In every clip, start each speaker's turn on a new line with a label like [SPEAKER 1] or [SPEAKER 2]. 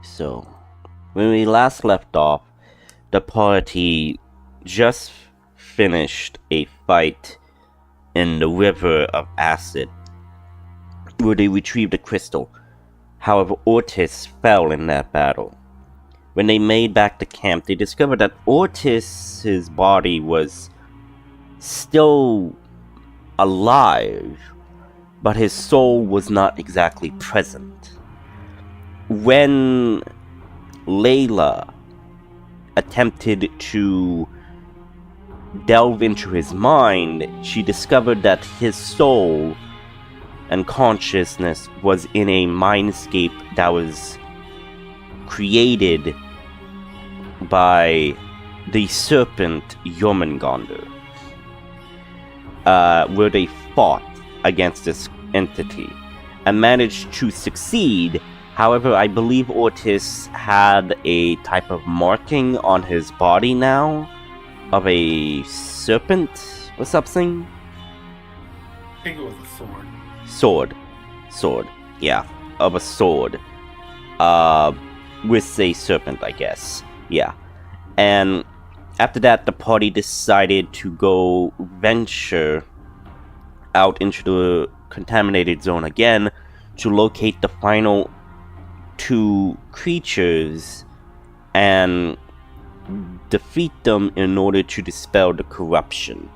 [SPEAKER 1] So, when we last left off, the party just finished a fight in the river of acid, where they retrieved a crystal. However, Ortis fell in that battle. When they made back to camp, they discovered that Ortis's body was still alive, but his soul was not exactly present. When Layla attempted to delve into his mind, she discovered that his soul and consciousness was in a mindscape that was created by the serpent Jormungandr, where they fought against this entity and managed to succeed. However, I believe Ortis had a type of marking on his body now of a serpent or something.
[SPEAKER 2] I think it was a sword.
[SPEAKER 1] Sword, yeah, of a sword, with a serpent, I guess, yeah. And after that, the party decided to go venture out into the contaminated zone again to locate the final two creatures and defeat them in order to dispel the corruption.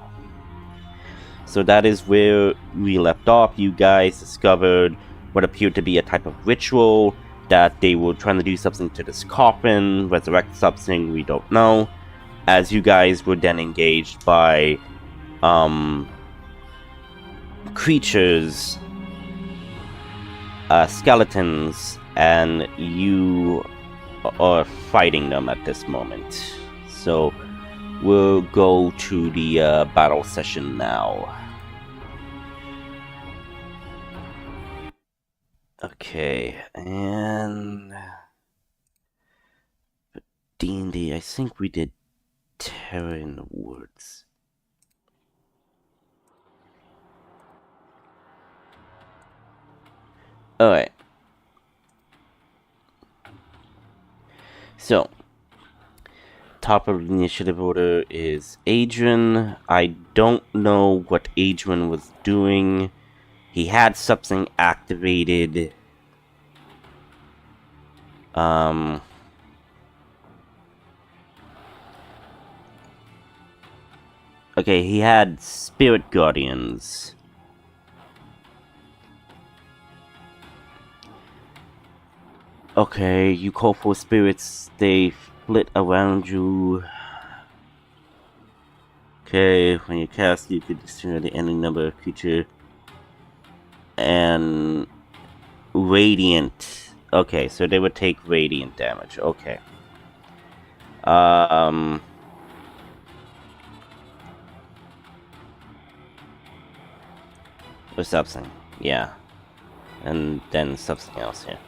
[SPEAKER 1] So that is where we left off. You guys discovered what appeared to be a type of ritual, that they were trying to do something to this coffin, resurrect something, we don't know. As you guys were then engaged by creatures, skeletons, and you are fighting them at this moment. So we'll go to the battle session now. Okay, and D&D, I think we did Terror in the Woods. Alright. So, top of the initiative order is Adrian. I don't know what Adrian was doing. He had something activated. Okay, he had Spirit Guardians. Okay, you call for spirits, they flit around you. Okay, when you cast, you could destroy the any number of creature. And radiant. Okay, so they would take radiant damage. Okay. Or something. Yeah. And then something else here.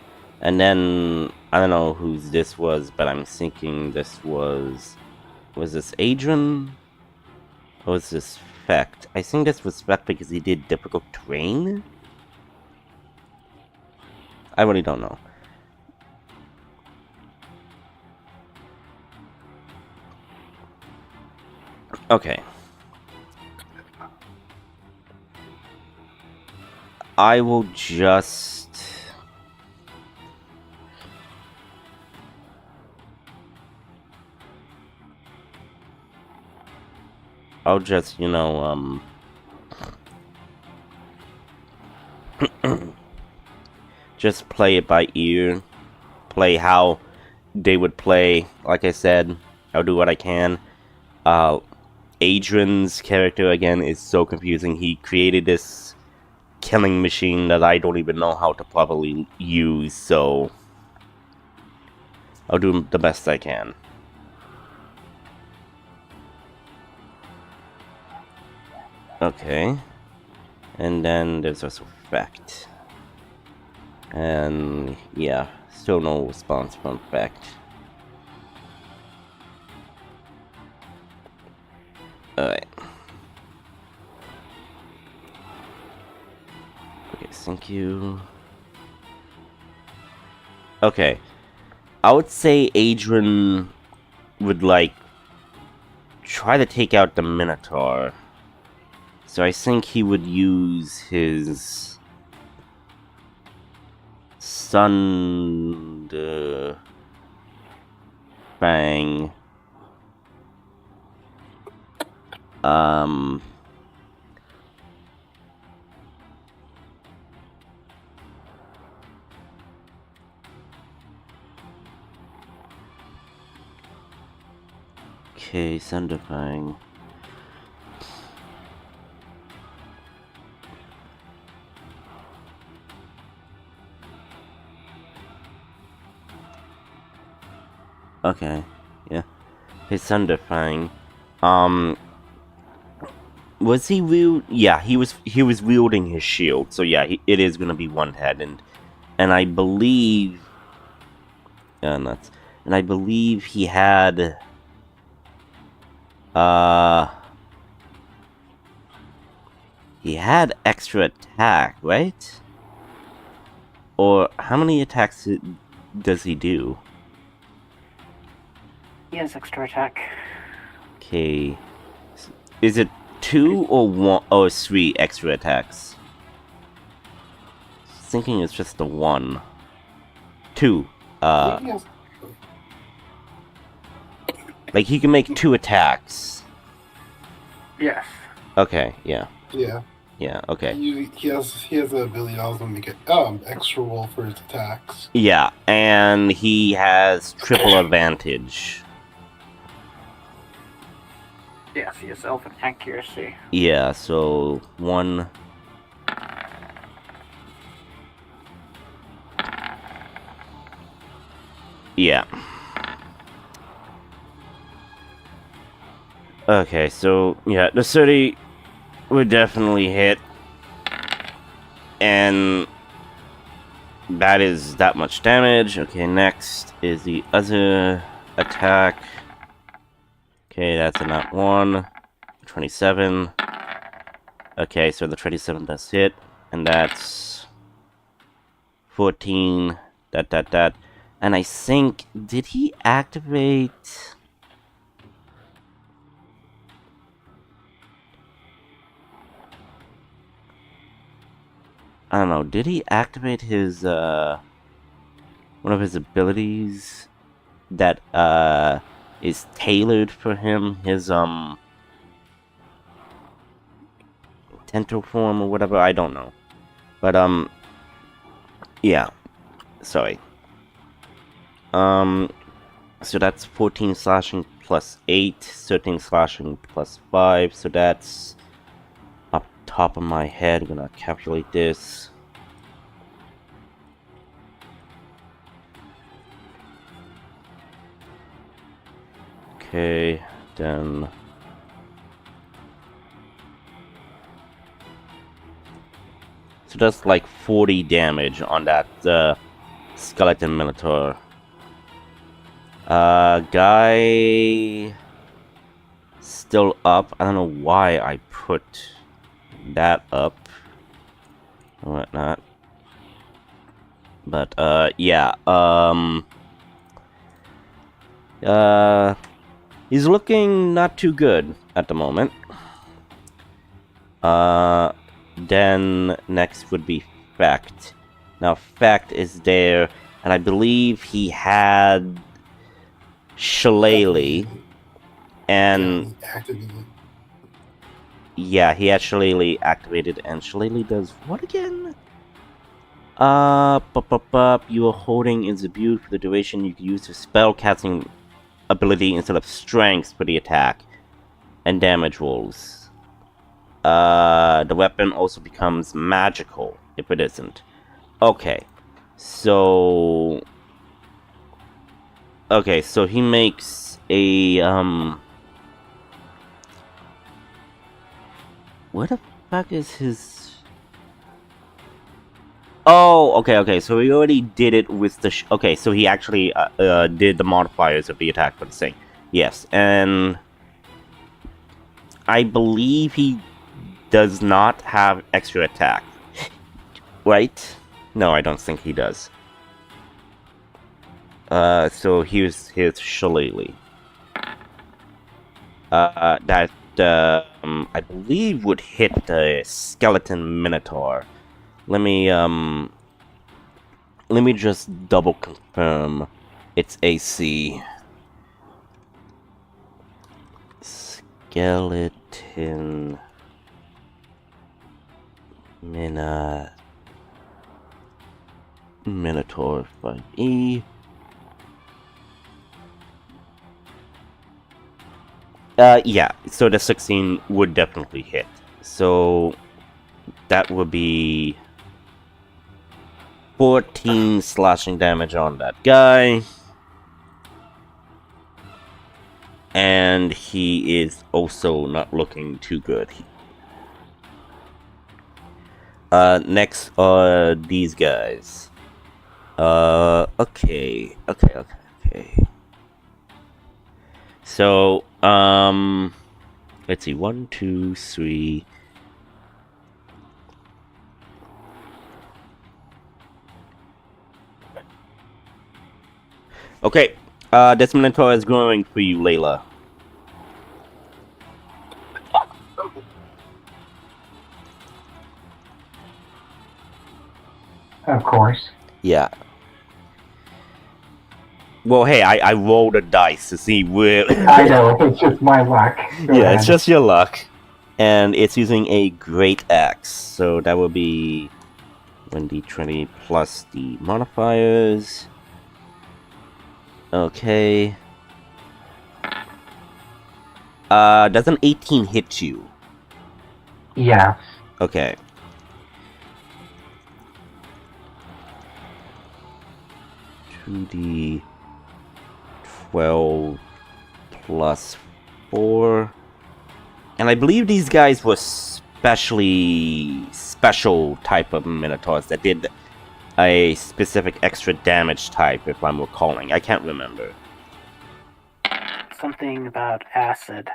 [SPEAKER 1] And then, I don't know whose this was, but I'm thinking this was this Adrian? Or was this Fecht? I think this was Fecht because he did difficult terrain? I really don't know. Okay. I will just... I'll just, you know, just play it by ear. Play how they would play. Like I said, I'll do what I can. Adrian's character, again, is so confusing. He created this killing machine that I don't even know how to properly use, so I'll do the best I can. Okay. And then there's also Fecht. And yeah, still no response from Fecht. Alright. Okay, thank you. Okay. I would say Adrian would, like, try to take out the Minotaur. So I think he would use his Thunder Fang. Okay, Thunder Fang. Okay, yeah. His Thunder Fang. Was he yeah, he was wielding his shield. So yeah, it is gonna be one-handed, and I believe, nuts. And I believe he had, he had extra attack, right? Or how many attacks does he do?
[SPEAKER 3] He has extra attack.
[SPEAKER 1] Okay, is it 2 or 1 or 3 extra attacks? Thinking it's just the 1. 2. Like he can make 2 attacks.
[SPEAKER 3] Yes.
[SPEAKER 1] Okay, yeah.
[SPEAKER 2] Yeah.
[SPEAKER 1] Yeah, okay.
[SPEAKER 2] He has the ability to also make it extra roll for his attacks.
[SPEAKER 1] Yeah, and he has triple advantage.
[SPEAKER 3] Yes, he has elven accuracy.
[SPEAKER 1] Yeah, so 1. Yeah. Okay, so yeah, the 30 would definitely hit. And that is that much damage. Okay, next is the other attack. Okay, that's a nat 1. 27. Okay, so the 27 does hit. And that's 14. That. And I think, did he activate? I don't know, did he activate his, one of his abilities that, is tailored for him? His, tentacle form or whatever? I don't know. But, yeah. Sorry. So that's 14 slashing plus 8, 13 slashing plus 5, so that's up top of my head. I'm gonna calculate this. Okay, then so that's like 40 damage on that skeleton minotaur. Guy still up. I don't know why I put that up or whatnot. But yeah, he's looking not too good at the moment. Then next would be Fact. Now Fact is there, and I believe he had Shillelagh, and yeah, he had Shillelagh activated, and Shillelagh does what again? You are holding its abuse for the duration. You can use the spell casting ability instead of strength for the attack and damage rolls. The weapon also becomes magical if it isn't. Okay, so he makes a where the fuck is his? Oh, okay, so he already did it with the okay, so he actually did the modifiers of the attack for the thing. Yes, and I believe he does not have extra attack. Right? No, I don't think he does. So here's Shillelagh. That I believe would hit the skeleton minotaur. Let me just double confirm its AC. Skeleton Minotaur 5E. Yeah, so the 16 would definitely hit. So that would be 14 slashing damage on that guy. And he is also not looking too good. Next are these guys. Okay. So, let's see, 1, 2, 3. Okay, this Minotaur is growing for you, Layla.
[SPEAKER 4] Of course.
[SPEAKER 1] Yeah. Well, hey, I rolled a dice to see where...
[SPEAKER 4] I know, it's just my luck. Go ahead.
[SPEAKER 1] It's just your luck. And it's using a Great Axe, so that will be 1d20 plus the modifiers. Okay. Does an 18 hit you?
[SPEAKER 4] Yes.
[SPEAKER 1] Okay. $2d12 plus 4. And I believe these guys were special type of minotaurs that did a specific extra damage type, if I'm recalling. I can't remember.
[SPEAKER 3] Something about acid.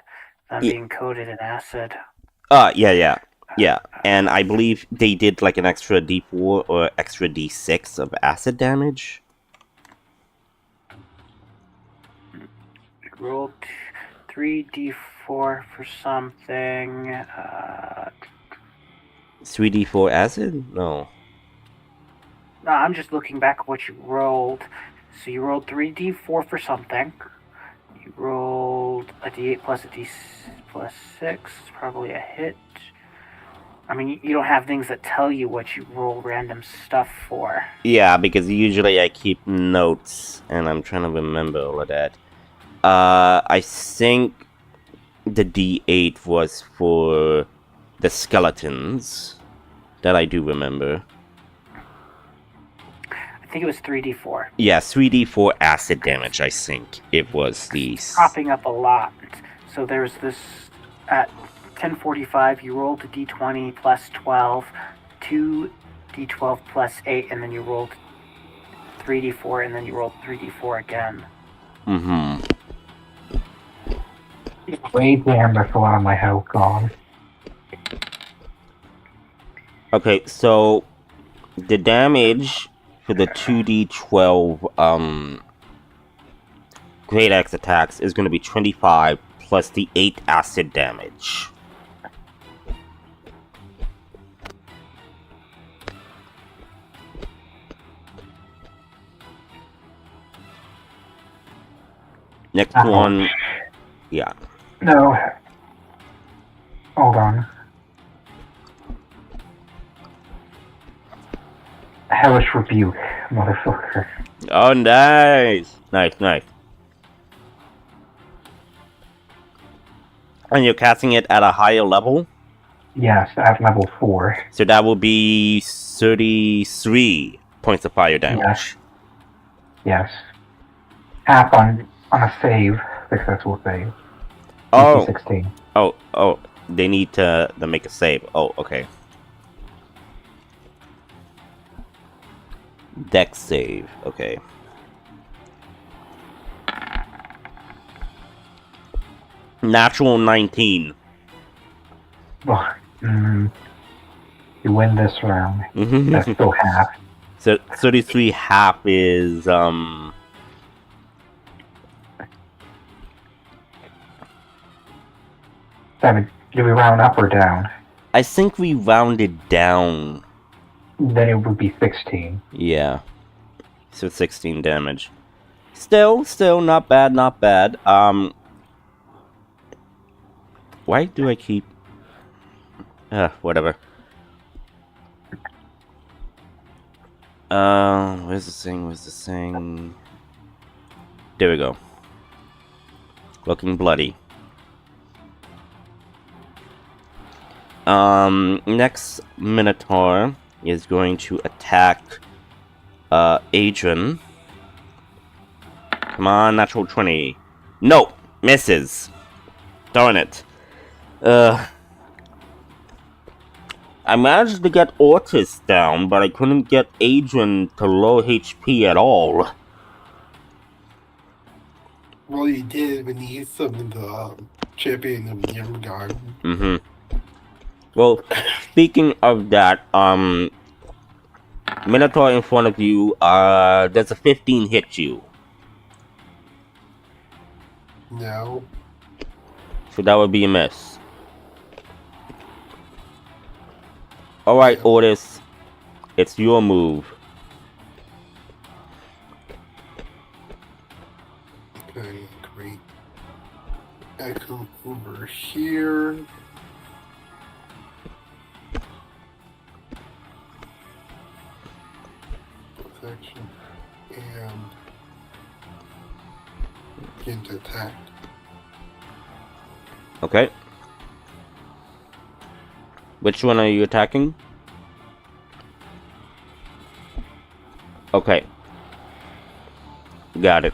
[SPEAKER 3] Them being coated in acid.
[SPEAKER 1] Yeah. And I believe they did like an extra D4 or extra D6 of acid damage.
[SPEAKER 3] Rolled 3d4 for something.
[SPEAKER 1] 3d4 acid? No.
[SPEAKER 3] No, I'm just looking back at what you rolled. So you rolled 3d4 for something. You rolled a d8 plus a d plus 6. Probably a hit. I mean, you don't have things that tell you what you roll random stuff for.
[SPEAKER 1] Yeah, because usually I keep notes, and I'm trying to remember all of that. I think the D8 was for the skeletons. That I do remember.
[SPEAKER 3] I think it was 3d4.
[SPEAKER 1] Yeah, 3d4 acid damage, I think. It was the...
[SPEAKER 3] It's popping up a lot. So there's this... At 10:45, you rolled a d20 plus 12, 2d12 plus 8, and then you rolled 3d4, and then you rolled 3d4 again.
[SPEAKER 1] Mm-hmm.
[SPEAKER 4] Way damn, there's a lot of my health gone.
[SPEAKER 1] Okay, so the damage for the 2d12 Great Axe attacks is going to be 25 plus the 8 acid damage. Next one, yeah.
[SPEAKER 4] No. Hold on. Hellish Rebuke, motherfucker.
[SPEAKER 1] Oh, nice! Nice. And you're casting it at a higher level?
[SPEAKER 4] Yes, at level 4.
[SPEAKER 1] So that will be 33 points of fire damage.
[SPEAKER 4] Yes. Half on a save, successful save.
[SPEAKER 1] Oh.
[SPEAKER 4] 16.
[SPEAKER 1] Oh, they need to make a save. Oh, okay. Dex save, okay. Natural 19.
[SPEAKER 4] Well, you win this round. That's still half.
[SPEAKER 1] So 33 half is
[SPEAKER 4] 7. Do we round up or down?
[SPEAKER 1] I think we rounded down.
[SPEAKER 4] Then it would be 16.
[SPEAKER 1] Yeah. So 16 damage. Still, not bad, not bad. Why do I keep... whatever. Where's the thing? There we go. Looking bloody. Next Minotaur is going to attack, Adrian. Come on, natural 20. No! Misses! Darn it. I managed to get Ortis down, but I couldn't get Adrian to low HP at all.
[SPEAKER 2] Well, you did when you summoned the champion of the Yamagard.
[SPEAKER 1] Mm-hmm. Well, speaking of that, Minotaur in front of you, does a 15 hit you?
[SPEAKER 2] No.
[SPEAKER 1] So that would be a miss. Alright, Otis. It's your move.
[SPEAKER 2] Okay, great. I come over here. Protection. And begin to attack.
[SPEAKER 1] Okay. Which one are you attacking? Okay. Got it.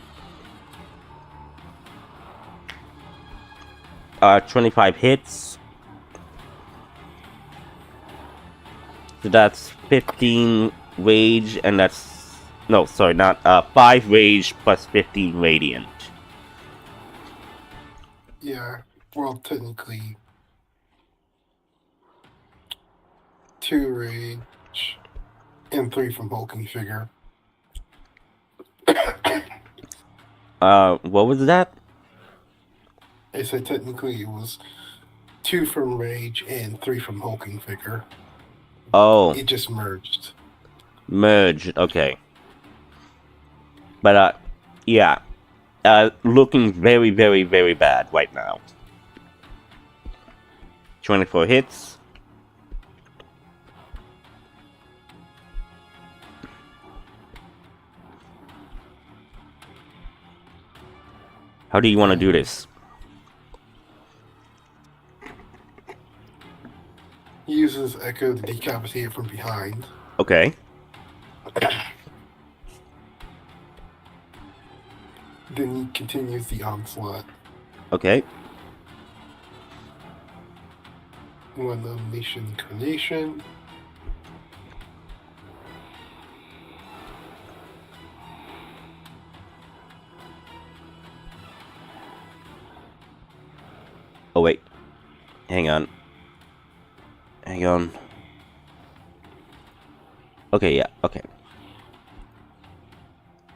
[SPEAKER 1] 25 hits. So that's 15 rage, and that's... No, sorry, not... 5 rage plus 15 radiant.
[SPEAKER 2] Yeah, well, technically, 2 rage and 3 from hulking figure.
[SPEAKER 1] What was that?
[SPEAKER 2] I said technically it was 2 from rage and 3 from hulking figure.
[SPEAKER 1] Oh.
[SPEAKER 2] It just merged.
[SPEAKER 1] Merged, okay. But, yeah. Looking very, very, very bad right now. 24 hits. How do you want to do this?
[SPEAKER 2] He uses Echo to decapitate it from behind.
[SPEAKER 1] Okay.
[SPEAKER 2] Then he continues the onslaught.
[SPEAKER 1] Okay.
[SPEAKER 2] One Unleash Incarnation.
[SPEAKER 1] Oh, wait. Hang on. Hang on. Okay, yeah, okay.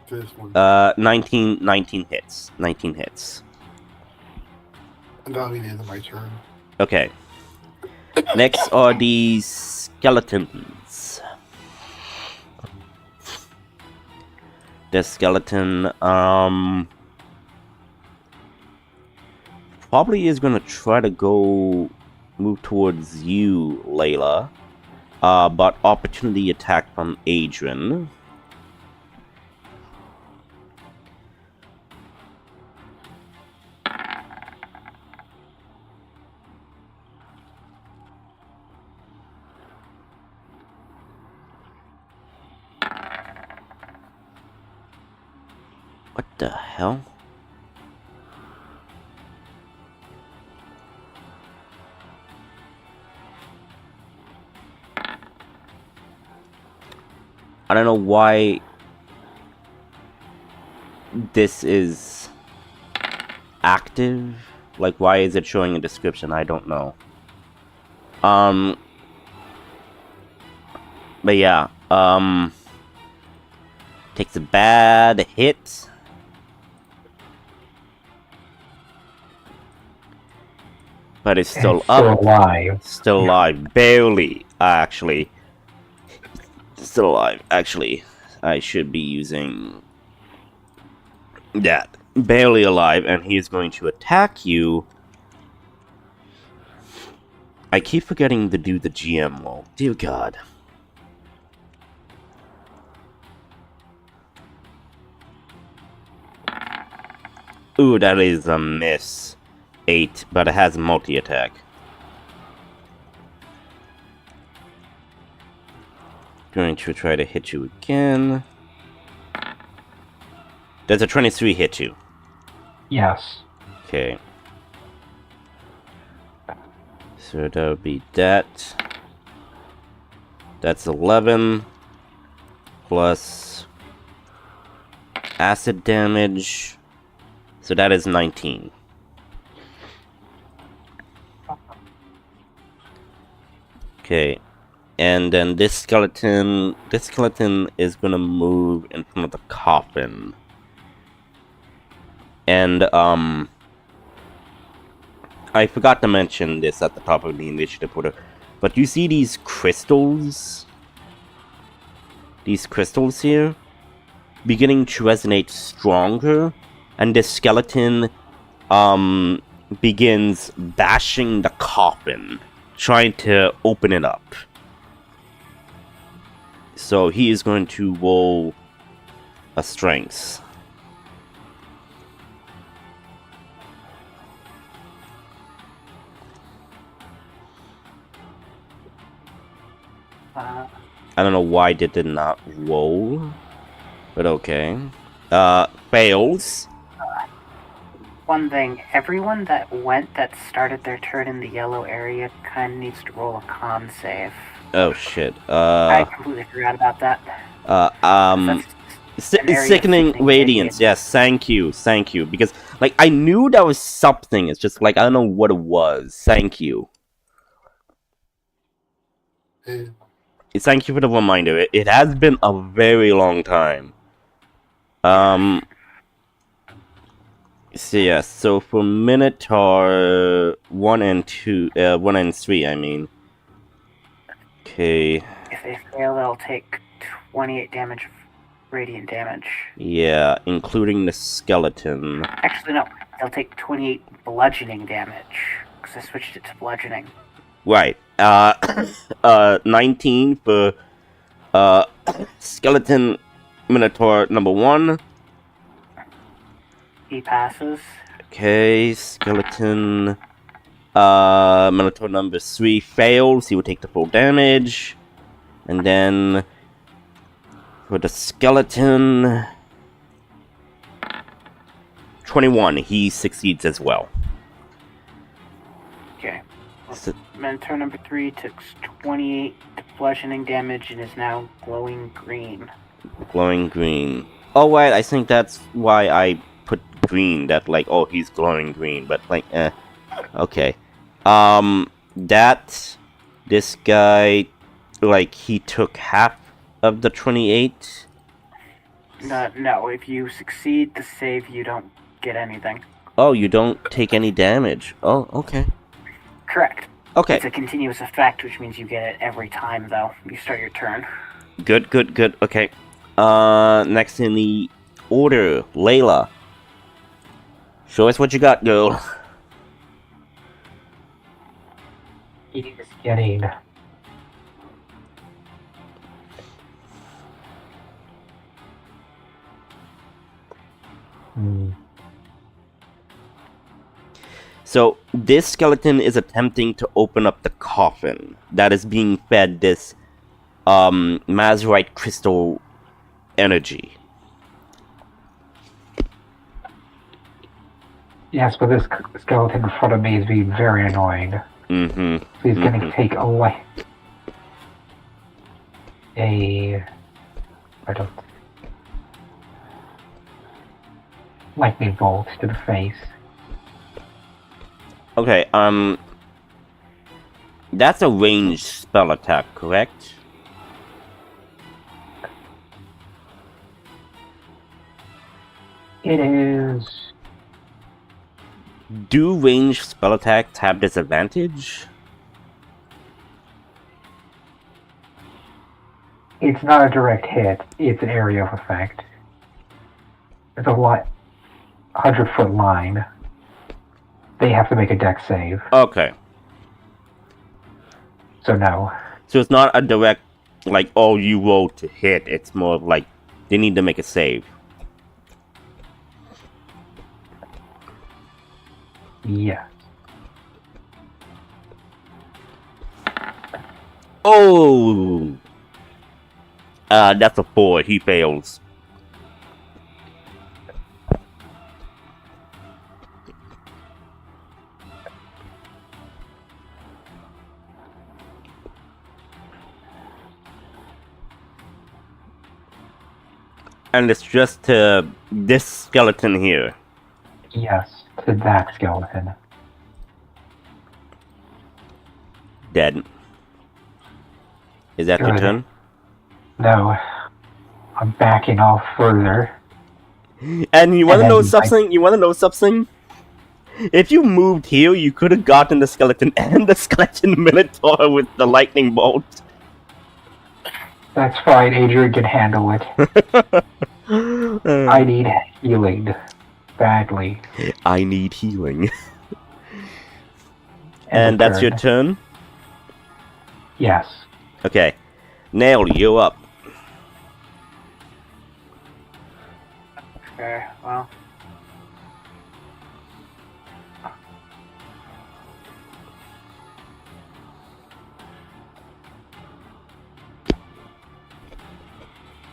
[SPEAKER 2] This one.
[SPEAKER 1] 19 hits. 19 hits.
[SPEAKER 2] And that'll be the end of my turn.
[SPEAKER 1] Okay. Next are the skeletons. The skeleton, probably is gonna try to move towards you, Layla. But opportunity attack from Adrian. What the hell? I don't know why this is active. Like, why is it showing a description? I don't know. But yeah, takes a bad hit. But it's still
[SPEAKER 4] It's still
[SPEAKER 1] up.
[SPEAKER 4] alive.
[SPEAKER 1] Still alive. Barely, actually. Still alive. Actually, I should be using that. Barely alive, and he is going to attack you. I keep forgetting to do the GM roll. Dear God. Ooh, that is a miss. 8, but it has multi-attack. Going to try to hit you again. Does a 23 hit you?
[SPEAKER 4] Yes.
[SPEAKER 1] Okay. So that would be that. That's 11. Plus acid damage. So that is 19. Okay. And then this skeleton is gonna move in front of the coffin. And, I forgot to mention this at the top of the initiative order, but you see these crystals? These crystals here? Beginning to resonate stronger, and this skeleton, begins bashing the coffin, trying to open it up. So he is going to roll a strength. I don't know why they did not roll, but okay. Fails.
[SPEAKER 3] One thing, everyone that started their turn in the yellow area kind of needs to roll a con save.
[SPEAKER 1] Oh shit.
[SPEAKER 3] I completely forgot about that.
[SPEAKER 1] Sickening radiance. Yes, thank you, because like I knew that was something. It's just like I don't know what it was. Thank you. Thank you for the reminder. It has been a very long time. So yeah, so for Minotaur 1 and 2, 1 and 3, I mean. Okay.
[SPEAKER 3] If they fail, they'll take 28 damage of radiant damage.
[SPEAKER 1] Yeah, including the skeleton.
[SPEAKER 3] Actually, no. They'll take 28 bludgeoning damage, because I switched it to bludgeoning.
[SPEAKER 1] Right. 19 for skeleton Minotaur number 1.
[SPEAKER 3] He passes.
[SPEAKER 1] Okay, skeleton Minotaur number 3 fails. He will take the full damage. And then for the skeleton 21, he succeeds as well.
[SPEAKER 3] Okay.
[SPEAKER 1] So,
[SPEAKER 3] Minotaur number 3 took 28 bludgeoning damage and is now glowing green.
[SPEAKER 1] glowing green. Oh right, I think that's why I put green. That like, oh, he's glowing green, but like, okay. This guy, like, he took half of the 28.
[SPEAKER 3] No, if you succeed the save, you don't get anything.
[SPEAKER 1] Oh, you don't take any damage. Oh, okay.
[SPEAKER 3] Correct.
[SPEAKER 1] Okay.
[SPEAKER 3] It's a continuous effect, which means you get it every time, though. You start your turn.
[SPEAKER 1] Good. Okay. Next in the order, Layla. Show us what you got, girl.
[SPEAKER 4] He is getting...
[SPEAKER 1] So, this skeleton is attempting to open up the coffin that is being fed this, Mazerite crystal energy.
[SPEAKER 4] Yes, but this skeleton in front of me is being very annoying.
[SPEAKER 1] Mm-hmm.
[SPEAKER 4] So he's going to take lightning bolt to the face.
[SPEAKER 1] Okay, that's a ranged spell attack, correct?
[SPEAKER 4] It is...
[SPEAKER 1] Do ranged spell attacks have disadvantage?
[SPEAKER 4] It's not a direct hit, it's an area of effect. It's a 100-foot line. They have to make a dex save.
[SPEAKER 1] Okay.
[SPEAKER 4] So no.
[SPEAKER 1] So it's not a direct, like, oh, you roll to hit. It's more of like, they need to make a save.
[SPEAKER 4] Yes.
[SPEAKER 1] Oh! That's a 4. He fails. And it's just to this skeleton here.
[SPEAKER 4] Yes, to that skeleton.
[SPEAKER 1] Dead. Is that your
[SPEAKER 4] Good.
[SPEAKER 1] turn?
[SPEAKER 4] No. I'm backing off further.
[SPEAKER 1] And you want to
[SPEAKER 4] And
[SPEAKER 1] know
[SPEAKER 4] then
[SPEAKER 1] something? You want to know something? If you moved here, you could have gotten the skeleton and the skeleton minotaur with the lightning bolt.
[SPEAKER 4] That's fine, Adrian can handle it. I need healing. Badly.
[SPEAKER 1] I need healing. And that's your turn?
[SPEAKER 4] Yes.
[SPEAKER 1] Okay. Nail, you're up.
[SPEAKER 3] Okay, well.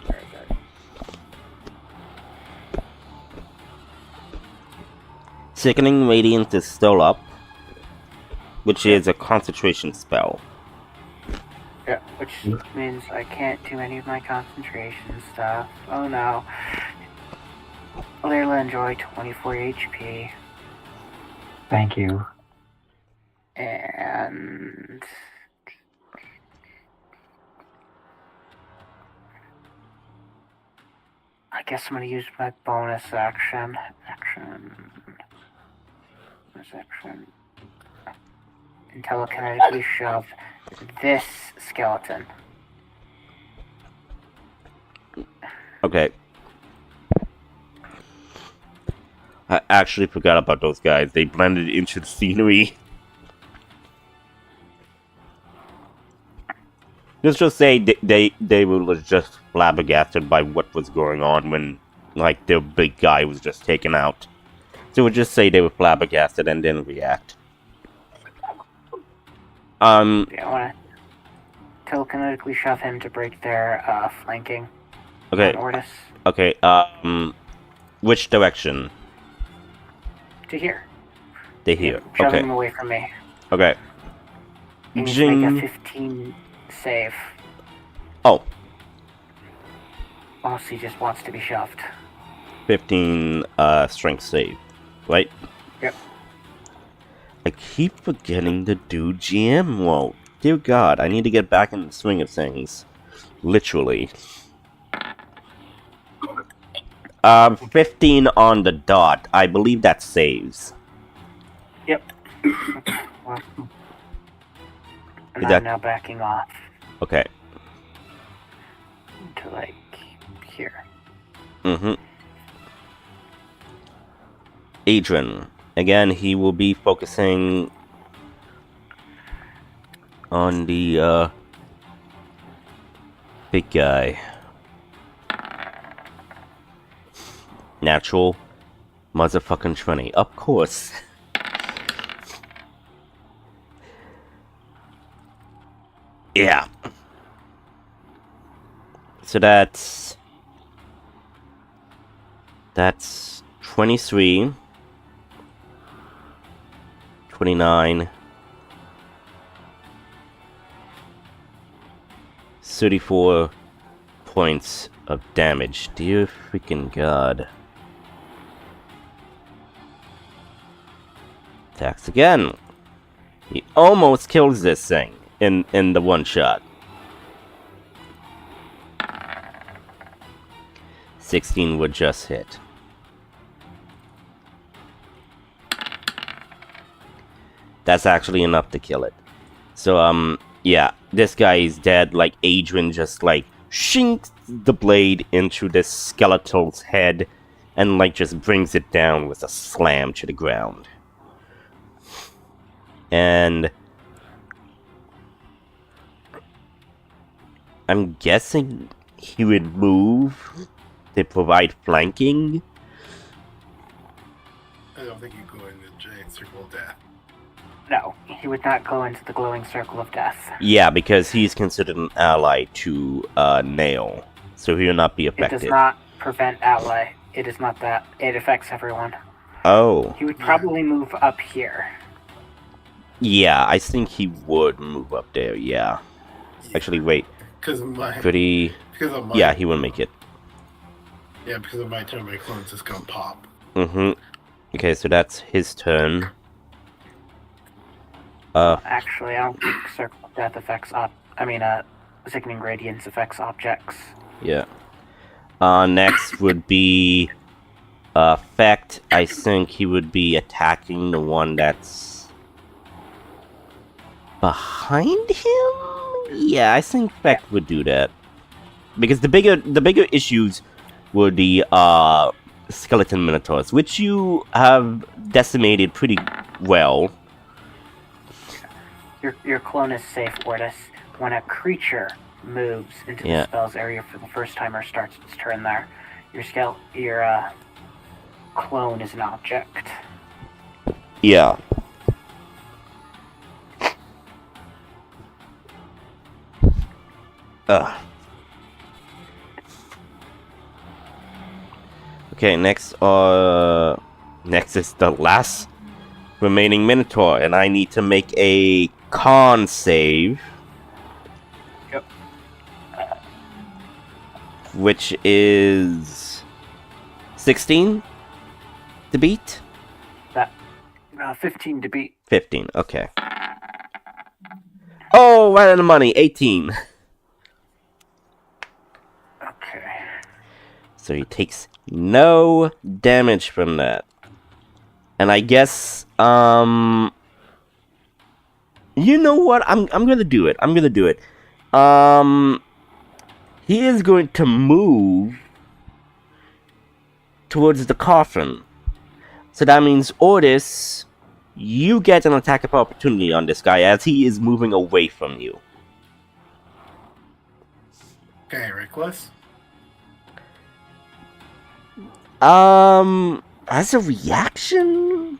[SPEAKER 3] Very good.
[SPEAKER 1] Sickening Radiance is still up, which is a concentration spell.
[SPEAKER 3] Yeah, which means I can't do any of my concentration stuff. Oh no. Layla, enjoy 24 HP.
[SPEAKER 4] Thank you.
[SPEAKER 3] And... I guess I'm gonna use my bonus action. Bonus action. And telekinetically shove this skeleton.
[SPEAKER 1] Okay. I actually forgot about those guys. They blended into the scenery. Let's just say they were just flabbergasted by what was going on when, like, their big guy was just taken out. So we'll just say they were flabbergasted and didn't react.
[SPEAKER 3] Yeah, I wanna telekinetically shove him to break their flanking.
[SPEAKER 1] Okay.
[SPEAKER 3] On Ortis.
[SPEAKER 1] Okay, which direction?
[SPEAKER 3] To here.
[SPEAKER 1] They here.
[SPEAKER 3] Shoving
[SPEAKER 1] Okay.
[SPEAKER 3] him away from me.
[SPEAKER 1] Okay.
[SPEAKER 3] He needs to make a
[SPEAKER 1] Jing.
[SPEAKER 3] 15 save.
[SPEAKER 1] Oh,
[SPEAKER 3] Unless he just wants to be shoved.
[SPEAKER 1] 15 strength save, right?
[SPEAKER 3] Yep.
[SPEAKER 1] I keep forgetting to do GM mode. Dear God, I need to get back in the swing of things. Literally. 15 on the dot. I believe that saves.
[SPEAKER 3] Yep. Well, and
[SPEAKER 1] Is that-
[SPEAKER 3] I'm now backing off
[SPEAKER 1] Okay.
[SPEAKER 3] to, like, here.
[SPEAKER 1] Mm-hmm. Adrian. Again, he will be focusing on the, big guy. Natural motherfucking 20. Of course. Yeah. So that's 23, 29, 34 points of damage. Dear freaking God. Attacks again. He almost kills this thing in the one shot. 16 would just hit. That's actually enough to kill it. So, yeah, this guy is dead. Like, Adrian just, like, shinks the blade into this skeletal's head and, like, just brings it down with a slam to the ground. And I'm guessing he would move to provide flanking.
[SPEAKER 2] I don't think you go in the giant circle of death.
[SPEAKER 3] No, he would not go into the glowing circle of death.
[SPEAKER 1] Yeah, because he's considered an ally to Nail, so he will not be
[SPEAKER 3] It
[SPEAKER 1] affected.
[SPEAKER 3] does not prevent ally. It is not that. It affects everyone.
[SPEAKER 1] Oh.
[SPEAKER 3] He would probably move up here.
[SPEAKER 1] Yeah, I think he would move up there, yeah. Actually, wait.
[SPEAKER 2] Because of my...
[SPEAKER 1] Pretty...
[SPEAKER 2] Because of my...
[SPEAKER 1] Yeah, he will make it.
[SPEAKER 2] Yeah, because of my turn, my clone's just gonna pop.
[SPEAKER 1] Mm-hmm. Okay, so that's his turn.
[SPEAKER 3] Actually, I don't think Circle of Death affects Sickening Radiance affects objects.
[SPEAKER 1] Yeah. Next would be... Effect. I think he would be attacking the one that's... behind him? Yeah, I think Feck would do that. Because the bigger issues were the, skeleton minotaurs, which you have decimated pretty well.
[SPEAKER 3] Your clone is safe, Ortis. When a creature moves into the spell's area for the first time or starts its turn there, your clone is an object.
[SPEAKER 1] Yeah. Okay, next is the last remaining Minotaur, and I need to make a con save.
[SPEAKER 3] Yep.
[SPEAKER 1] Which is 16 to beat?
[SPEAKER 3] 15 to beat.
[SPEAKER 1] 15, okay. Oh, right on the money, 18.
[SPEAKER 3] Okay.
[SPEAKER 1] So he takes no damage from that. And I guess, you know what? I'm gonna do it. He is going to move towards the coffin. So that means, Ortis, you get an attack of opportunity on this guy as he is moving away from you.
[SPEAKER 2] Okay, Reckless?
[SPEAKER 1] As a reaction?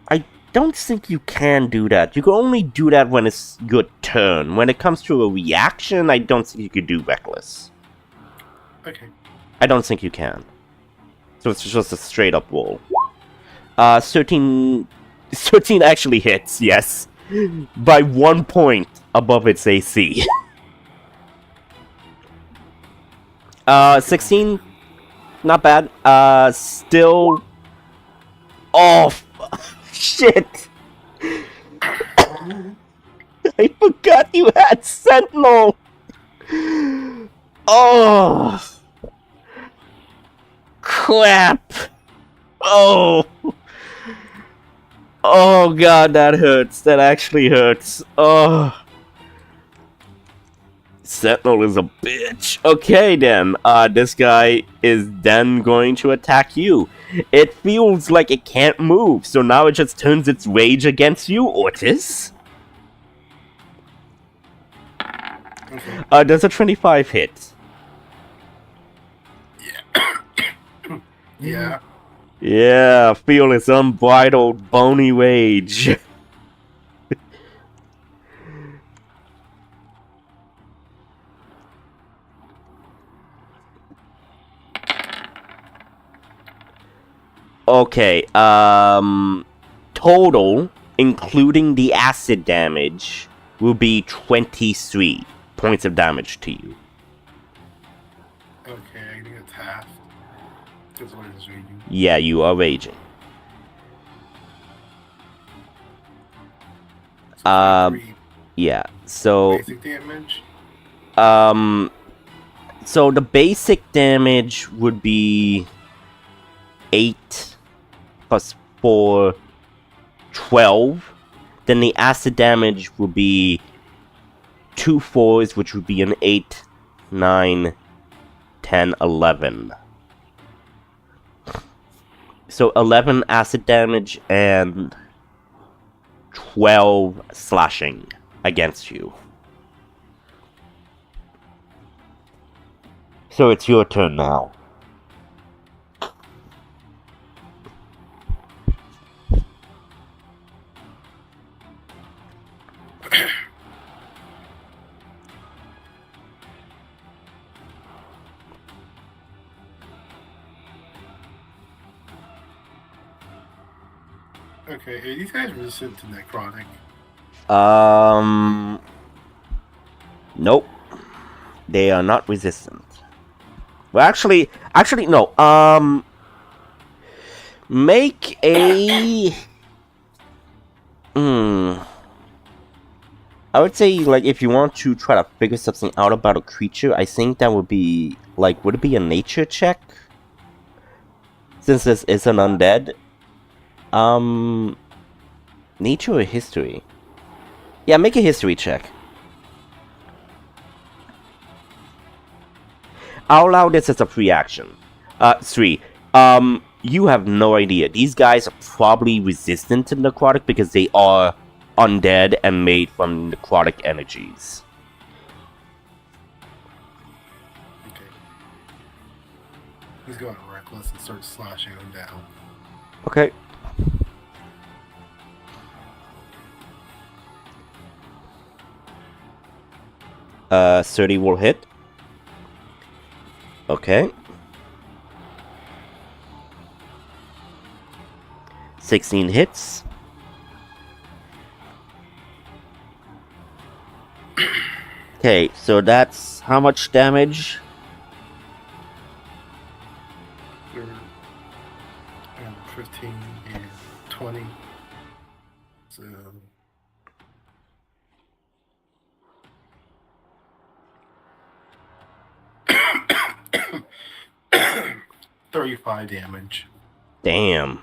[SPEAKER 1] I don't think you can do that. You can only do that when it's your turn. When it comes to a reaction, I don't think you could do Reckless.
[SPEAKER 2] Okay.
[SPEAKER 1] I don't think you can. So it's just a straight up roll. 13 actually hits, yes. By 1 point above its AC. 16, not bad. Still... Oh, shit! I forgot you had Sentinel! Oh! Crap! Oh! Oh god, that hurts. That actually hurts. Oh. Sentinel is a bitch. Okay then, this guy is then going to attack you. It feels like it can't move, so now it just turns its rage against you, Ortis.
[SPEAKER 2] Okay.
[SPEAKER 1] Does a 25 hit?
[SPEAKER 2] Yeah.
[SPEAKER 1] Yeah, feel its unbridled bony rage. Okay, total, including the acid damage, will be 23 points of damage to you.
[SPEAKER 2] Okay, I think it's half. Because what is raging?
[SPEAKER 1] Yeah, you are raging.
[SPEAKER 2] So 3
[SPEAKER 1] Yeah, so,
[SPEAKER 2] basic damage.
[SPEAKER 1] so the basic damage would be 8 plus 4, 12, then the acid damage will be 2 4s, which would be an 8, 9, 10, 11. So 11 acid damage and 12 slashing against you. So it's your turn now.
[SPEAKER 2] Okay, are these guys resistant to necrotic?
[SPEAKER 1] Nope. They are not resistant. Well, actually, no. Make a. I would say, like, if you want to try to figure something out about a creature, I think that would be, like, would it be a nature check? Since this is an undead. Nature or history? Yeah, make a history check. I'll allow this as a free action. 3. You have no idea. These guys are probably resistant to necrotic because they are undead and made from necrotic energies.
[SPEAKER 2] Okay. He's going reckless and starts slashing them down.
[SPEAKER 1] Okay. Uh, 30 will hit. Okay. 16 hits. Okay, so that's how much damage?
[SPEAKER 2] They're 15 and 20. So 35 damage.
[SPEAKER 1] Damn.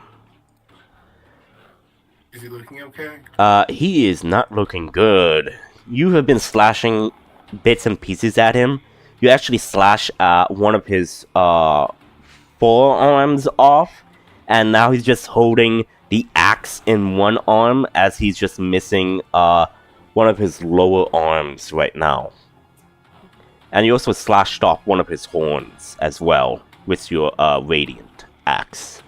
[SPEAKER 2] Is he looking okay?
[SPEAKER 1] He is not looking good. You have been slashing bits and pieces at him. You actually slash one of his forearms off, and now he's just holding the axe in one arm as he's just missing one of his lower arms right now. And you also slashed off one of his horns as well with your radiant axe.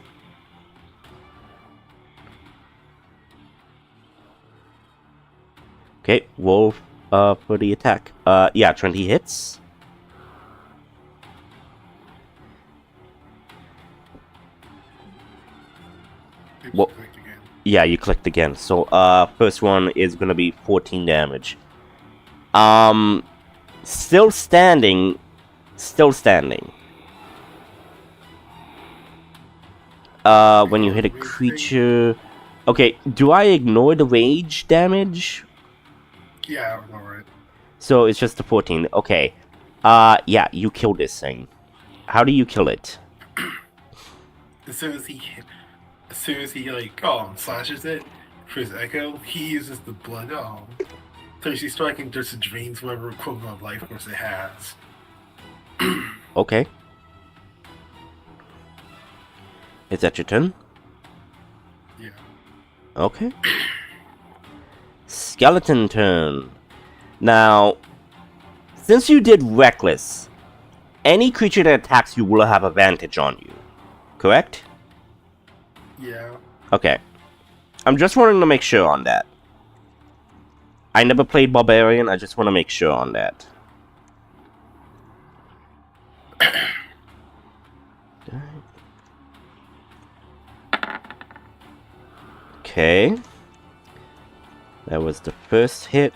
[SPEAKER 1] Okay, roll for the attack. Yeah, 20 hits.
[SPEAKER 2] Oops,
[SPEAKER 1] Well-
[SPEAKER 2] clicked again.
[SPEAKER 1] Yeah, you clicked again. So, first one is gonna be 14 damage. Still standing. Still standing. When you hit a creature... Okay, do I ignore the rage damage?
[SPEAKER 2] Yeah, alright.
[SPEAKER 1] So it's just a 14. Okay. Yeah, you kill this thing. How do you kill it?
[SPEAKER 2] As soon as he like slashes it for his echo, he uses the blood thirsty striking just drains whatever equivalent of life force it has.
[SPEAKER 1] Okay. Is that your turn?
[SPEAKER 2] Yeah.
[SPEAKER 1] Okay. Skeleton turn. Now, since you did reckless, any creature that attacks you will have advantage on you. Correct?
[SPEAKER 2] Yeah.
[SPEAKER 1] Okay. I'm just wanting to make sure on that. I never played Barbarian, I just want to make sure on that. Okay. That was the first hit.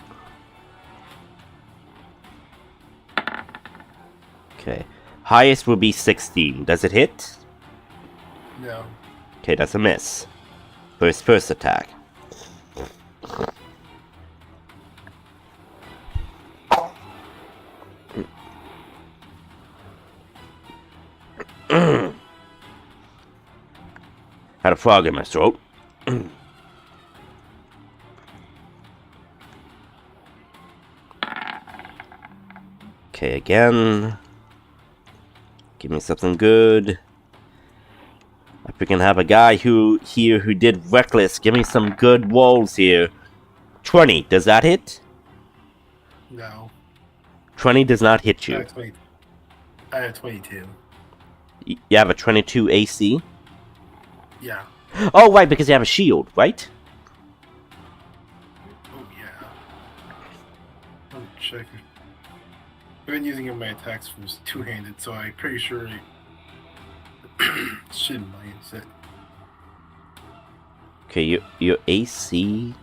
[SPEAKER 1] Okay. Highest will be 16. Does it hit?
[SPEAKER 2] No.
[SPEAKER 1] Okay, that's a miss. For his first attack. Had a frog in my throat. Okay, again. Give me something good. I freaking have a guy who did reckless. Give me some good rolls here. 20, does that hit?
[SPEAKER 2] No.
[SPEAKER 1] 20 does not hit
[SPEAKER 2] I
[SPEAKER 1] you.
[SPEAKER 2] have 20. I have 22.
[SPEAKER 1] You have a 22 AC?
[SPEAKER 2] Yeah.
[SPEAKER 1] Oh, right, because you have a shield, right?
[SPEAKER 2] Oh, yeah. Let me check. I've been using my attacks for two-handed, so I'm pretty sure it shouldn't minus it.
[SPEAKER 1] Okay, your AC...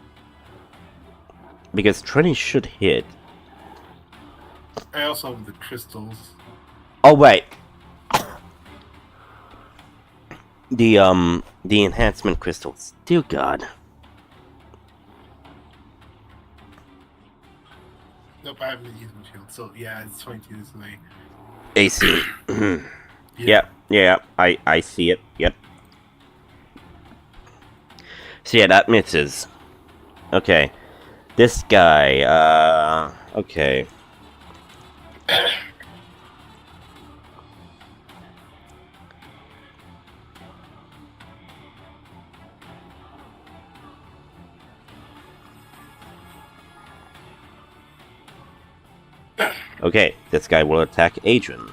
[SPEAKER 1] Because 20 should hit.
[SPEAKER 2] I also have the crystals.
[SPEAKER 1] Oh, right. The enhancement crystals. Dear God.
[SPEAKER 2] Nope, I haven't been using shield, so yeah, it's 22 is my...
[SPEAKER 1] AC. Yeah, I see it. Yep. So yeah, that misses. Okay. This guy, okay. Okay, this guy will attack Adrian.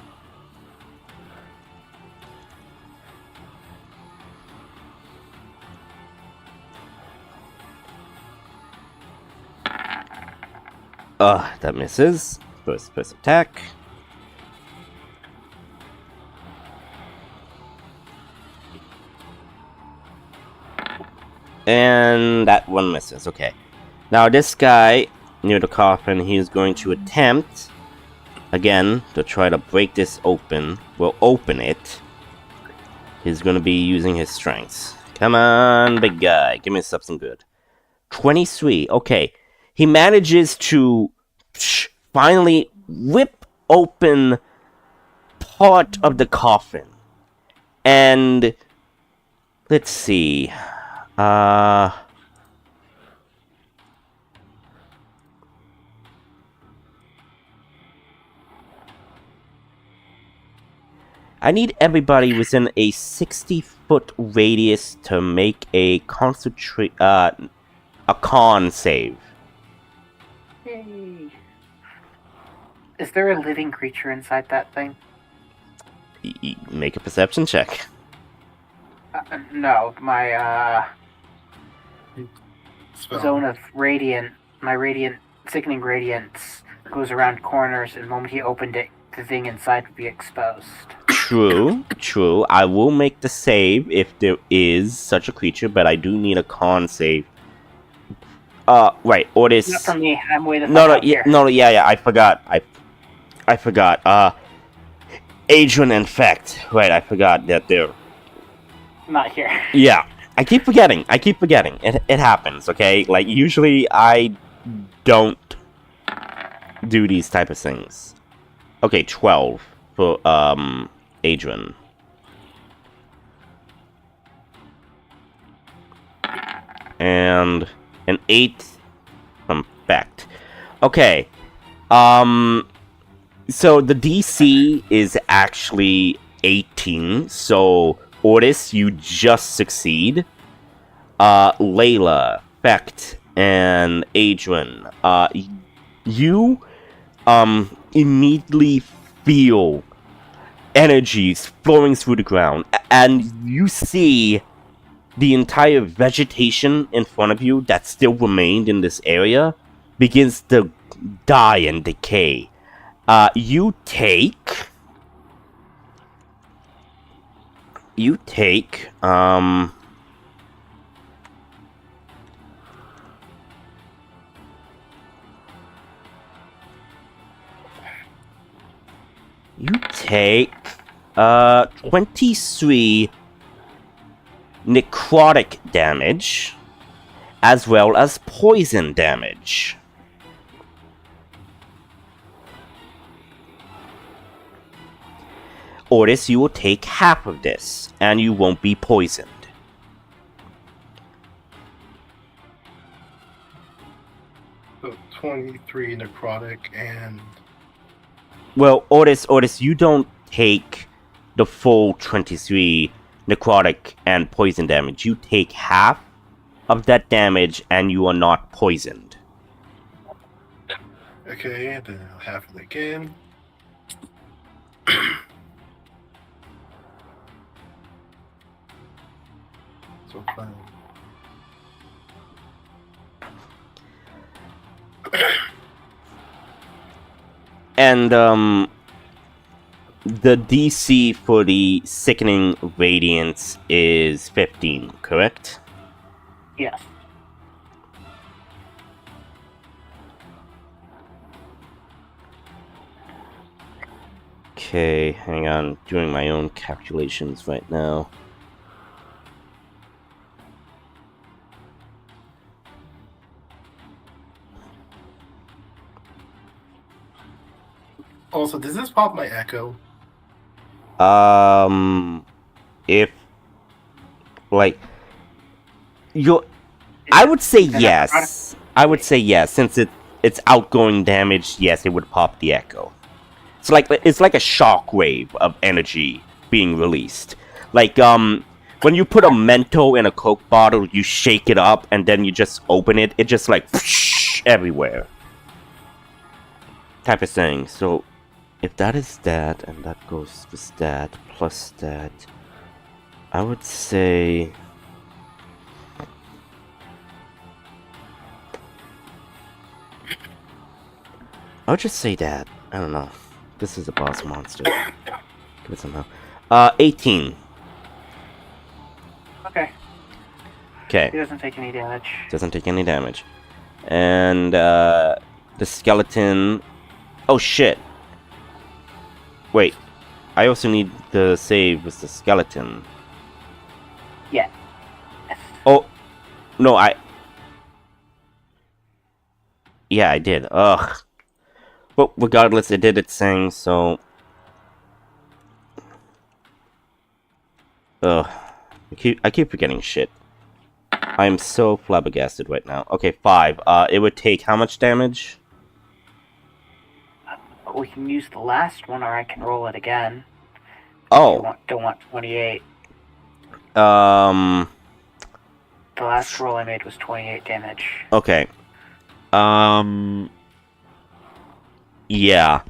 [SPEAKER 1] That misses. First attack. And that one misses, okay. Now this guy, near the coffin, he's going to attempt, again, to try to break this open. We'll open it. He's going to be using his strengths. Come on, big guy. Give me something good. 23, okay. He manages to finally rip open part of the coffin. And let's see. I need everybody within a 60-foot radius to make a con save.
[SPEAKER 3] Yay. Is there a living creature inside that thing?
[SPEAKER 1] Make a perception check.
[SPEAKER 3] No, my
[SPEAKER 2] Spell.
[SPEAKER 3] zone of radiant, my radiant, sickening radiance goes around corners, and the moment he opened it, the thing inside would be exposed.
[SPEAKER 1] True. I will make the save if there is such a creature, but I do need a con save. Right, Otis.
[SPEAKER 3] Not from me. I'm way the fuck out here.
[SPEAKER 1] Yeah. I forgot. I forgot. Adrian and Fact. Right, I forgot that they're
[SPEAKER 3] Not here.
[SPEAKER 1] Yeah, I keep forgetting. It happens, okay? Like, usually I don't do these type of things. Okay, 12 for, Adrian. And an 8 from Fact. Okay, so the DC is actually 18, so Otis, you just succeed. Layla, Fecht, and Adrian, you, immediately feel energies flowing through the ground, and you see the entire vegetation in front of you that still remained in this area begins to die and decay. You take, You take 23 necrotic damage, as well as poison damage. Otis, you will take half of this, and you won't be poisoned.
[SPEAKER 2] So 23 necrotic and
[SPEAKER 1] Well, Otis, you don't take the full 23 necrotic and poison damage. You take half of that damage and you are not poisoned.
[SPEAKER 2] Okay, then I'll have it again. So fine.
[SPEAKER 1] And, the DC for the Sickening Radiance is 15, correct?
[SPEAKER 3] Yes.
[SPEAKER 1] Okay, hang on. Doing my own calculations right now.
[SPEAKER 2] Also, does this pop my echo?
[SPEAKER 1] If, like, I would say yes. I would say yes, since it's outgoing damage. Yes, it would pop the echo. It's like a shockwave of energy being released. Like when you put a Mento in a Coke bottle, you shake it up and then you just open it. It just like whoosh, everywhere, type of thing. So if that is that and that goes with that plus that, I would say. I would just say that. I don't know. This is a boss monster. Give it somehow. 18.
[SPEAKER 3] Okay.
[SPEAKER 1] Okay.
[SPEAKER 3] He doesn't take any damage.
[SPEAKER 1] Doesn't take any damage. And, the skeleton... Oh, shit. Wait. I also need the save with the skeleton.
[SPEAKER 3] Yeah.
[SPEAKER 1] Oh. No, Yeah, I did. Ugh. But regardless, it did its thing, so... Ugh. I keep forgetting shit. I am so flabbergasted right now. Okay, 5. It would take how much damage?
[SPEAKER 3] We can use the last one, or I can roll it again.
[SPEAKER 1] Oh.
[SPEAKER 3] Don't want 28.
[SPEAKER 1] The
[SPEAKER 3] The last roll I made was 28 damage.
[SPEAKER 1] Okay. Yeah.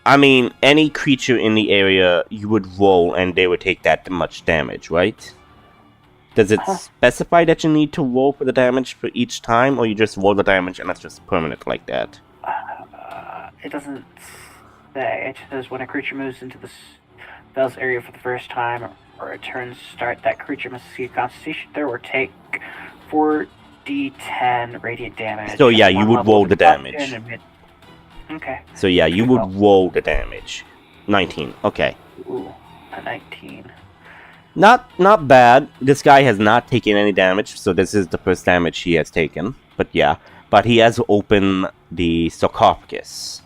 [SPEAKER 1] I mean, any creature in the area, you would roll and they would take that much damage, right? Does it specify that you need to roll for the damage for each time, or you just roll the damage and that's just permanent like that?
[SPEAKER 3] It doesn't say. It says when a creature moves into the spell's area for the first time, or a turn start, that creature must see a Constitution throw or take 4d10 radiant damage.
[SPEAKER 1] So yeah, you would roll the damage.
[SPEAKER 3] Okay.
[SPEAKER 1] So yeah, you would roll the damage. 19. Okay.
[SPEAKER 3] Ooh, a 19.
[SPEAKER 1] Not bad. This guy has not taken any damage, so this is the first damage he has taken. But yeah, but he has opened the sarcophagus.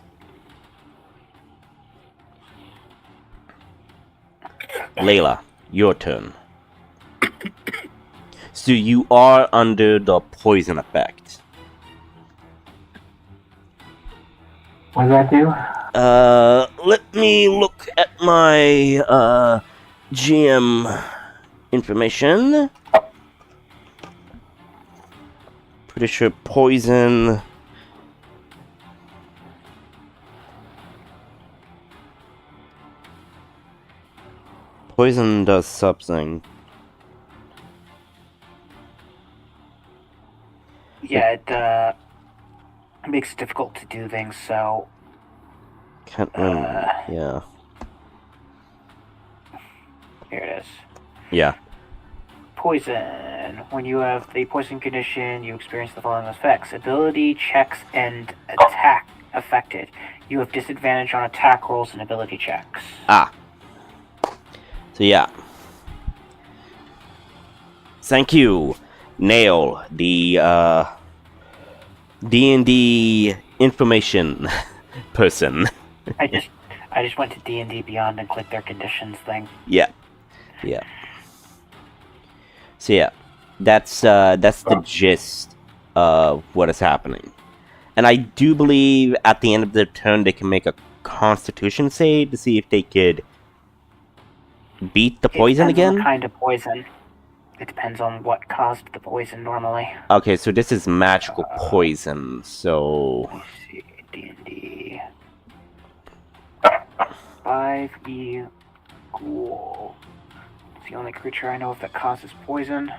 [SPEAKER 1] Layla, your turn. So you are under the poison effect.
[SPEAKER 4] What does that do?
[SPEAKER 1] Let me look at my, GM information. Pretty sure poison... Poison does something.
[SPEAKER 3] Yeah, it makes it difficult to do things, so...
[SPEAKER 1] Can't remember. Yeah.
[SPEAKER 3] Here it is.
[SPEAKER 1] Yeah.
[SPEAKER 3] Poison. When you have the poison condition, you experience the following effects. Ability, checks, and attack affected. You have disadvantage on attack rolls and ability checks.
[SPEAKER 1] Ah. So yeah. Thank you, Nail, the D&D information person.
[SPEAKER 3] I just went to D&D Beyond and clicked their conditions thing.
[SPEAKER 1] Yeah. Yeah. So yeah, that's the gist of what is happening. And I do believe at the end of their turn they can make a Constitution save to see if they could beat the poison
[SPEAKER 3] It depends on
[SPEAKER 1] again.
[SPEAKER 3] the kind of poison. It depends on what caused the poison normally.
[SPEAKER 1] Okay, so this is magical poison, so...
[SPEAKER 3] Let me see, D&D. 5e ghoul. It's the only creature I know of that causes poison.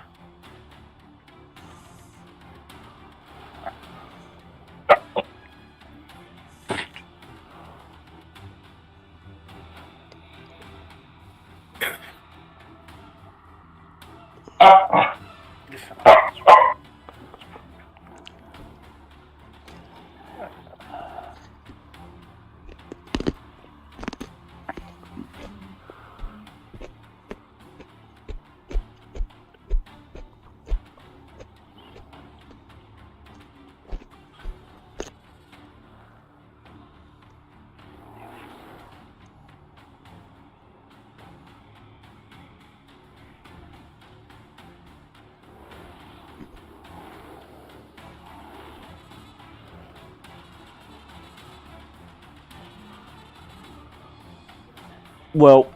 [SPEAKER 1] Well,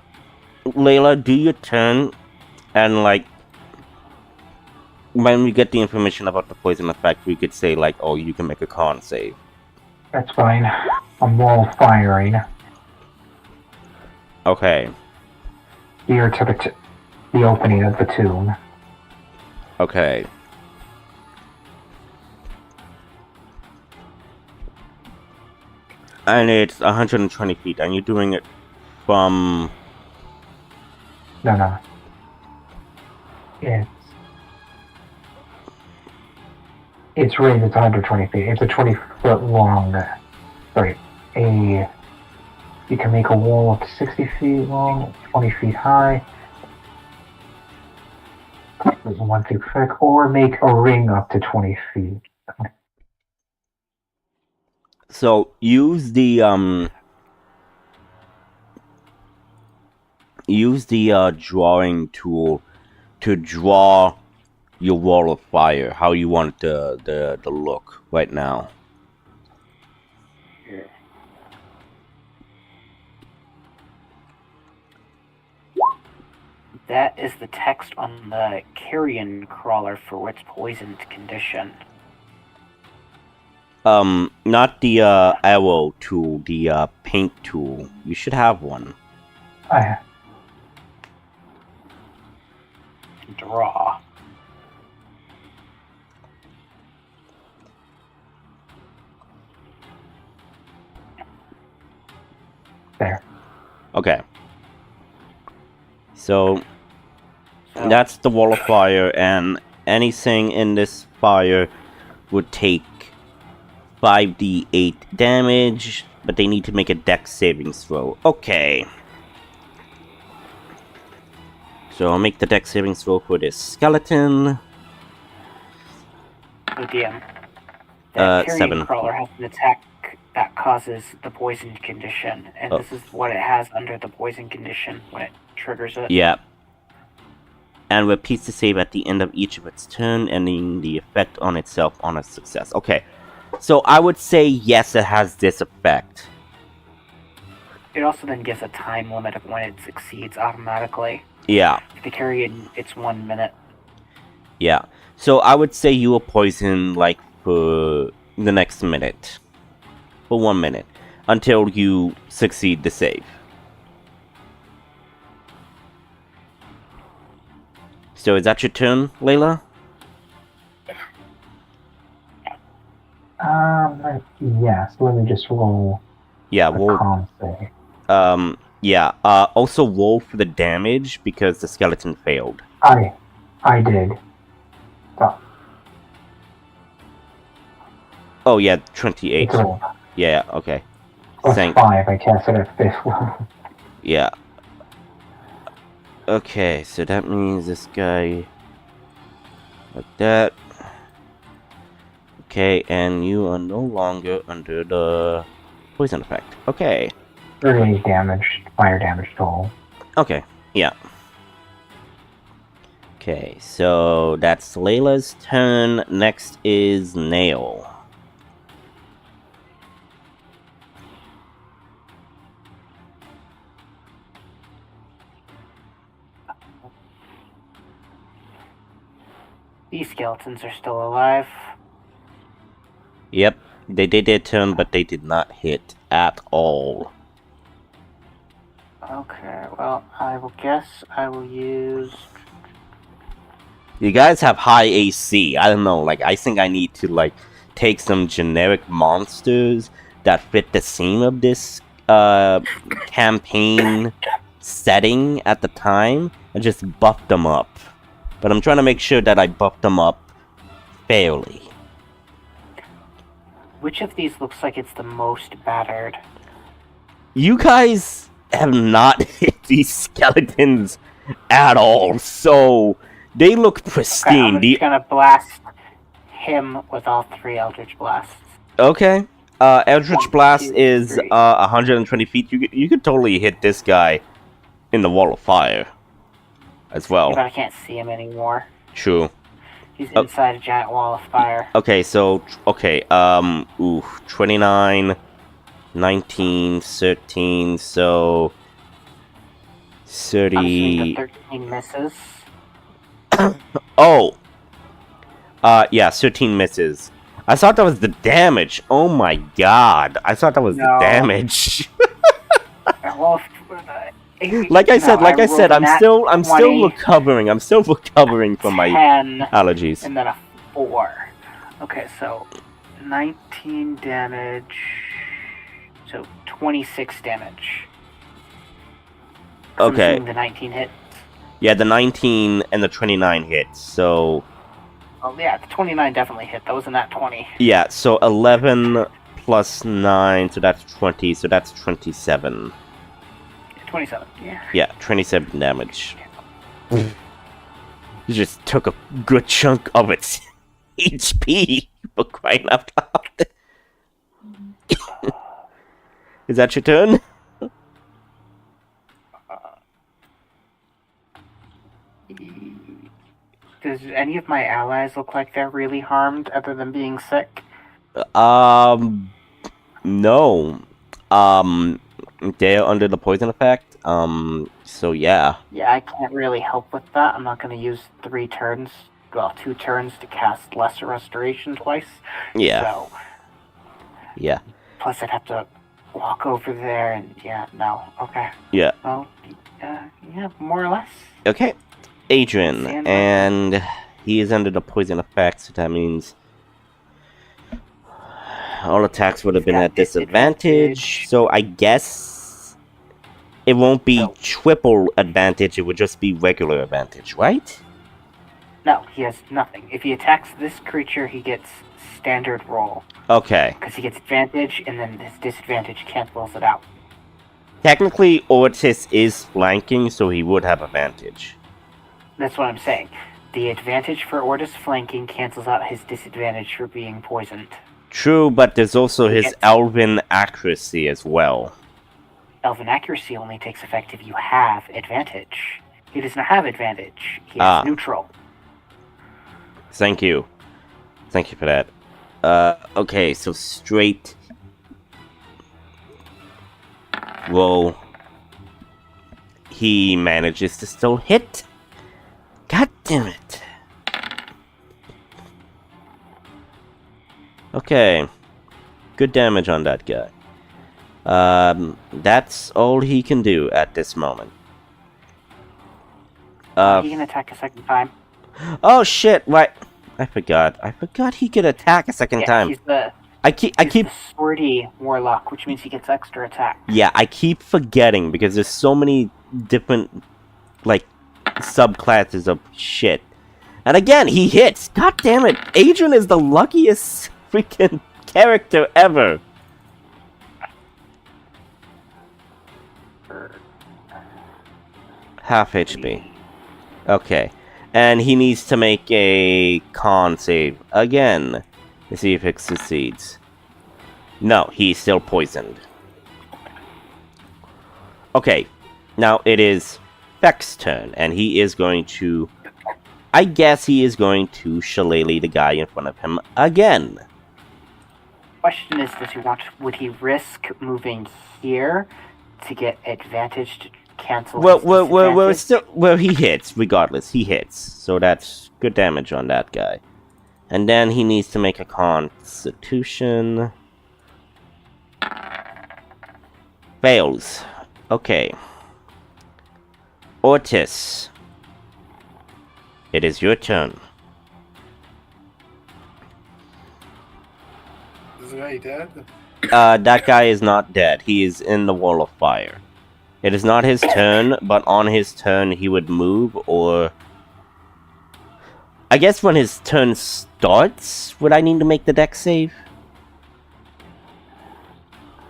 [SPEAKER 1] Layla, do your turn, and like, when we get the information about the poison effect, we could say like, oh, you can make a con save.
[SPEAKER 4] That's fine. I'm wall firing.
[SPEAKER 1] Okay.
[SPEAKER 4] Here to the opening of the tomb.
[SPEAKER 1] Okay. And it's 120 feet, and you're doing it from...
[SPEAKER 4] No. It's raised, it's 120 feet. It's a 20-foot long... Sorry. You can make a wall up to 60 feet long, 20 feet high. There's one thing quick, or make a ring up to 20 feet.
[SPEAKER 1] So, use the drawing tool to draw your wall of fire, how you want the look right now.
[SPEAKER 3] Here. That is the text on the carrion crawler for its poisoned condition.
[SPEAKER 1] Not the arrow tool, the paint tool. You should have one.
[SPEAKER 3] Draw.
[SPEAKER 4] There.
[SPEAKER 1] Okay. So that's the wall of fire, and anything in this fire would take 5d8 damage, but they need to make a dex saving throw. Okay. So I'll make the dex saving throw for this skeleton.
[SPEAKER 3] So DM. That carrion
[SPEAKER 1] 7.
[SPEAKER 3] crawler has an attack that causes the poisoned condition, and this is what it has under the poison condition when it triggers it.
[SPEAKER 1] Yeah. And repeats the save at the end of each of its turn, ending the effect on itself on a success. Okay. So I would say yes, it has this effect.
[SPEAKER 3] It also then gives a time limit of when it succeeds automatically.
[SPEAKER 1] Yeah.
[SPEAKER 3] If the carrion, it's 1 minute.
[SPEAKER 1] Yeah. So I would say you will poison like for the next minute. For 1 minute. Until you succeed the save. So is that your turn, Layla?
[SPEAKER 4] Yes, let me just roll
[SPEAKER 1] Yeah,
[SPEAKER 4] a
[SPEAKER 1] roll.
[SPEAKER 4] con save.
[SPEAKER 1] Yeah. Also roll for the damage because the skeleton failed.
[SPEAKER 4] I did.
[SPEAKER 1] Oh yeah, 28.
[SPEAKER 4] It's rolled.
[SPEAKER 1] Yeah, okay.
[SPEAKER 4] Plus
[SPEAKER 1] Thank-
[SPEAKER 4] 5, I cast it at 5th level.
[SPEAKER 1] Yeah. Okay, so that means this guy... like that. Okay, and you are no longer under the poison effect. Okay.
[SPEAKER 4] 38 damage, fire damage total.
[SPEAKER 1] Okay, yeah. Okay, so that's Layla's turn. Next is Nail.
[SPEAKER 3] These skeletons are still alive.
[SPEAKER 1] Yep, they did their turn, but they did not hit at all.
[SPEAKER 3] Okay, well, I will guess I will use...
[SPEAKER 1] You guys have high AC. I don't know, like, I think I need to, like, take some generic monsters that fit the theme of this, campaign setting at the time and just buff them up. But I'm trying to make sure that I buff them up fairly.
[SPEAKER 3] Which of these looks like it's the most battered?
[SPEAKER 1] You guys have not hit these skeletons at all, so they look
[SPEAKER 3] Okay,
[SPEAKER 1] pristine.
[SPEAKER 3] I'm just gonna blast him with all 3 Eldritch Blasts.
[SPEAKER 1] Okay. Eldritch
[SPEAKER 3] 1,
[SPEAKER 1] Blast
[SPEAKER 3] 2,
[SPEAKER 1] is
[SPEAKER 3] 3.
[SPEAKER 1] 120 feet. You could totally hit this guy in the wall of fire as
[SPEAKER 3] Yeah,
[SPEAKER 1] well.
[SPEAKER 3] but I can't see him anymore.
[SPEAKER 1] True.
[SPEAKER 3] He's inside a giant wall of fire.
[SPEAKER 1] Okay, so 29, 19, 13, so
[SPEAKER 3] I'm assuming
[SPEAKER 1] 30.
[SPEAKER 3] the 13 misses.
[SPEAKER 1] Oh! Yeah, 13 misses. I thought that was the damage. Oh my god. I thought that was the
[SPEAKER 3] No.
[SPEAKER 1] damage.
[SPEAKER 3] Well,
[SPEAKER 1] like I said,
[SPEAKER 3] rolled
[SPEAKER 1] I'm
[SPEAKER 3] nat
[SPEAKER 1] still
[SPEAKER 3] 20,
[SPEAKER 1] recovering. I'm still recovering from my
[SPEAKER 3] 10,
[SPEAKER 1] allergies.
[SPEAKER 3] and then a 4. Okay, so 19 damage. So 26 damage. I'm
[SPEAKER 1] Okay.
[SPEAKER 3] assuming the 19 hit.
[SPEAKER 1] Yeah, the 19 and the 29 hits. So
[SPEAKER 3] Oh yeah, the 29 definitely hit. That was in that 20.
[SPEAKER 1] yeah, so 11 plus 9, so that's 20. So that's 27.
[SPEAKER 3] 27. Yeah.
[SPEAKER 1] Yeah, 27 damage. You just took a good chunk of its HP for crying out loud. Is that your turn?
[SPEAKER 3] Does any of my allies look like they're really harmed other than being sick?
[SPEAKER 1] No. They're under the poison effect. So yeah.
[SPEAKER 3] Yeah, I can't really help with that. I'm not going to use 2 turns to cast Lesser Restoration twice.
[SPEAKER 1] Yeah.
[SPEAKER 3] So,
[SPEAKER 1] Yeah.
[SPEAKER 3] plus I'd have to walk over there and, yeah, no. Okay.
[SPEAKER 1] Yeah.
[SPEAKER 3] Well, yeah, more or less.
[SPEAKER 1] Okay. Adrian,
[SPEAKER 3] Sandra.
[SPEAKER 1] and he is under the poison effect, so that means all attacks would have been
[SPEAKER 3] Got
[SPEAKER 1] at disadvantage. So I guess it won't be
[SPEAKER 3] No.
[SPEAKER 1] triple advantage, it would just be regular advantage, right?
[SPEAKER 3] No, he has nothing. If he attacks this creature, he gets standard roll.
[SPEAKER 1] Okay.
[SPEAKER 3] Because he gets advantage, and then his disadvantage cancels it out.
[SPEAKER 1] Technically, Ortis is flanking, so he would have advantage.
[SPEAKER 3] That's what I'm saying. The advantage for Ortis flanking cancels out his disadvantage for being poisoned.
[SPEAKER 1] True, but there's also his
[SPEAKER 3] Yes.
[SPEAKER 1] Elven accuracy as well.
[SPEAKER 3] Elven accuracy only takes effect if you have advantage. He does not have advantage. He has neutral.
[SPEAKER 1] Thank you. Thank you for that. Okay, so straight roll. He manages to still hit. God damn it. Okay. Good damage on that guy. That's all he can do at this moment.
[SPEAKER 3] He can attack a second time.
[SPEAKER 1] Oh shit, right. I forgot he could attack a second time.
[SPEAKER 3] He's the
[SPEAKER 1] I keep
[SPEAKER 3] the swordy warlock, which means he gets extra attack.
[SPEAKER 1] Yeah, I keep forgetting because there's so many different like subclasses of shit. And again, he hits. God damn it. Adrian is the luckiest freaking character ever. Half HP. Okay. And he needs to make a con save again to see if it succeeds. No, he's still poisoned. Okay. Now it is Feck's turn, and he is going to... I guess he is going to shillelagh the guy in front of him again.
[SPEAKER 3] Question is, would he risk moving here to get advantage to cancel
[SPEAKER 1] Well,
[SPEAKER 3] his
[SPEAKER 1] well, well, well,
[SPEAKER 3] disadvantage?
[SPEAKER 1] still, well, he hits, regardless. He hits. So that's good damage on that guy. And then he needs to make a Constitution. Fails. Okay. Ortis. It is your turn.
[SPEAKER 2] Is the guy dead?
[SPEAKER 1] That guy is not dead. He is in the wall of fire. It is not his turn, but on his turn he would move, or... I guess when his turn starts, would I need to make the dex save?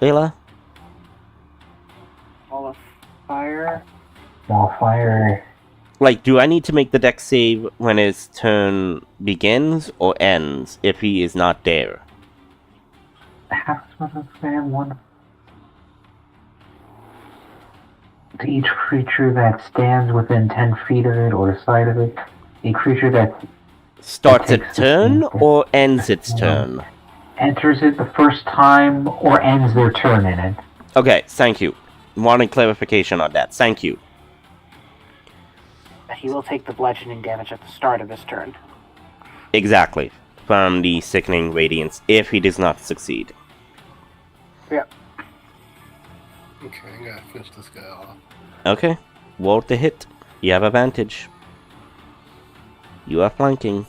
[SPEAKER 1] Layla?
[SPEAKER 3] Wall of fire.
[SPEAKER 4] Wildfire.
[SPEAKER 1] Like, do I need to make the dex save when his turn begins, or ends, if he is not there?
[SPEAKER 4] How does one expand one? To each creature that stands within 10 feet of it or the side of it, a creature that
[SPEAKER 1] Starts
[SPEAKER 4] It
[SPEAKER 1] its
[SPEAKER 4] takes
[SPEAKER 1] turn,
[SPEAKER 4] 15.
[SPEAKER 1] or ends its turn?
[SPEAKER 4] enters it the first time or ends their turn in it.
[SPEAKER 1] Okay, thank you. Wanting clarification on that. Thank you.
[SPEAKER 3] He will take the bludgeoning damage at the start of his turn.
[SPEAKER 1] Exactly. From the sickening radiance, if he does not succeed.
[SPEAKER 3] Yeah.
[SPEAKER 2] Okay, I gotta finish this guy off.
[SPEAKER 1] Okay. Roll the hit. You have advantage. You are flanking.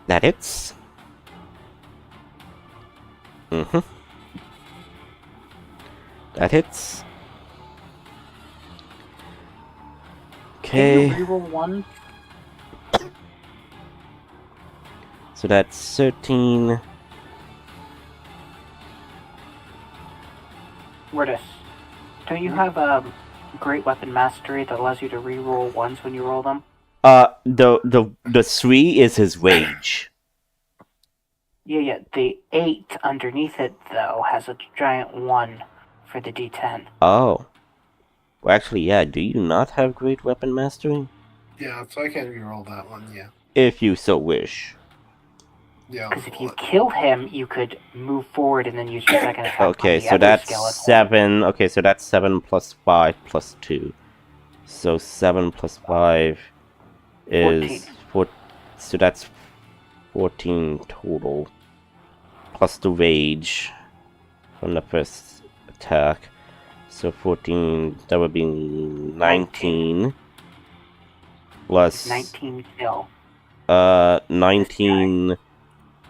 [SPEAKER 1] That hits. That hits. Okay.
[SPEAKER 3] Can you reroll one?
[SPEAKER 1] So that's 13.
[SPEAKER 3] Wordis, don't you have great weapon mastery that allows you to reroll ones when you roll them?
[SPEAKER 1] The 3 is his rage.
[SPEAKER 3] Yeah. The 8 underneath it, though, has a giant 1 for the d10.
[SPEAKER 1] Oh. Well, actually, yeah, do you not have great weapon mastery?
[SPEAKER 2] Yeah, so I can't reroll that one, yeah.
[SPEAKER 1] If you so wish.
[SPEAKER 2] Yeah,
[SPEAKER 3] Because if you kill him, you could move forward and then use your second attack.
[SPEAKER 1] Okay,
[SPEAKER 3] on the
[SPEAKER 1] so
[SPEAKER 3] other
[SPEAKER 1] that's
[SPEAKER 3] skeleton.
[SPEAKER 1] 7. Okay, so that's 7 plus 5 plus 2. So 7 plus 5 is 4. So that's 14 total. Plus the rage from the first attack. So 14, that would be 19. Plus
[SPEAKER 3] 19 kill.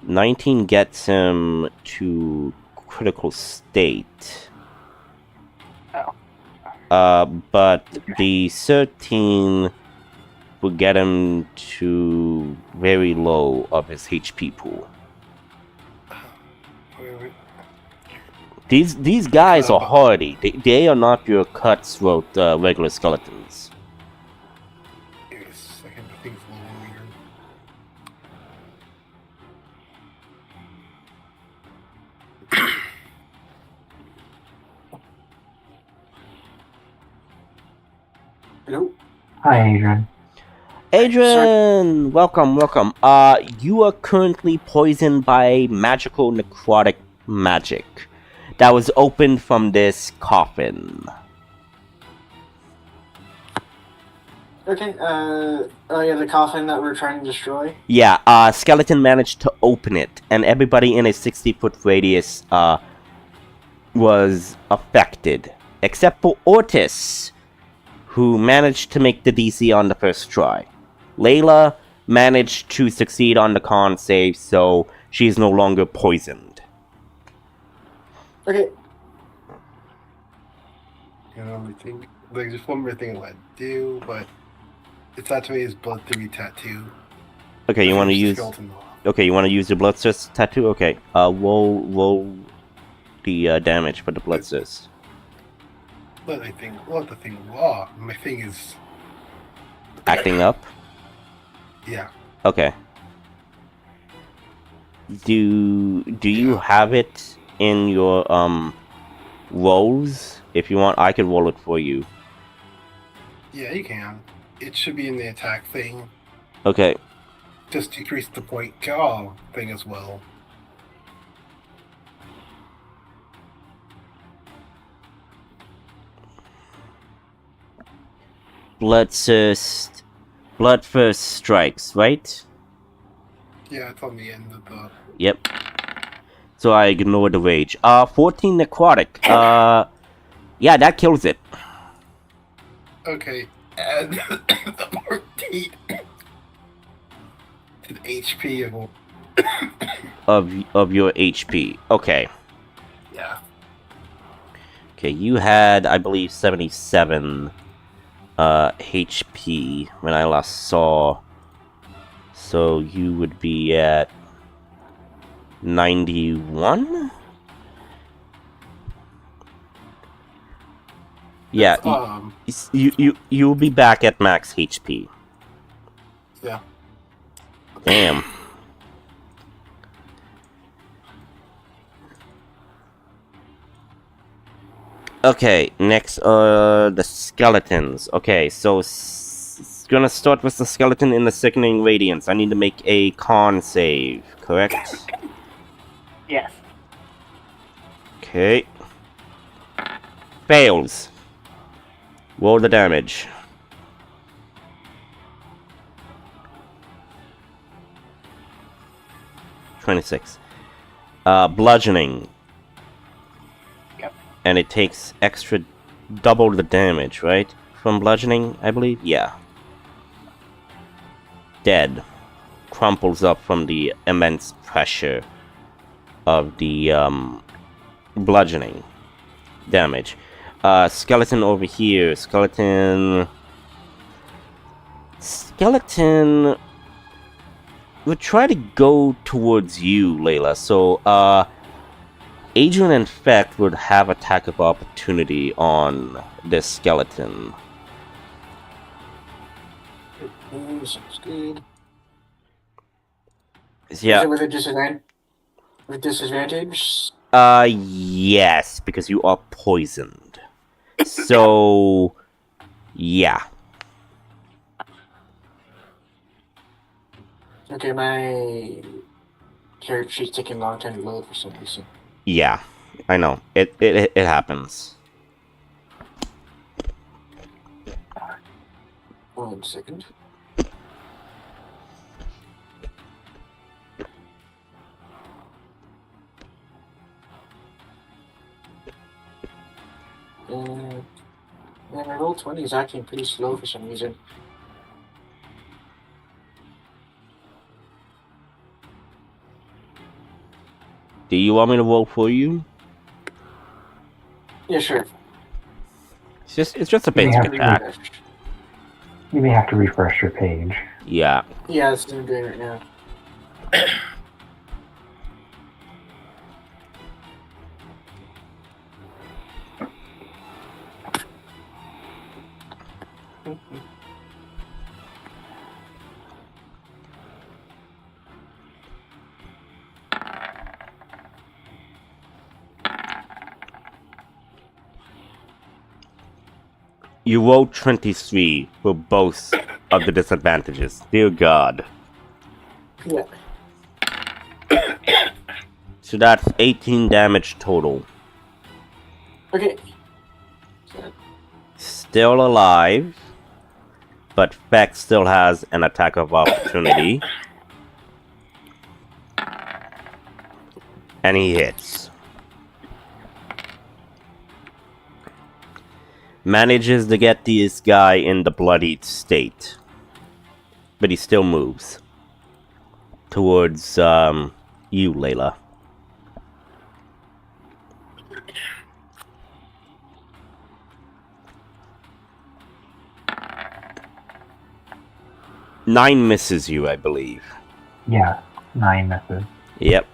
[SPEAKER 1] 19 gets him to critical state.
[SPEAKER 3] Oh.
[SPEAKER 1] But the 13 will get him to very low of his HP pool.
[SPEAKER 2] Wait.
[SPEAKER 1] These guys are hardy. They are not your cutthroat regular skeletons.
[SPEAKER 2] Give me a second, I think it's a little weird.
[SPEAKER 3] Hello?
[SPEAKER 4] Hi, Adrian.
[SPEAKER 1] Adrian, welcome. You are currently poisoned by magical necrotic magic that was opened from this coffin.
[SPEAKER 5] Okay, the coffin that we're trying to destroy.
[SPEAKER 1] Yeah, Skeleton managed to open it, and everybody in a 60-foot radius, was affected. Except for Ortis, who managed to make the DC on the first try. Layla managed to succeed on the con save, so she's no longer poisoned.
[SPEAKER 5] Okay,
[SPEAKER 2] You know, I think, like, just one more thing I want to do, but it's activated his blood 3 tattoo.
[SPEAKER 1] Okay, you want to use...
[SPEAKER 2] Skeleton off.
[SPEAKER 1] Okay, you want to use your blood cyst tattoo? Okay, roll the damage for the blood cyst.
[SPEAKER 2] Let the thing, my thing is,
[SPEAKER 1] Acting up?
[SPEAKER 2] yeah.
[SPEAKER 1] Okay. Do you have it in your rolls? If you want, I could roll it for you.
[SPEAKER 2] Yeah, you can. It should be in the attack thing.
[SPEAKER 1] Okay.
[SPEAKER 2] Just decrease the point thing as well.
[SPEAKER 1] Bloodthirst strikes, right?
[SPEAKER 2] Yeah, it's on the end of the.
[SPEAKER 1] Yep. So I ignore the rage. 14 necrotic. Yeah, that kills it.
[SPEAKER 2] Okay, add the 14 to the HP
[SPEAKER 1] Of your HP. Okay.
[SPEAKER 2] Yeah.
[SPEAKER 1] Okay, you had, I believe, 77 HP when I last saw. So you would be at 91? Yeah, you'll be back at max HP.
[SPEAKER 2] Yeah.
[SPEAKER 1] Damn. Okay, next the skeletons. Okay, so gonna start with the skeleton in the sickening radiance. I need to make a con save, correct?
[SPEAKER 3] Yes.
[SPEAKER 1] Okay. Fails. Roll the damage. 26. Bludgeoning.
[SPEAKER 3] Yep.
[SPEAKER 1] And it takes extra double the damage, right? From bludgeoning, I believe? Yeah. Dead. Crumples up from the immense pressure of the bludgeoning damage. Skeleton over here. Skeleton would try to go towards you, Layla. So, Adrian and Feck would have attack of opportunity on this skeleton.
[SPEAKER 5] Sounds good.
[SPEAKER 1] Yeah.
[SPEAKER 5] Is it with a disadvantage? With disadvantage?
[SPEAKER 1] Yes, because you are poisoned. So, yeah.
[SPEAKER 5] Okay, my character sheet's taking a long time to load for some reason.
[SPEAKER 1] Yeah, I know. It happens.
[SPEAKER 5] 1 second. Yeah, my roll 20 is acting pretty slow for some reason.
[SPEAKER 1] Do you want me to roll for you?
[SPEAKER 5] Yeah, sure.
[SPEAKER 1] It's just a basic attack.
[SPEAKER 4] You may have to refresh your page.
[SPEAKER 1] Yeah.
[SPEAKER 5] Yeah, that's what I'm doing right now.
[SPEAKER 1] You rolled 23 for both of the disadvantages. Dear God.
[SPEAKER 5] Yeah.
[SPEAKER 1] So that's 18 damage total.
[SPEAKER 5] Okay.
[SPEAKER 1] Still alive, but Feck still has an attack of opportunity. And he hits. Manages to get this guy in the bloodied state. But he still moves. Towards, you, Layla. Nine misses you, I believe.
[SPEAKER 4] Yeah, 9 misses.
[SPEAKER 1] Yep.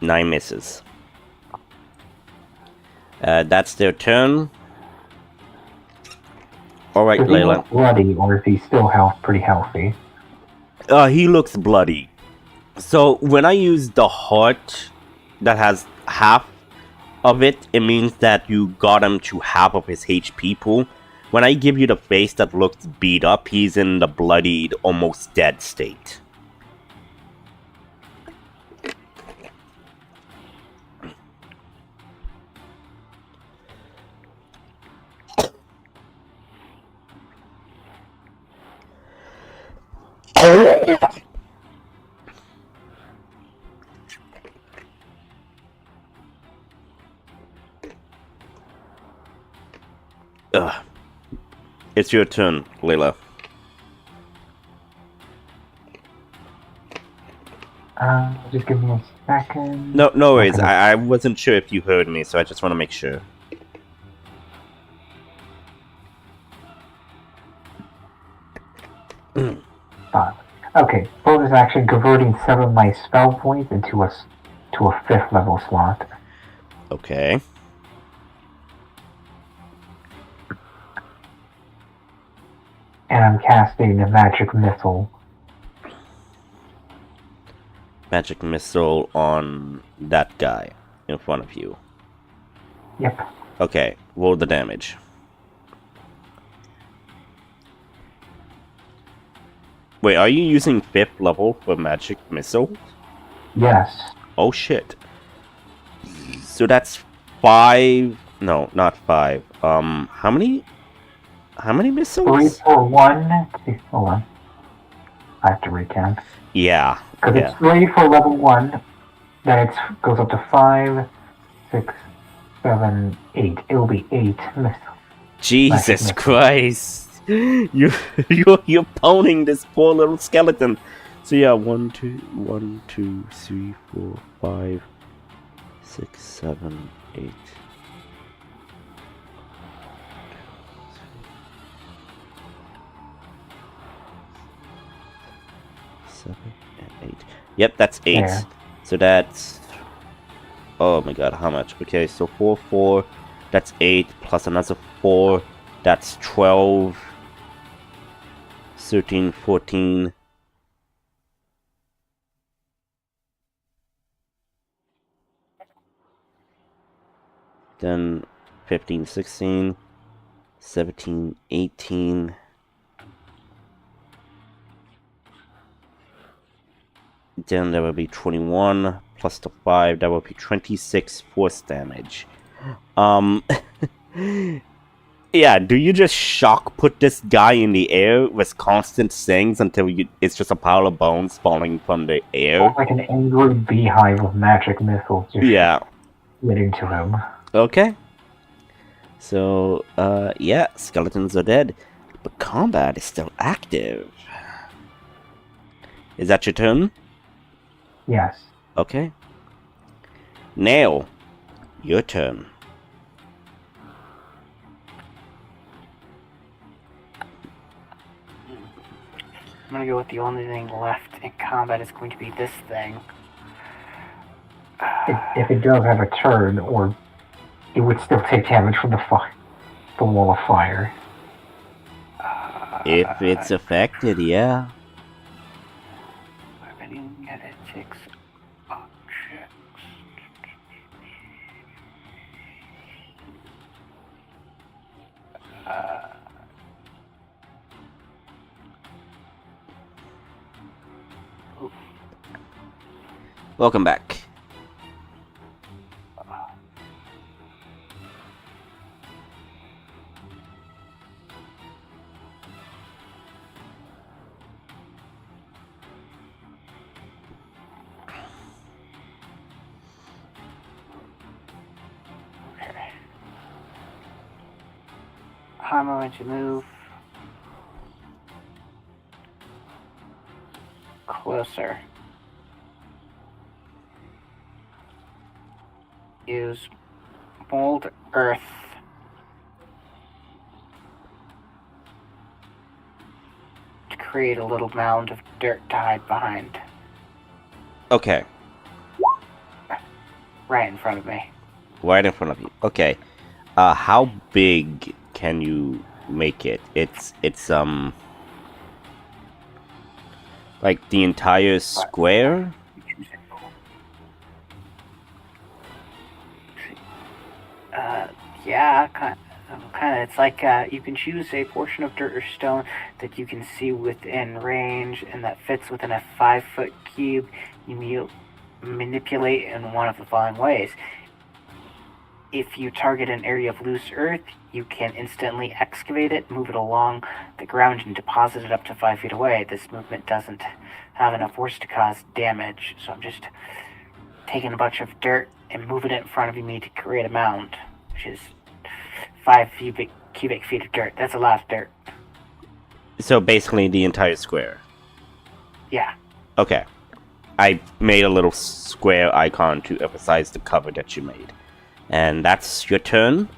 [SPEAKER 1] 9 misses. That's their turn. Alright,
[SPEAKER 4] Does he
[SPEAKER 1] Layla.
[SPEAKER 4] look bloody, or is he still pretty healthy?
[SPEAKER 1] He looks bloody. So, when I use the heart that has half of it, it means that you got him to half of his HP pool. When I give you the face that looks beat up, he's in the bloodied, almost dead state. Ugh. It's your turn, Layla.
[SPEAKER 4] Just give me a second.
[SPEAKER 1] No worries.
[SPEAKER 4] Okay.
[SPEAKER 1] I wasn't sure if you heard me, so I just want to make sure.
[SPEAKER 4] Okay, bonus action converting 7 of my spell points into a 5th level slot.
[SPEAKER 1] Okay.
[SPEAKER 4] And I'm casting a magic missile.
[SPEAKER 1] Magic missile on that guy in front of you.
[SPEAKER 4] Yep.
[SPEAKER 1] Okay, roll the damage. Wait, are you using 5th level for magic missiles?
[SPEAKER 4] Yes.
[SPEAKER 1] Oh shit. So that's 5... No, not 5. How many missiles?
[SPEAKER 4] 3 for 1. Hold on. I have to recount.
[SPEAKER 1] Yeah.
[SPEAKER 4] Because it's 3 for level 1. Then it goes up to 5, 6, 7, 8. It'll be 8 missiles.
[SPEAKER 1] Jesus Christ. You're pounding this poor little skeleton. So yeah, 1, 2, 3, 4, 5, 6, 7, 8. 7 and 8. Yep, that's 8.
[SPEAKER 4] Yeah.
[SPEAKER 1] So that's... Oh my god, how much? Okay, so 4, that's 8, plus another 4, that's 12, 13, 14. Then 15, 16, 17, 18. Then there will be 21 plus the 5. That will be 26 force damage. Yeah. Do you just shock put this guy in the air with constant stings until it's just a pile of bones falling from the air?
[SPEAKER 4] Like an angry beehive of magic missiles just lit into him.
[SPEAKER 1] Okay. So, yeah, skeletons are dead, but combat is still active. Is that your turn?
[SPEAKER 4] Yes.
[SPEAKER 1] Okay. Nail, your turn.
[SPEAKER 3] I'm gonna go with the only thing left in combat is going to be this thing.
[SPEAKER 4] If it does have a turn, or it would still take damage from the wall of fire.
[SPEAKER 1] If it's affected, yeah.
[SPEAKER 3] Weapon at it takes objects.
[SPEAKER 1] Welcome back.
[SPEAKER 3] I'm going to move closer. Use mold earth to create a little mound of dirt to hide behind.
[SPEAKER 1] Okay,
[SPEAKER 3] Right in front of me.
[SPEAKER 1] right in front of you. Okay. How big can you make it? It's like the entire square?
[SPEAKER 3] Yeah, kind of. It's like you can choose a portion of dirt or stone that you can see within range and that fits within a 5-foot cube. You manipulate in one of the following ways. If you target an area of loose earth, you can instantly excavate it, move it along the ground, and deposit it up to 5 feet away. This movement doesn't have enough force to cause damage, so I'm just taking a bunch of dirt and moving it in front of me to create a mound, which is 5 cubic feet of dirt. That's a lot of dirt.
[SPEAKER 1] So basically the entire square.
[SPEAKER 3] Yeah.
[SPEAKER 1] Okay. I made a little square icon to emphasize the cover that you made. And that's your turn?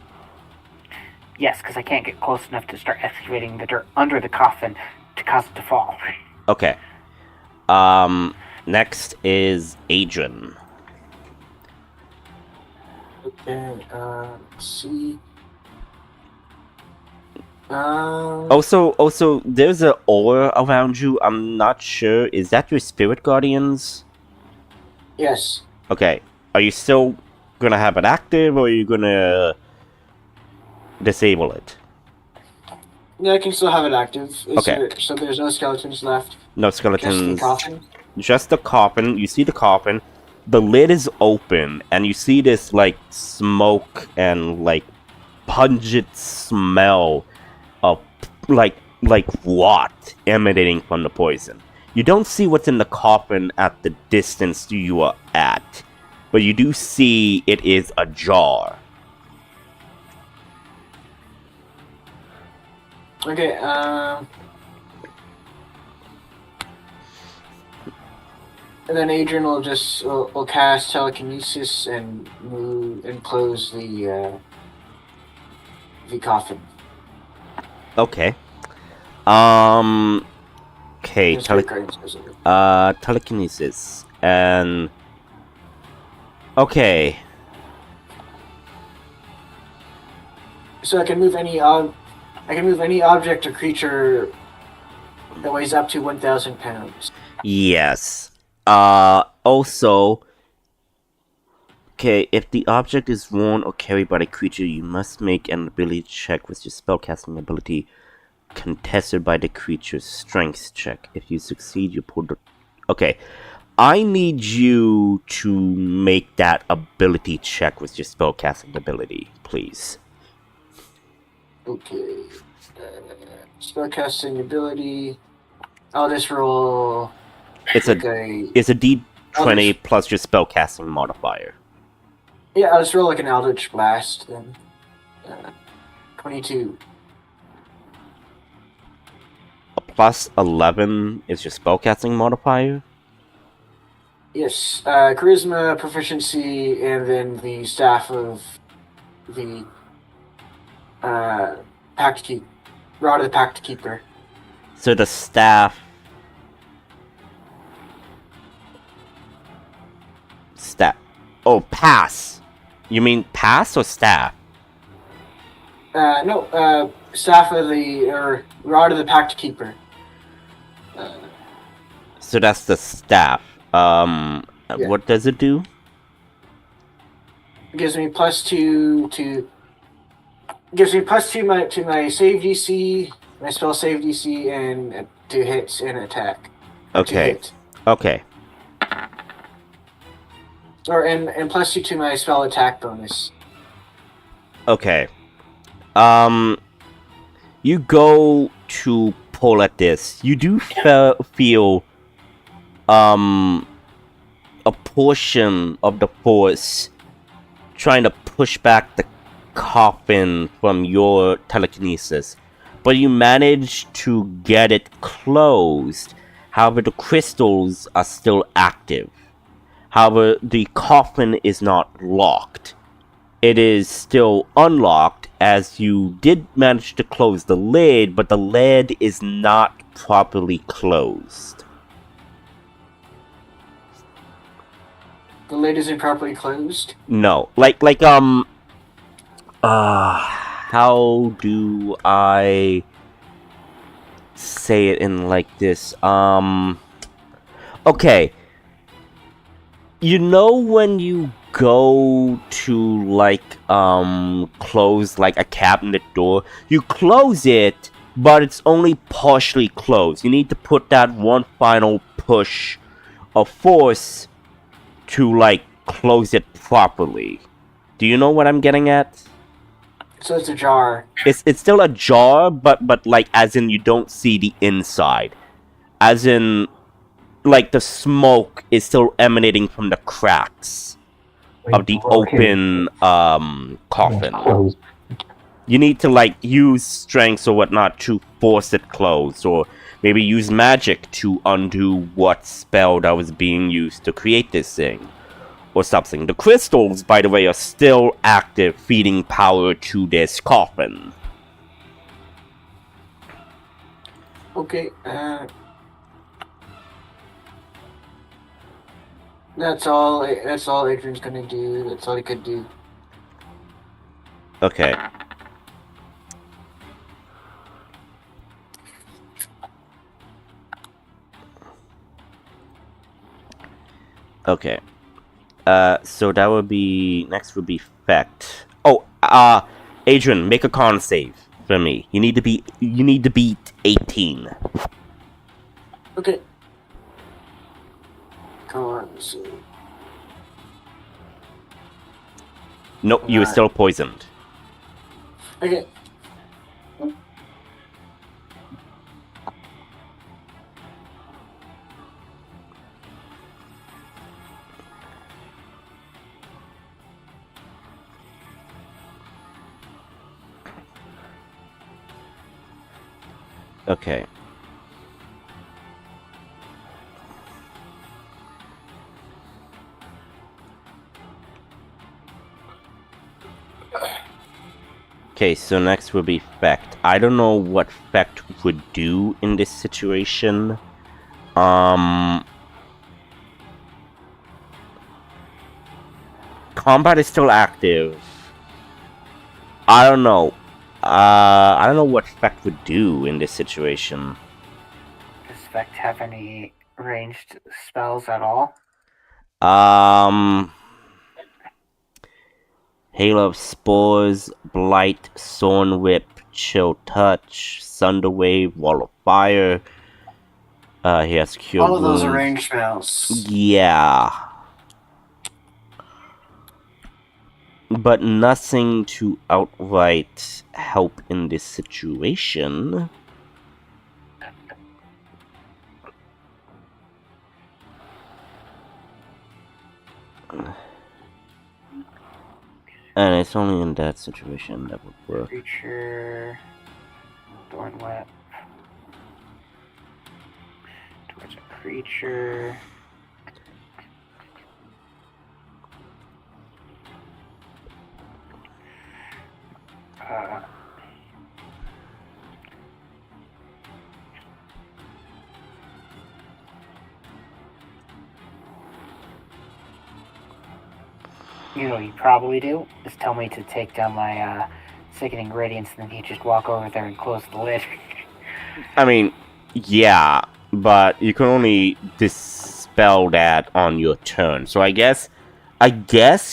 [SPEAKER 3] Yes, because I can't get close enough to start excavating the dirt under the coffin to cause it to fall.
[SPEAKER 1] Okay. Next is Adrian.
[SPEAKER 5] Okay, let's see.
[SPEAKER 1] Also, there's an aura around you. I'm not sure. Is that your spirit guardians?
[SPEAKER 5] Yes.
[SPEAKER 1] Okay. Are you still gonna have it active, or are you gonna disable it?
[SPEAKER 5] Yeah, I can still have it active.
[SPEAKER 1] Okay.
[SPEAKER 5] So there's no skeletons left.
[SPEAKER 1] No
[SPEAKER 5] Just the
[SPEAKER 1] skeletons.
[SPEAKER 5] coffin.
[SPEAKER 1] Just the coffin. You see the coffin. The lid is open, and you see this like smoke and like pungent smell of like rot emanating from the poison. You don't see what's in the coffin at the distance you are at, but you do see it is ajar.
[SPEAKER 5] Okay, and then Adrian will just will cast telekinesis and move and close the coffin.
[SPEAKER 1] Okay. Okay.
[SPEAKER 5] Just like Guardians does it.
[SPEAKER 1] Telekinesis and okay.
[SPEAKER 5] So I can move any object or creature that weighs up to 1,000 pounds.
[SPEAKER 1] Yes. Also, okay, if the object is worn or carried by the creature, you must make an ability check with your spellcasting ability contested by the creature's strength check. If you succeed, you pull the... Okay. I need you to make that ability check with your spellcasting ability, please.
[SPEAKER 5] Okay. Spellcasting ability. I'll just roll...
[SPEAKER 1] It's a D20 plus your spellcasting modifier.
[SPEAKER 5] Yeah, I'll just roll like an Eldritch Blast then. 22.
[SPEAKER 1] A plus 11 is your spellcasting modifier?
[SPEAKER 5] Yes, charisma, proficiency, and then the staff of the Rod of the Pact Keeper.
[SPEAKER 1] So the staff... Oh, pass. You mean pass or staff?
[SPEAKER 5] No, staff of the Rod of the Pact Keeper.
[SPEAKER 1] So that's the staff.
[SPEAKER 5] Yeah.
[SPEAKER 1] What does it do?
[SPEAKER 5] It gives me +2 to. Gives me +2 to my save DC, my spell save DC, and to hits and attack.
[SPEAKER 1] Okay. Okay.
[SPEAKER 5] And +2 to my spell attack bonus.
[SPEAKER 1] Okay. You go to pull at this. You do feel a portion of the force trying to push back the coffin from your telekinesis, but you manage to get it closed. However, the crystals are still active. However, the coffin is not locked. It is still unlocked, as you did manage to close the lid, but the lid is not properly closed.
[SPEAKER 5] The lid isn't properly closed?
[SPEAKER 1] No. How do I say it in like this? Okay. You know when you go to close like a cabinet door, you close it, but it's only partially closed. You need to put that one final push of force to close it properly. Do you know what I'm getting at?
[SPEAKER 5] So it's ajar.
[SPEAKER 1] It's still ajar, but as in you don't see the inside. As in the smoke is still emanating from the cracks of the open coffin.
[SPEAKER 4] Closed.
[SPEAKER 1] You need to, like, use strength or whatnot to force it closed, or maybe use magic to undo what spell that was being used to create this thing, or something. The crystals, by the way, are still active, feeding power to this coffin.
[SPEAKER 5] Okay. That's all. That's all Adrian's gonna do. That's all he could do.
[SPEAKER 1] Okay. Okay. So that would be... Next would be Fecht. Oh, Adrian, make a con save for me. You need to beat 18.
[SPEAKER 5] Okay. Come on, so.
[SPEAKER 1] Nope, you were still poisoned.
[SPEAKER 5] Okay.
[SPEAKER 1] Okay. Okay, so next will be Fecht. I don't know what Fecht would do in this situation. Combat is still active. I don't know. I don't know what Fecht would do in this situation.
[SPEAKER 3] Does Vect have any ranged spells at all?
[SPEAKER 1] Hail of Spores, Blight, Thorn Whip, Chill Touch, Thunder Wave, Wall of Fire. He has Cure
[SPEAKER 5] All of those are
[SPEAKER 1] Wounds.
[SPEAKER 5] ranged spells.
[SPEAKER 1] Yeah. But nothing to outright help in this situation. And it's only in that situation that would work.
[SPEAKER 3] Creature. Thorn Whip. Towards a creature. You know what you probably do is tell me to take down my sickening radiance, and then you just walk over there and close the lid.
[SPEAKER 1] I mean, yeah, but you can only dispel that on your turn. So I guess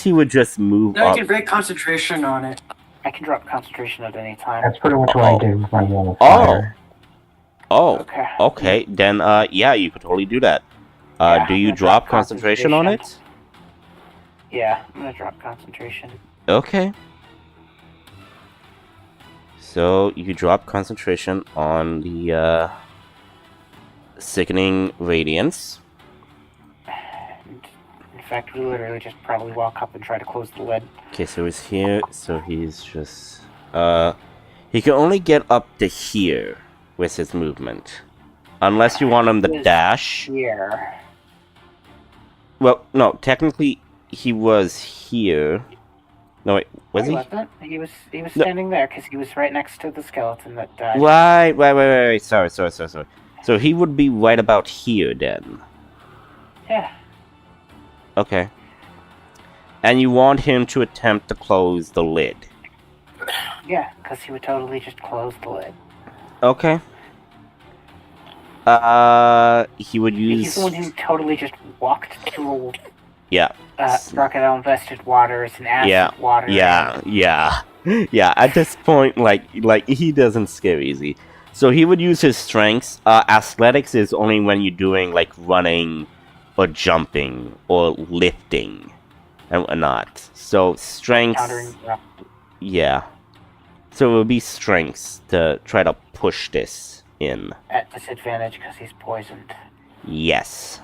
[SPEAKER 1] he would just move
[SPEAKER 5] No, you
[SPEAKER 1] up.
[SPEAKER 5] can break concentration on it.
[SPEAKER 3] I can drop concentration at any time.
[SPEAKER 4] That's pretty much what I did with my wall of
[SPEAKER 1] Oh.
[SPEAKER 4] fire.
[SPEAKER 1] Oh,
[SPEAKER 3] Okay.
[SPEAKER 1] okay. Then, yeah, you could totally do that.
[SPEAKER 3] Yeah,
[SPEAKER 1] Do
[SPEAKER 3] I'm
[SPEAKER 1] you
[SPEAKER 3] gonna
[SPEAKER 1] drop
[SPEAKER 3] drop
[SPEAKER 1] concentration on it?
[SPEAKER 3] Yeah, I'm gonna drop concentration.
[SPEAKER 1] Okay. So you drop concentration on the sickening radiance.
[SPEAKER 3] And in fact, we literally just probably walk up and try to close the lid.
[SPEAKER 1] Okay, so he's here. So he's just he can only get up to here with his movement, unless you want him to
[SPEAKER 3] Yes.
[SPEAKER 1] dash.
[SPEAKER 3] Here.
[SPEAKER 1] Well, no, technically he was here. No, wait, was he?
[SPEAKER 3] Wasn't? He was
[SPEAKER 1] No.
[SPEAKER 3] standing there because he was right next to the skeleton that died.
[SPEAKER 1] Right. Sorry. So he would be right about here then.
[SPEAKER 3] Yeah.
[SPEAKER 1] Okay. And you want him to attempt to close the lid.
[SPEAKER 3] Yeah, because he would totally just close the lid.
[SPEAKER 1] Okay. He would
[SPEAKER 3] He's
[SPEAKER 1] use...
[SPEAKER 3] the one who totally just walked to
[SPEAKER 1] Yeah.
[SPEAKER 3] crocodile-infested waters and acid water.
[SPEAKER 1] Yeah. At this point, like he doesn't scare easy. So he would use his strengths. Athletics is only when you're doing like running or jumping or lifting and whatnot. So strengths.
[SPEAKER 3] Countering.
[SPEAKER 1] Yeah. So it would be strengths to try to push this in.
[SPEAKER 3] At disadvantage because he's poisoned.
[SPEAKER 1] Yes.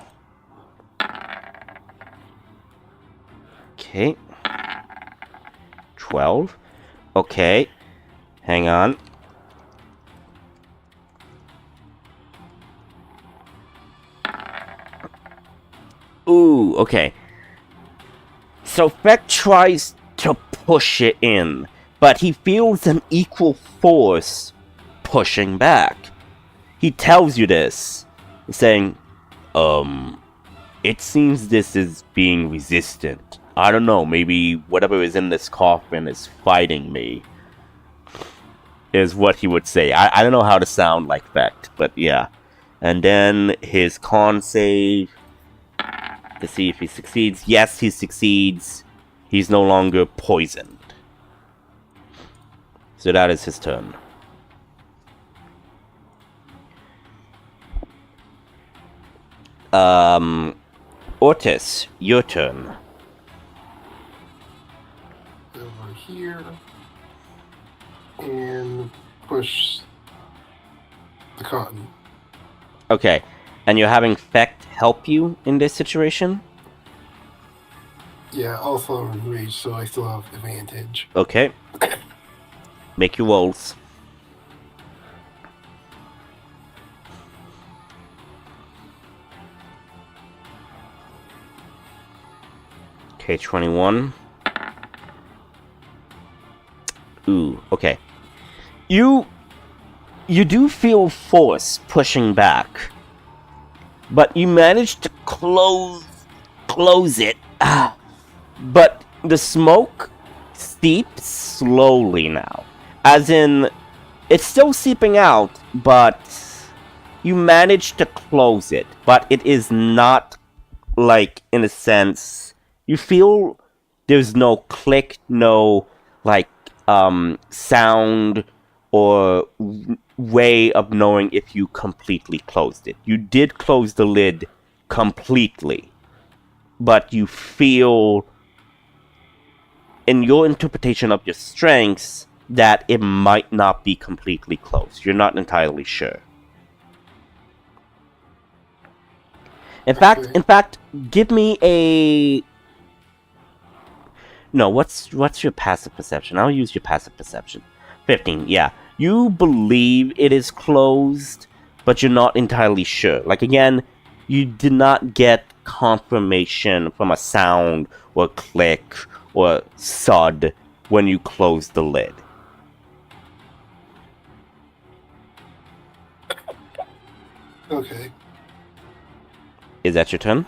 [SPEAKER 1] Okay. 12. Okay. Hang on. Ooh, okay. So Feck tries to push it in, but he feels an equal force pushing back. He tells you this, saying, it seems this is being resistant. I don't know, maybe whatever is in this coffin is fighting me. Is what he would say. I don't know how to sound like Feck, but yeah. And then his con save to see if he succeeds. Yes, he succeeds. He's no longer poisoned. So that is his turn. Ortis, your turn.
[SPEAKER 2] Over here. And push the cotton.
[SPEAKER 1] Okay, and you're having Feck help you in this situation?
[SPEAKER 2] Yeah, also enraged, so I still have advantage.
[SPEAKER 1] Okay. Make your rolls. Okay, 21. Ooh, okay. You do feel force pushing back, but you manage to close it. But the smoke seeps slowly now. As in, it's still seeping out, but you manage to close it. But it is not, like, in a sense, you feel there's no click, no, like, sound or way of knowing if you completely closed it. You did close the lid completely, but you feel, in your interpretation of your strengths, that it might not be completely closed. You're not entirely sure. In fact, give me a... No, what's your passive perception? I'll use your passive perception. 15, yeah. You believe it is closed, but you're not entirely sure. Like, again, you did not get confirmation from a sound or click or thud when you closed the lid.
[SPEAKER 2] Okay.
[SPEAKER 1] Is that your turn?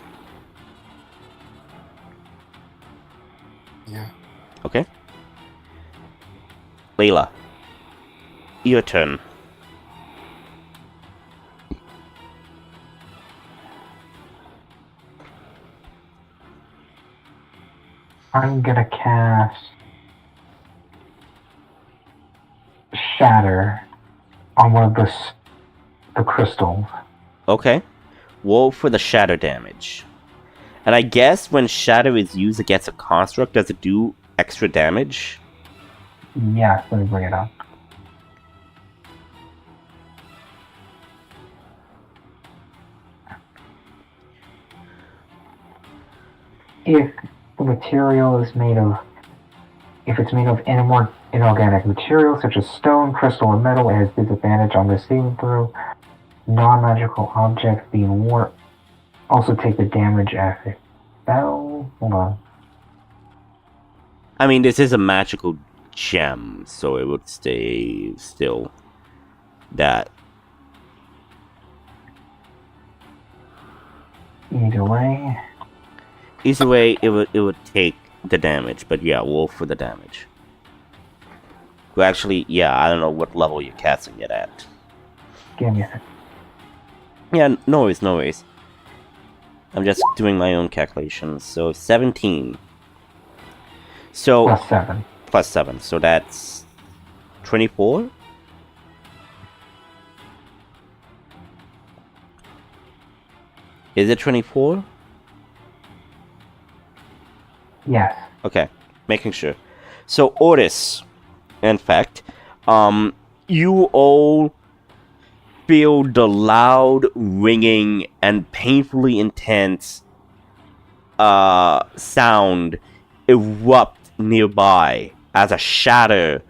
[SPEAKER 2] Yeah.
[SPEAKER 1] Okay. Layla, your turn.
[SPEAKER 4] I'm gonna cast Shatter on one of the crystals.
[SPEAKER 1] Okay. Roll for the shatter damage. And I guess when shatter is used against a construct, does it do extra damage?
[SPEAKER 4] Yes, let me bring it up. If the material is made of, if it's made of inorganic material such as stone, crystal, or metal, it has disadvantage on the saving throw. Non-magical objects being warped also take the damage as it fell. Hold on.
[SPEAKER 1] I mean, this is a magical gem, so it would stay still that.
[SPEAKER 4] Either way,
[SPEAKER 1] it would take the damage, but yeah, roll for the damage. Well, actually, yeah, I don't know what level you're casting it at.
[SPEAKER 4] give me a second.
[SPEAKER 1] Yeah, no worries. I'm just doing my own calculations. So 17. So
[SPEAKER 4] Plus 7.
[SPEAKER 1] So that's 24. Is it 24?
[SPEAKER 4] Yes.
[SPEAKER 1] Okay, making sure. So Otis, in fact, you all feel the loud, ringing, and painfully intense sound erupt nearby as a shatter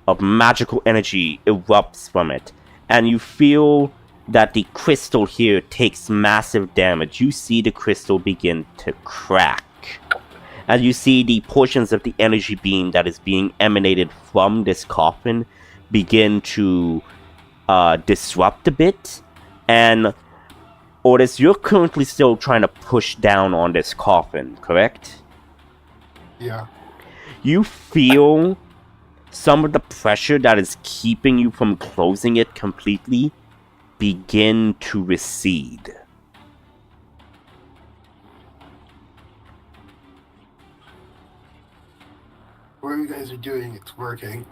[SPEAKER 1] of magical energy erupts from it, and you feel that the crystal here takes massive damage. You see the crystal begin to crack, and you see the portions of the energy beam that is being emanated from this coffin begin to disrupt a bit. And Otis, you're currently still trying to push down on this coffin, correct?
[SPEAKER 2] Yeah.
[SPEAKER 1] You feel some of the pressure that is keeping you from closing it completely begin to recede.
[SPEAKER 2] What you guys are doing, it's working.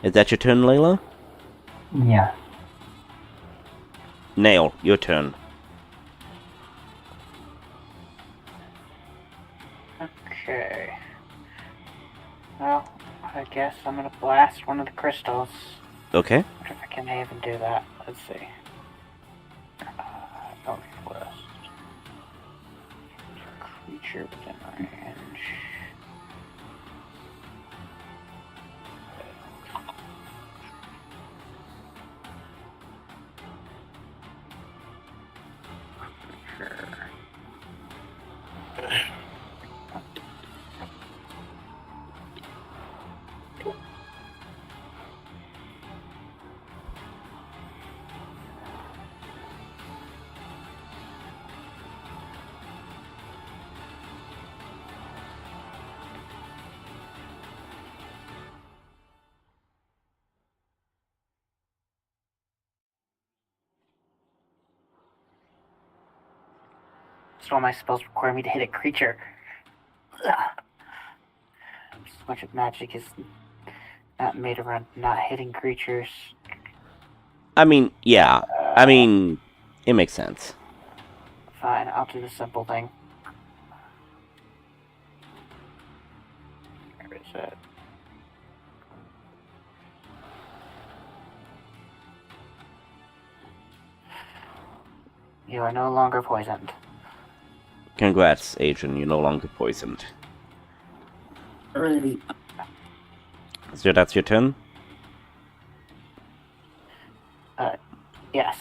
[SPEAKER 1] Is that your turn, Layla?
[SPEAKER 4] Yeah.
[SPEAKER 1] Nail, your turn.
[SPEAKER 3] Okay. Well, I guess I'm gonna blast one of the crystals.
[SPEAKER 1] Okay.
[SPEAKER 3] I wonder if I can even do that. Let's see. Northwest. Creature within range. Sure. So all my spells require me to hit a creature. Ugh. So much of magic is not made around not hitting creatures.
[SPEAKER 1] I mean, yeah. I mean, it makes sense.
[SPEAKER 3] Fine, I'll do the simple thing. Where is it? You are no longer poisoned.
[SPEAKER 1] Congrats, Adrian. You're no longer poisoned.
[SPEAKER 5] Alrighty.
[SPEAKER 1] So that's your turn?
[SPEAKER 3] Yes.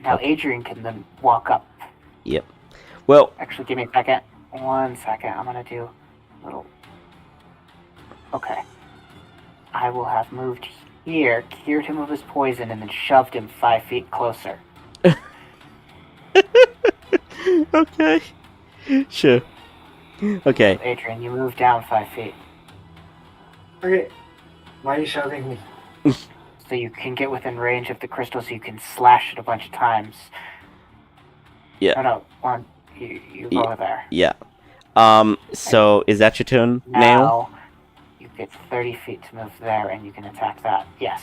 [SPEAKER 3] Now
[SPEAKER 1] Okay.
[SPEAKER 3] Adrian can then walk up.
[SPEAKER 1] Yep. Well,
[SPEAKER 3] Actually, give me a second. 1 second. I'm gonna do a little. Okay. I will have moved here, cured him of his poison, and then shoved him 5 feet closer.
[SPEAKER 1] okay. Sure. Okay.
[SPEAKER 3] Adrian, you move down 5 feet.
[SPEAKER 5] Okay. Why are you shoving me?
[SPEAKER 3] So you can get within range of the crystal so you can slash it a bunch of times.
[SPEAKER 1] Yeah.
[SPEAKER 3] No, one. You go there.
[SPEAKER 1] Yeah. So is that your turn, Nail?
[SPEAKER 3] Now, you get 30 feet to move there and you can attack that. Yes.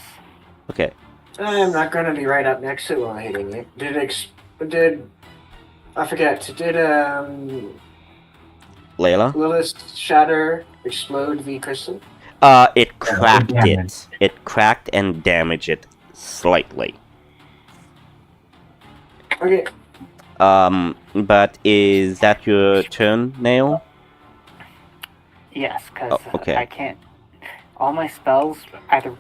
[SPEAKER 1] Okay.
[SPEAKER 5] I'm not gonna be right up next to it while hitting it. I forget, did
[SPEAKER 1] Layla?
[SPEAKER 5] Lilith's shatter explode the crystal?
[SPEAKER 1] It cracked
[SPEAKER 4] damage.
[SPEAKER 1] it. It cracked and damaged it slightly.
[SPEAKER 5] Okay.
[SPEAKER 1] But is that your turn, Nail?
[SPEAKER 3] Yes, because
[SPEAKER 1] Oh, okay.
[SPEAKER 3] I can't. All my spells either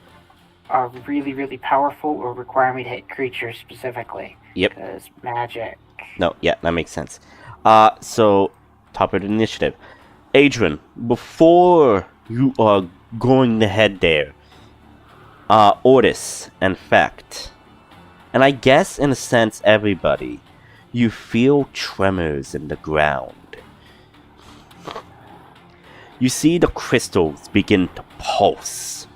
[SPEAKER 3] are really, really powerful or require me to hit creatures specifically.
[SPEAKER 1] Yep.
[SPEAKER 3] Because magic.
[SPEAKER 1] No, yeah, that makes sense. So, top of the initiative. Adrian, before you are going ahead there, Otis, in fact, and I guess in a sense everybody, you feel tremors in the ground. You see the crystals begin to pulse.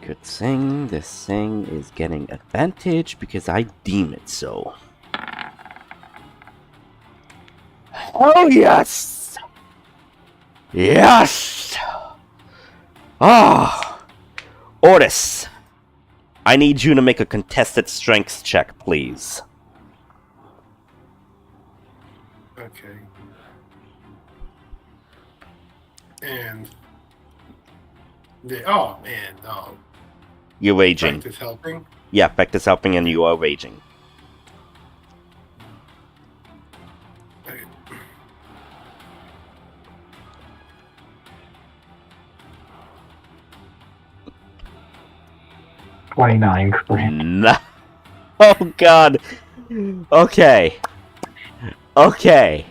[SPEAKER 1] Good thing this thing is getting advantage because I deem it so. Oh yes! Yes! Ah! Otis! I need you to make a contested strength check, please.
[SPEAKER 2] Okay. And Yeah, oh man,
[SPEAKER 1] You're raging.
[SPEAKER 2] practice helping.
[SPEAKER 1] Yeah, Vector's helping and you are raging.
[SPEAKER 2] Okay.
[SPEAKER 4] 29, correct.
[SPEAKER 1] No. Oh god. Okay. Okay.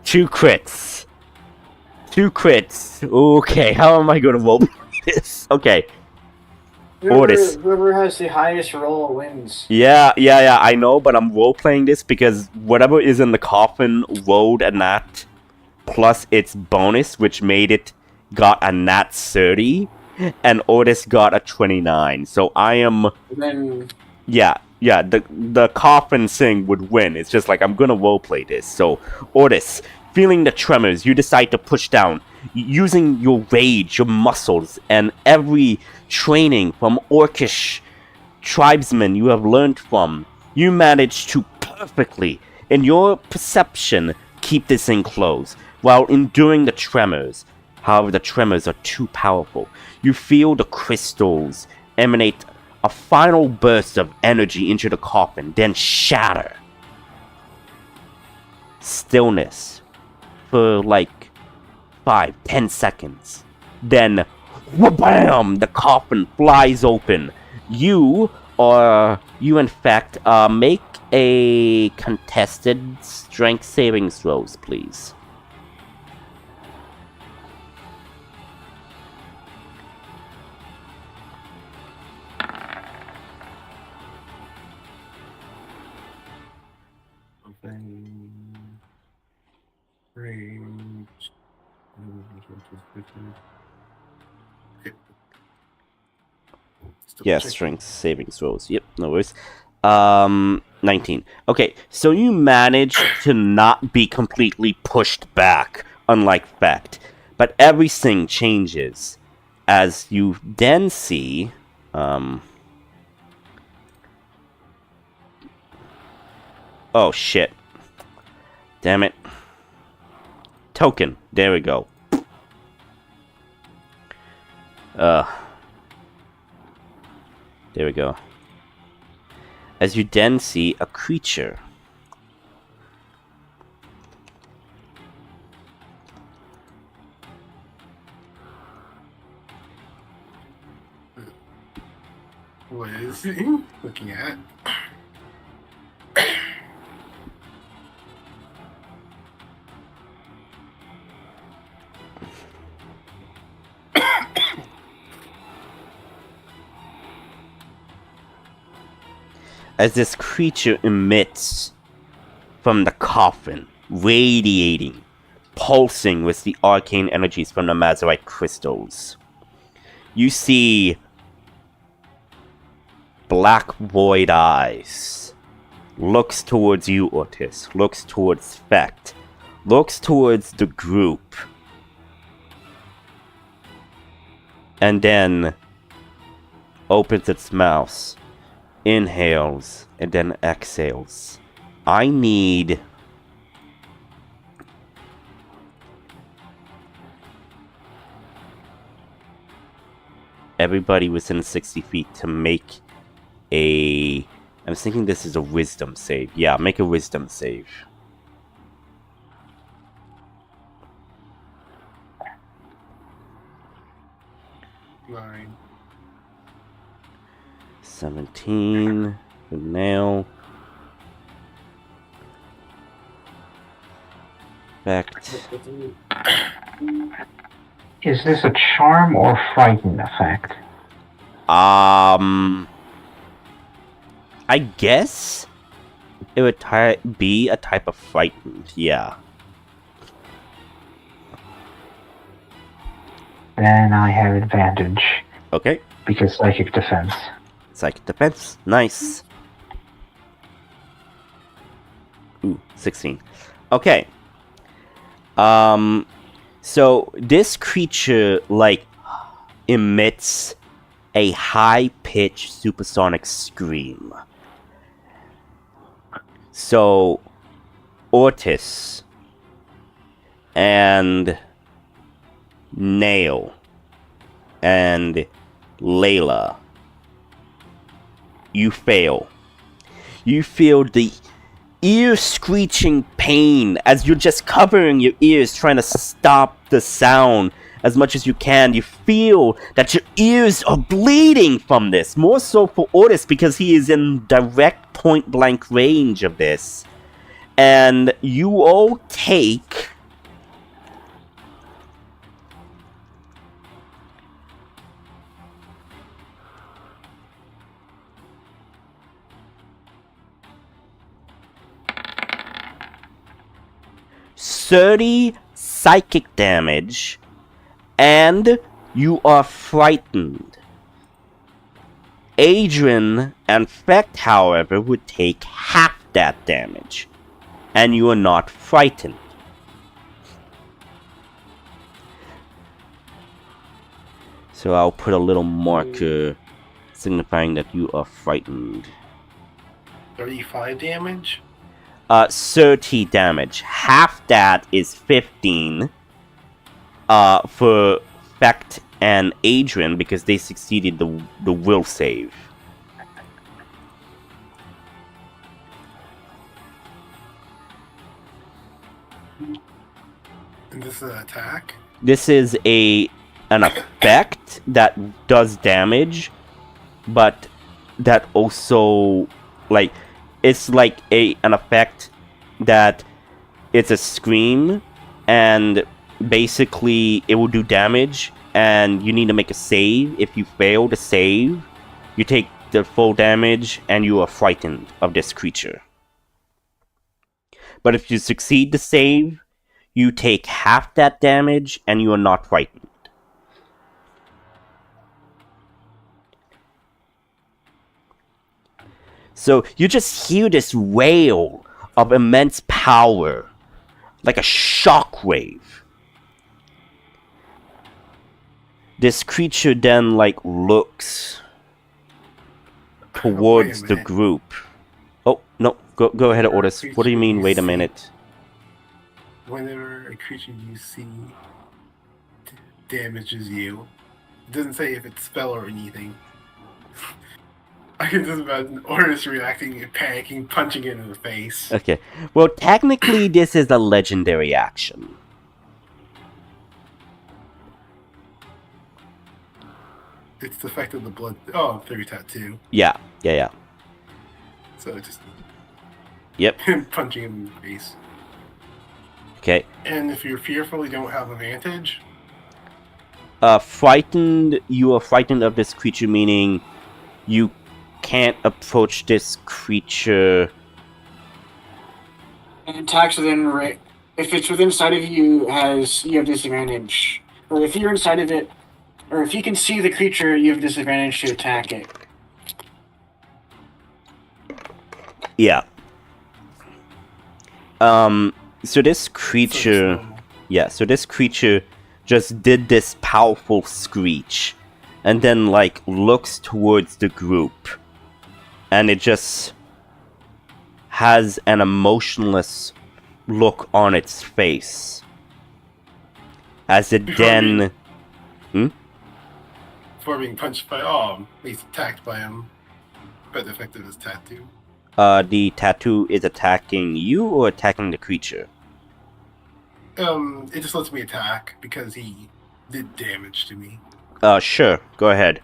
[SPEAKER 1] 2 crits. 2 crits. Okay, how am I gonna roll this? Okay. Otis.
[SPEAKER 5] Whoever has the highest roll wins.
[SPEAKER 1] Yeah, I know, but I'm role-playing this because whatever is in the coffin rolled a nat plus its bonus, which made it got a nat 30, and Otis got a 29. So I am...
[SPEAKER 5] Then
[SPEAKER 1] Yeah, the coffin thing would win. It's just like, I'm gonna roleplay this. So, Otis, feeling the tremors, you decide to push down. Using your rage, your muscles, and every training from orcish tribesmen you have learned from, you manage to perfectly, in your perception, keep this thing closed, while enduring the tremors. However, the tremors are too powerful. You feel the crystals emanate a final burst of energy into the coffin, then shatter. Stillness for like 5-10 seconds. Then, wha-bam! The coffin flies open. You in fact, make a contested strength saving throws, please.
[SPEAKER 2] Range.
[SPEAKER 1] Yeah, strength saving throws. Yep, no worries. 19. Okay, so you manage to not be completely pushed back, unlike Fact. But everything changes as you then see... Oh, shit. Damn it. Token. There we go. There we go. As you then see a creature.
[SPEAKER 2] What is he looking at?
[SPEAKER 1] As this creature emits from the coffin, radiating, pulsing with the arcane energies from the Mazurite crystals. You see black void eyes. Looks towards you, Otis. Looks towards Fect. Looks towards the group. And then opens its mouth. Inhales and then exhales. I need everybody within 60 feet to make a... I'm thinking this is a wisdom save. Yeah, make a wisdom save.
[SPEAKER 2] Nine.
[SPEAKER 1] 17. Good nail. Effect.
[SPEAKER 4] Is this a charm or frighten effect?
[SPEAKER 1] I guess it would be a type of frightened, yeah.
[SPEAKER 4] Then I have advantage.
[SPEAKER 1] Okay.
[SPEAKER 4] Because psychic defense.
[SPEAKER 1] Psychic defense. Nice. Ooh, 16. Okay. So this creature, like, emits a high-pitched supersonic scream. So, Ortis and Nail and Layla. You fail. You feel the ear-screeching pain as you're just covering your ears trying to stop the sound as much as you can. You feel that your ears are bleeding from this. More so for Otis because he is in direct point-blank range of this. And you all take... ...30 psychic damage, and you are frightened. Adrian and Fecht, however, would take half that damage, and you are not frightened. So I'll put a little marker signifying that you are frightened.
[SPEAKER 2] 35 damage?
[SPEAKER 1] 30 damage. Half that is 15 for Fecht and Adrian because they succeeded the will save.
[SPEAKER 2] And this is an attack?
[SPEAKER 1] This is an effect that does damage, but that also, like, it's like an effect that it's a scream, and basically it will do damage, and you need to make a save. If you fail to save, you take the full damage, and you are frightened of this creature. But if you succeed to save, you take half that damage, and you are not frightened. So you just hear this wail of immense power, like a shockwave. This creature then, like, looks towards the group. Oh, no, go ahead, Otis. What do you mean, wait a minute?
[SPEAKER 2] Whenever a creature you see damages you, it doesn't say if it's spell or anything. I can just imagine Otis reacting, panicking, punching it in the face.
[SPEAKER 1] Okay. Well, technically, this is a legendary action.
[SPEAKER 2] It's the effect of the blood. Oh, through tattoo.
[SPEAKER 1] Yeah.
[SPEAKER 2] So it just.
[SPEAKER 1] Yep.
[SPEAKER 2] Punching him in the face.
[SPEAKER 1] Okay.
[SPEAKER 2] And if you're fearful, you don't have advantage.
[SPEAKER 1] Frightened. You are frightened of this creature, meaning you can't approach this creature.
[SPEAKER 5] And attacks within if it's within sight of you, you have disadvantage. Or if you're inside of it, or if you can see the creature, you have disadvantage to attack it.
[SPEAKER 1] Yeah. So this creature, so this creature just did this powerful screech, and then, like, looks towards the group, and it just has an emotionless look on its face, as it then...
[SPEAKER 2] Before being punched by he's attacked by him. But the effect of his tattoo.
[SPEAKER 1] The tattoo is attacking you or attacking the creature?
[SPEAKER 2] It just lets me attack because he did damage to me.
[SPEAKER 1] Sure. Go ahead.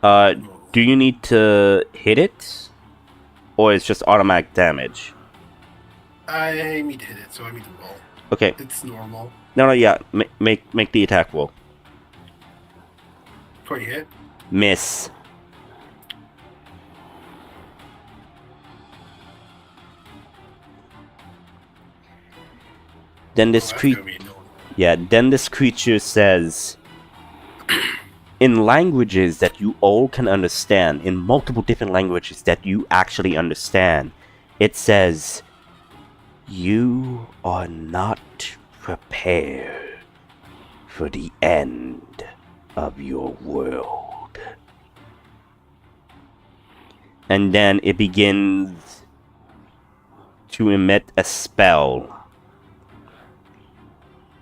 [SPEAKER 1] Do you need to hit it? Or it's just automatic damage?
[SPEAKER 2] I need to hit it, so I need to roll.
[SPEAKER 1] Okay.
[SPEAKER 2] It's normal.
[SPEAKER 1] No, yeah. Make the attack roll.
[SPEAKER 2] Before you hit?
[SPEAKER 1] Miss. Then this this creature says, in languages that you all can understand, in multiple different languages that you actually understand, it says, "You are not prepared for the end of your world." And then it begins to emit a spell.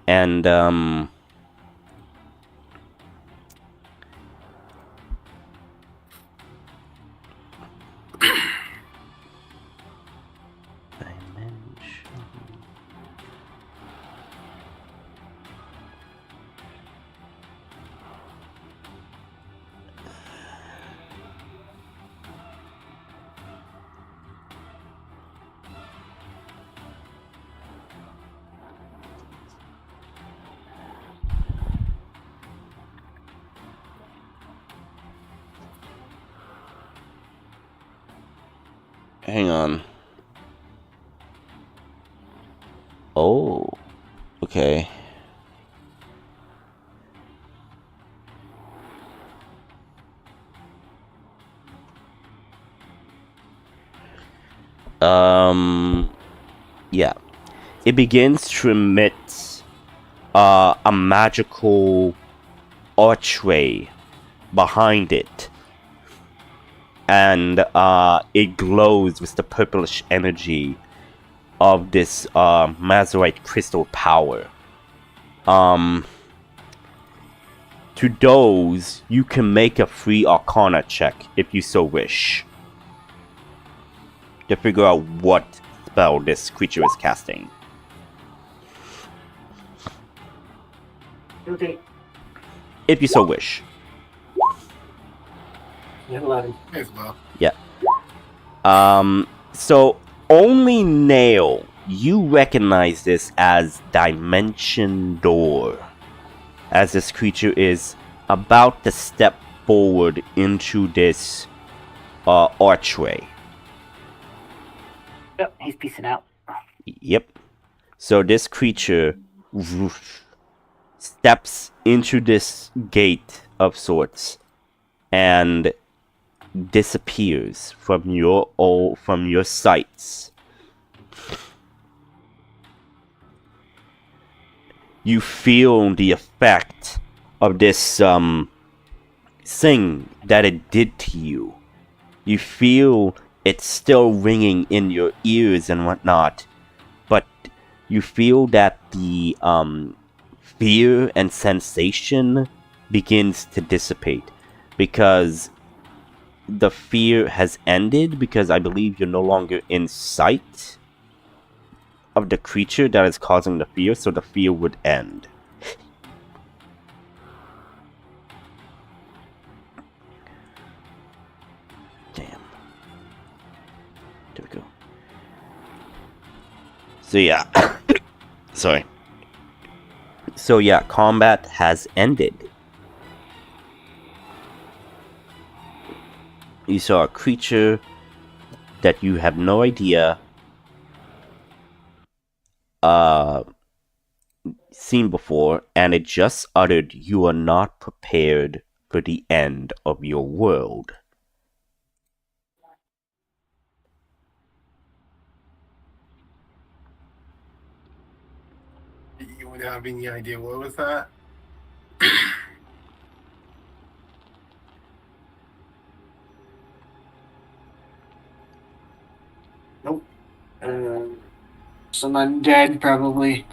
[SPEAKER 1] And Hang on. Oh, okay. Yeah. It begins to emit a magical archway behind it. And it glows with the purplish energy of this Mazurite crystal power. To those, you can make a free Arcana check if you so wish to figure out what spell this creature is casting.
[SPEAKER 5] Okay.
[SPEAKER 1] If you so wish.
[SPEAKER 5] Yeah, 11.
[SPEAKER 2] As well.
[SPEAKER 1] Yeah. So only Nail, you recognize this as Dimension Door, as this creature is about to step forward into this archway.
[SPEAKER 3] Yep, he's peacing out.
[SPEAKER 1] Yep. So this creature steps into this gate of sorts and disappears from your sights. You feel the effect of this thing that it did to you. You feel it's still ringing in your ears and whatnot, but you feel that the fear and sensation begins to dissipate, because the fear has ended, because I believe you're no longer in sight of the creature that is causing the fear, so the fear would end. Damn. There we go. So yeah. Sorry. So yeah, combat has ended. You saw a creature that you have no idea seen before, and it just uttered, "You are not prepared for the end of your world."
[SPEAKER 2] You would have any idea what was that?
[SPEAKER 5] Nope. Some undead, probably.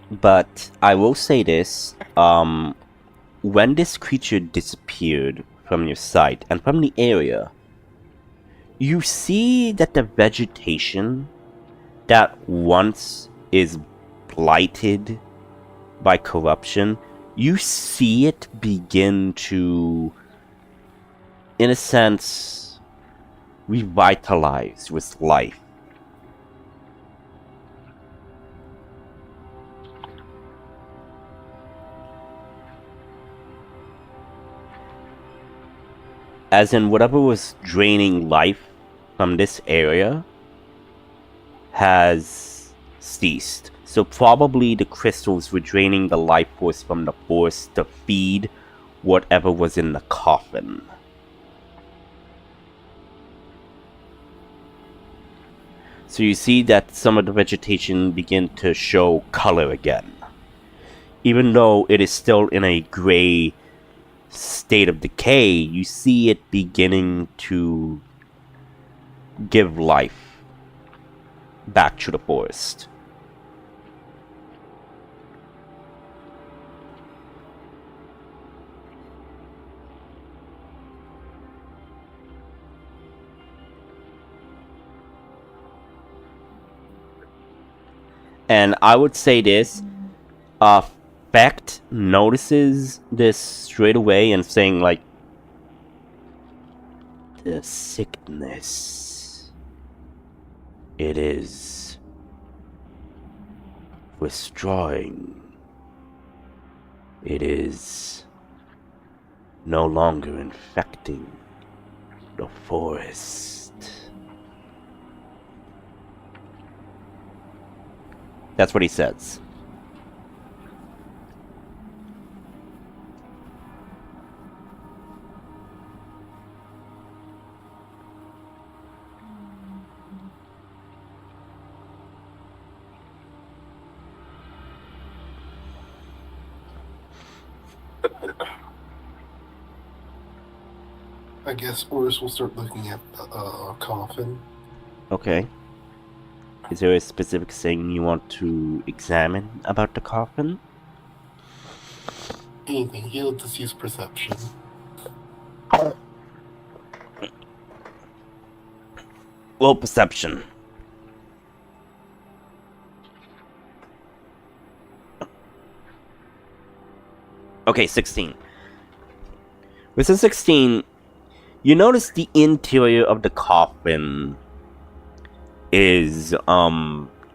[SPEAKER 1] But I will say this, when this creature disappeared from your sight and from the area, you see that the vegetation that once is blighted by corruption, you see it begin to, in a sense, revitalize with life. As in, whatever was draining life from this area has ceased. So probably the crystals were draining the life force from the force to feed whatever was in the coffin. So you see that some of the vegetation begin to show color again. Even though it is still in a gray state of decay, you see it beginning to give life back to the forest. And I would say this, Becht notices this straight away and saying like, the sickness, it is withdrawing. It is no longer infecting the forest. That's what he says.
[SPEAKER 2] I guess Oris will start looking at the coffin.
[SPEAKER 1] Okay. Is there a specific thing you want to examine about the coffin?
[SPEAKER 2] Anything. He'll just use perception.
[SPEAKER 1] Roll perception. Okay, 16. With a 16, you notice the interior of the coffin is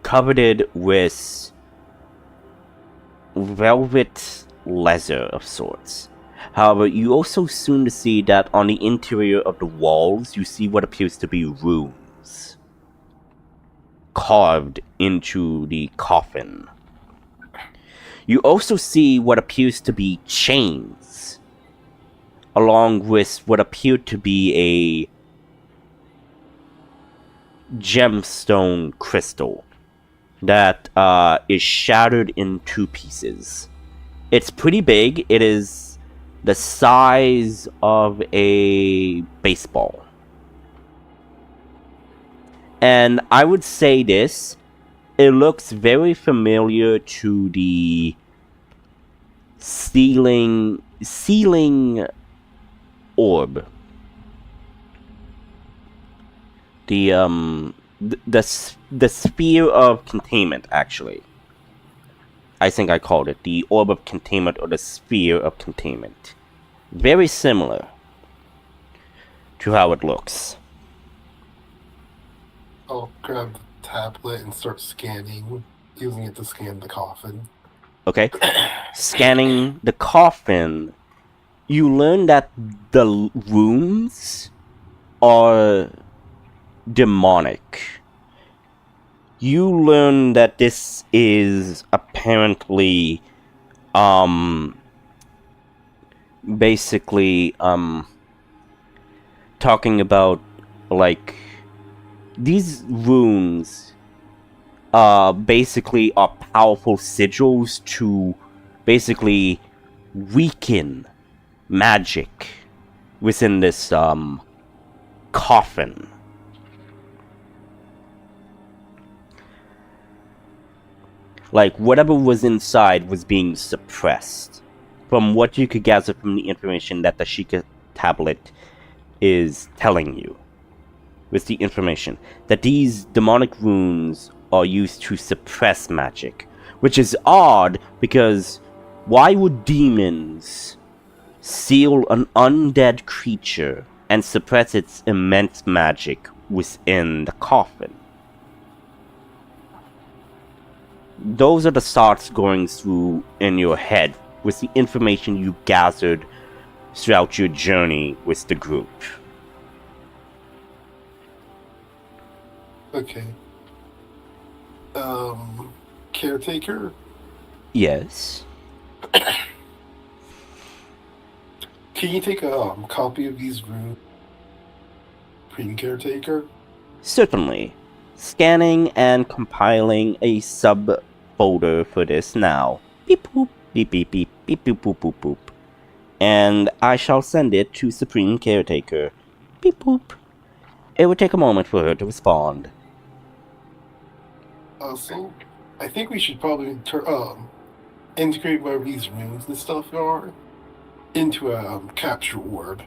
[SPEAKER 1] covered with velvet leather of sorts. However, you also soon see that on the interior of the walls, you see what appears to be runes carved into the coffin. You also see what appears to be chains, along with what appeared to be a gemstone crystal that is shattered in 2 pieces. It's pretty big. It is the size of a baseball. And I would say this, it looks very familiar to the ceiling orb. The sphere of containment, actually. I think I called it the orb of containment or the sphere of containment. Very similar to how it looks.
[SPEAKER 2] I'll grab the tablet and start scanning, using it to scan the coffin.
[SPEAKER 1] Okay? Scanning the coffin, you learn that the runes are demonic. You learn that this is apparently basically talking about like these runes basically are powerful sigils to basically weaken magic within this coffin. Like, whatever was inside was being suppressed. From what you could gather from the information that the Sheikah tablet is telling you. With the information that these demonic runes are used to suppress magic. Which is odd, because why would demons seal an undead creature and suppress its immense magic within the coffin? Those are the thoughts going through in your head with the information you gathered throughout your journey with the group.
[SPEAKER 2] Okay. Caretaker?
[SPEAKER 1] Yes.
[SPEAKER 2] Can you take a copy of these runes? Supreme Caretaker?
[SPEAKER 1] Certainly. Scanning and compiling a subfolder for this now. Beep boop, beep beep beep, beep boop boop boop boop. And I shall send it to Supreme Caretaker. Beep boop. It would take a moment for her to respond.
[SPEAKER 2] So, I think we should probably integrate whatever these runes and stuff are into a capture orb.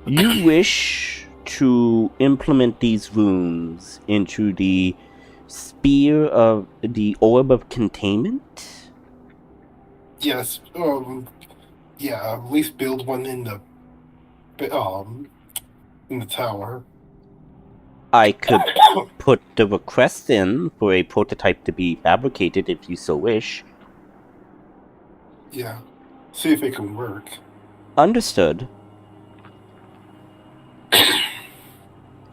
[SPEAKER 1] You wish to implement these runes into the spear of the orb of containment?
[SPEAKER 2] Yes. Yeah. At least build one in the tower.
[SPEAKER 1] I could put the request in for a prototype to be fabricated if you so wish.
[SPEAKER 2] Yeah. See if it can work.
[SPEAKER 1] Understood.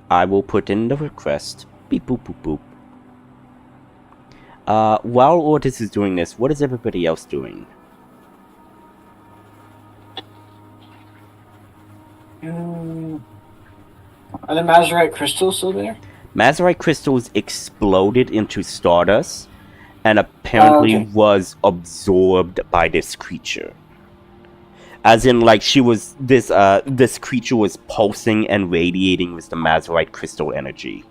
[SPEAKER 1] I will put in the request. Beep boop boop boop. While Ortiz is doing this, what is everybody else doing?
[SPEAKER 5] Are the Mazurite crystals still there?
[SPEAKER 1] Mazurite crystals exploded into stardust and apparently was absorbed by this creature. As in, like, this creature was pulsing and radiating with the Mazurite crystal energy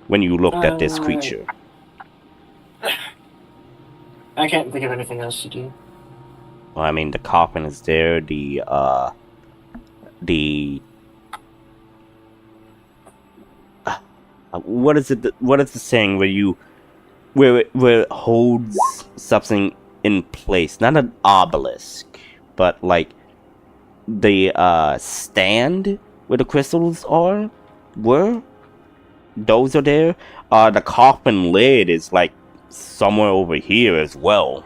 [SPEAKER 1] when you looked at this creature.
[SPEAKER 5] I can't think of anything else to do.
[SPEAKER 1] Well, I mean, the coffin is there, what is it? What is the saying where it holds something in place? Not an obelisk, but like the stand where the crystals were. Those are there. The coffin lid is like somewhere over here as well.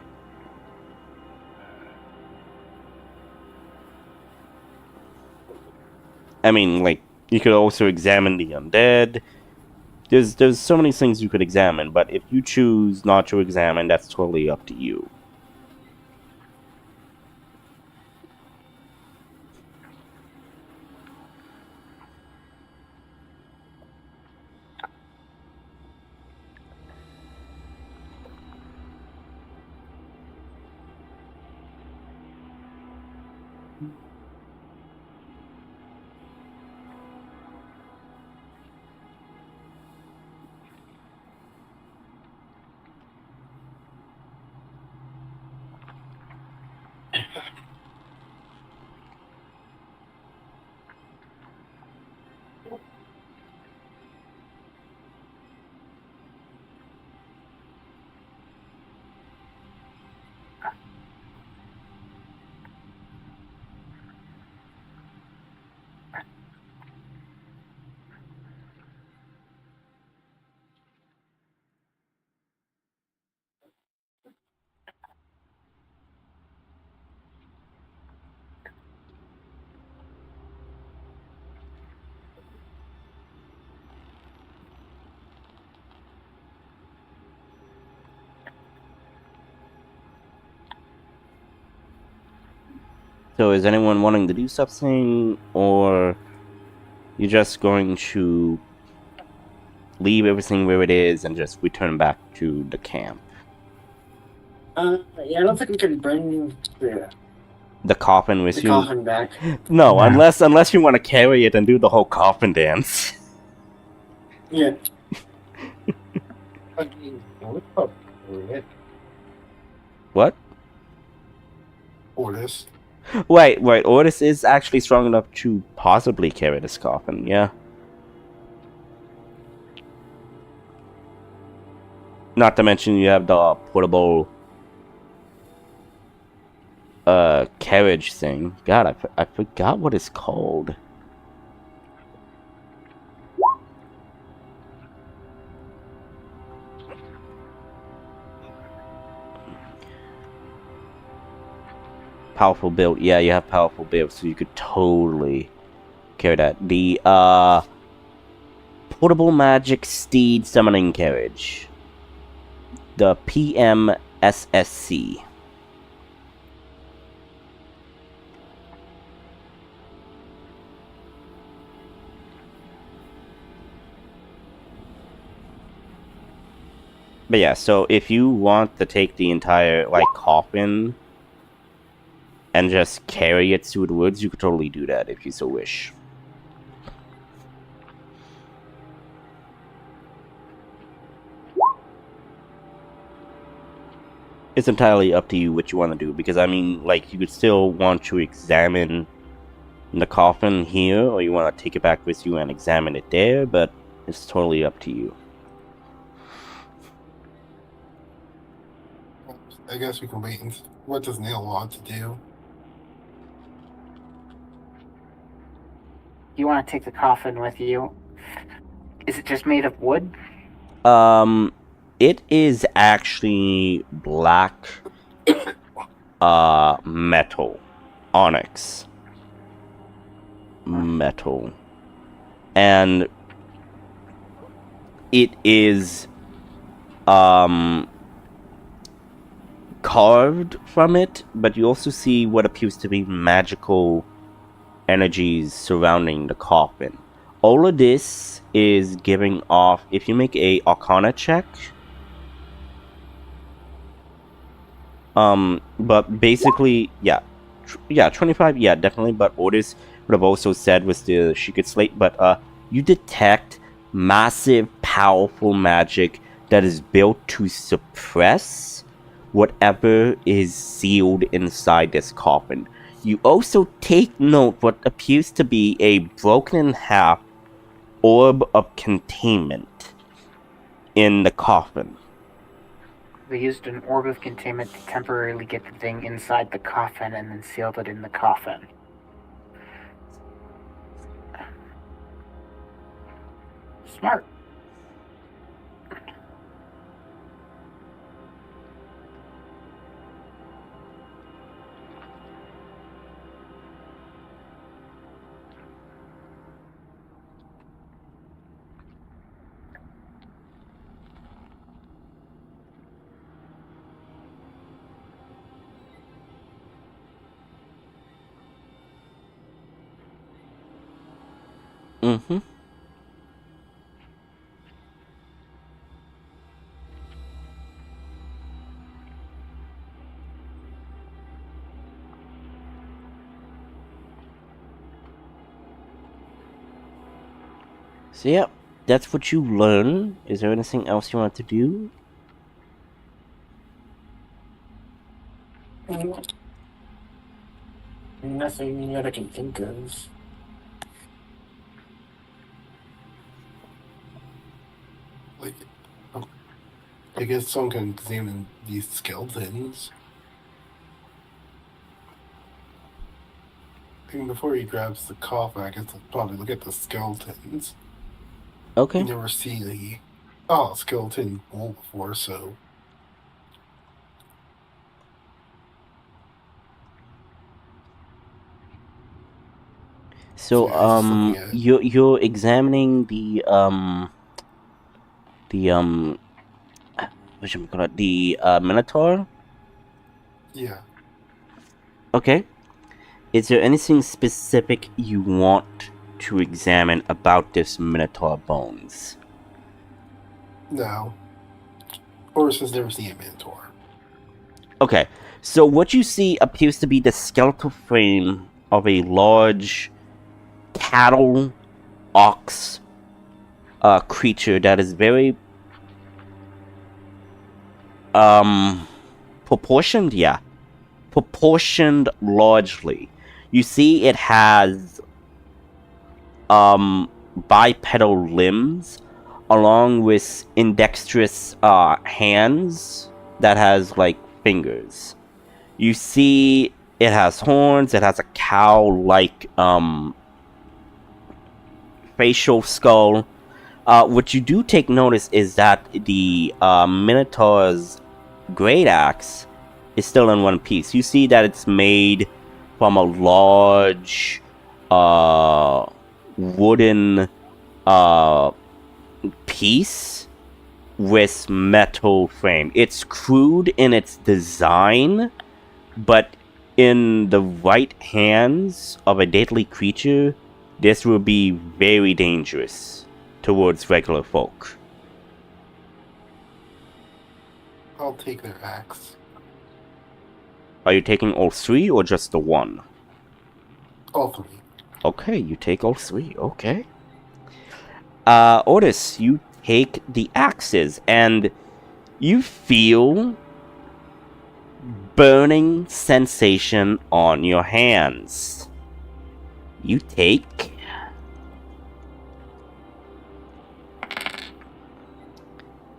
[SPEAKER 1] I mean, like, you could also examine the undead. There's so many things you could examine, but if you choose not to examine, that's totally up to you. So is anyone wanting to do something, or you're just going to leave everything where it is and just return back to the camp?
[SPEAKER 5] Yeah, I don't think we can bring
[SPEAKER 1] The coffin with
[SPEAKER 5] the
[SPEAKER 1] you?
[SPEAKER 5] coffin back.
[SPEAKER 1] No,
[SPEAKER 4] Nah.
[SPEAKER 1] unless you want to carry it and do the whole coffin dance.
[SPEAKER 5] Yeah.
[SPEAKER 2] I mean, what up?
[SPEAKER 1] What?
[SPEAKER 2] Ortis.
[SPEAKER 1] Wait, Ortis is actually strong enough to possibly carry this coffin, yeah. Not to mention you have the portable carriage thing. God, I forgot what it's called. Powerful build. Yeah, you have powerful build, so you could totally carry that. The portable magic steed summoning carriage. The PMSSC. But yeah, so if you want to take the entire, like, coffin and just carry it through the woods, you could totally do that if you so wish. It's entirely up to you what you want to do, because I mean, like, you could still want to examine the coffin here, or you want to take it back with you and examine it there, but it's totally up to you.
[SPEAKER 2] I guess we can wait and... What does Neil want to do?
[SPEAKER 3] You want to take the coffin with you? Is it just made of wood?
[SPEAKER 1] It is actually black, metal. Onyx. Metal. And it is, carved from it, but you also see what appears to be magical energies surrounding the coffin. All of this is giving off, if you make a Arcana check, but basically, yeah, 25, yeah, definitely, but Otis would have also said was the Secret Slate, but, you detect massive, powerful magic that is built to suppress whatever is sealed inside this coffin. You also take note what appears to be a broken in half orb of containment in the coffin.
[SPEAKER 3] They used an orb of containment to temporarily get the thing inside the coffin and then sealed it in the coffin. Smart.
[SPEAKER 1] Mm-hmm. So yeah, that's what you learn. Is there anything else you want to do?
[SPEAKER 5] Nothing that I can think of.
[SPEAKER 2] Like, I guess someone can examine these skeletons. And before he grabs the coffin, I guess I'll probably look at the skeletons.
[SPEAKER 1] Okay.
[SPEAKER 2] You never see the skeleton bowl before, so
[SPEAKER 1] So,
[SPEAKER 2] yeah, I was just looking at it.
[SPEAKER 1] you're examining the what should we call it? The Minotaur.
[SPEAKER 2] Yeah.
[SPEAKER 1] Okay. Is there anything specific you want to examine about this Minotaur bones?
[SPEAKER 2] No. Horus has never seen a Minotaur.
[SPEAKER 1] Okay. So what you see appears to be the skeletal frame of a large cattle ox creature that is very proportioned, yeah. Proportioned largely. You see it has bipedal limbs along with indextrous hands that has like fingers. You see it has horns, it has a cow-like facial skull. What you do take notice is that the Minotaur's great axe is still in one piece. You see that it's made from a large wooden piece with metal frame. It's crude in its design, but in the right hands of a deadly creature, this will be very dangerous towards regular folk.
[SPEAKER 2] I'll take their axe.
[SPEAKER 1] Are you taking all three or just the one?
[SPEAKER 2] All three.
[SPEAKER 1] Okay, you take all three. Okay. Otis, you take the axes and you feel burning sensation on your hands. You take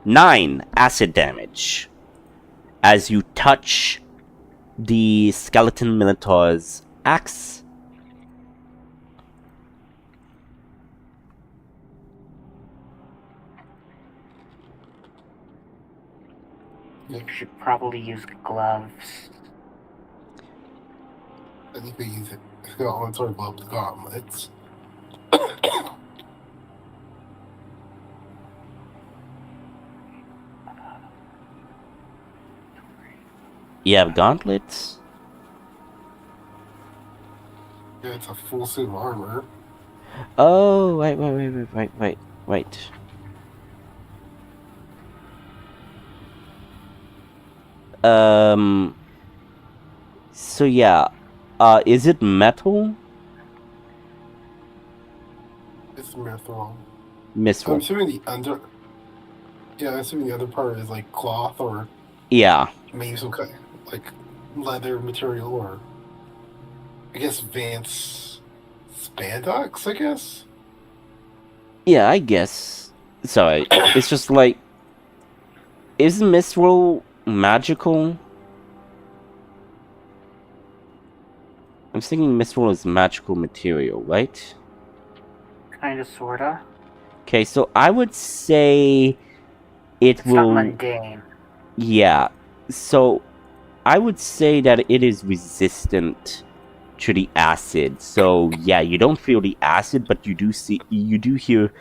[SPEAKER 1] 9 acid damage as you touch the skeleton minotaur's axe.
[SPEAKER 3] You should probably use gloves.
[SPEAKER 2] I think they use it. Gauntlets or gloved gauntlets.
[SPEAKER 1] You have gauntlets?
[SPEAKER 2] Yeah, it's a full suit of armor.
[SPEAKER 1] Oh, wait. So yeah, is it metal?
[SPEAKER 2] It's mithril. I'm
[SPEAKER 1] Mithril.
[SPEAKER 2] assuming the under. Yeah, I'm assuming the other part is like cloth or
[SPEAKER 1] Yeah.
[SPEAKER 2] maybe some kind like leather material or I guess Vance spandex. I guess.
[SPEAKER 1] Yeah, I guess. Sorry, it's just like, is mithril magical? I'm thinking mithril is magical material, right?
[SPEAKER 3] Kinda, sorta.
[SPEAKER 1] Okay, so I would say it
[SPEAKER 3] It's
[SPEAKER 1] will.
[SPEAKER 3] not mundane.
[SPEAKER 1] Yeah, so I would say that it is resistant to the acid. So yeah, you don't feel the acid, but you do hear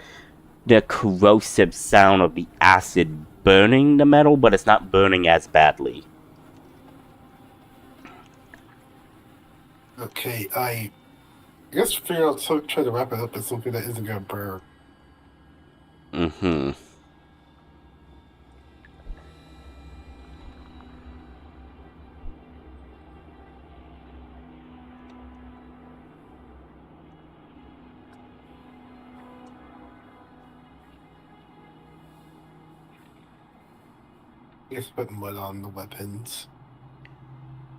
[SPEAKER 1] the corrosive sound of the acid burning the metal, but it's not burning as badly.
[SPEAKER 2] Okay, I guess figure out try to wrap it up as something that isn't gonna burn.
[SPEAKER 1] Mm-hmm.
[SPEAKER 2] I guess put mud on the weapons.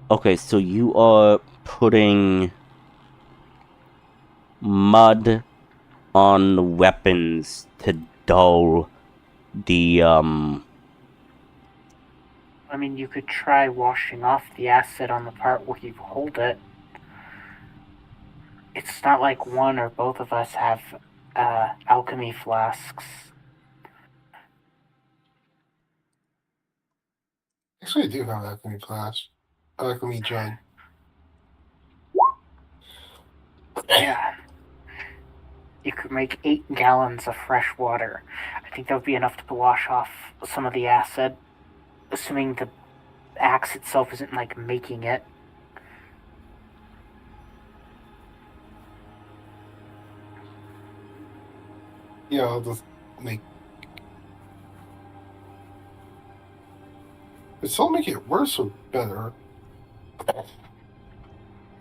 [SPEAKER 1] Okay, so you are putting mud on the weapons to dull the
[SPEAKER 3] I mean, you could try washing off the acid on the part where you hold it. It's not like one or both of us have alchemy flasks.
[SPEAKER 2] Actually, I do have alchemy flask. Alchemy jug.
[SPEAKER 3] Yeah. You could make 8 gallons of fresh water. I think that would be enough to wash off some of the acid, assuming the axe itself isn't like making it.
[SPEAKER 2] Yeah, I'll just make. Does it make it worse or better?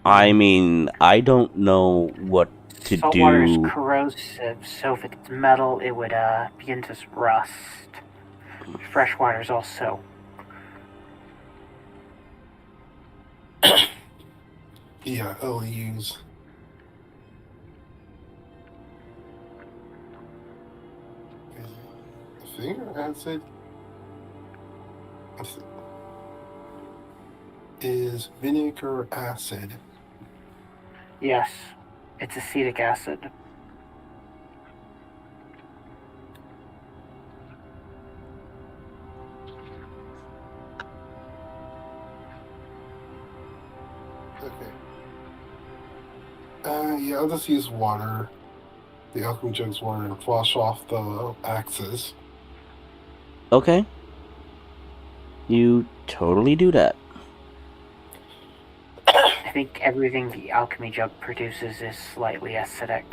[SPEAKER 1] I mean, I don't know what to
[SPEAKER 3] Salt water is
[SPEAKER 1] do.
[SPEAKER 3] corrosive, so if it's metal, it would begin to rust. Fresh water is also.
[SPEAKER 2] Yeah, I'll use. Finger acid is vinegar acid.
[SPEAKER 3] Yes, it's acetic acid.
[SPEAKER 2] Okay. Yeah, I'll just use water. The alchemy jug's water and wash off the axes.
[SPEAKER 1] Okay. You totally do that.
[SPEAKER 3] I think everything the alchemy jug produces is slightly acidic.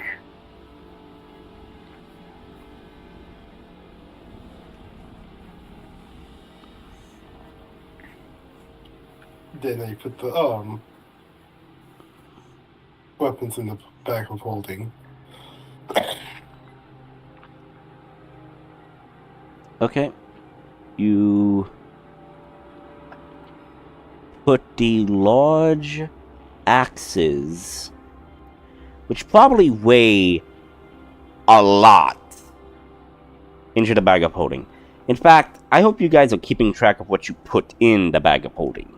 [SPEAKER 2] Then I put the weapons in the bag of holding.
[SPEAKER 1] Okay. You put the large axes, which probably weigh a lot, into the bag of holding. In fact, I hope you guys are keeping track of what you put in the bag of holding.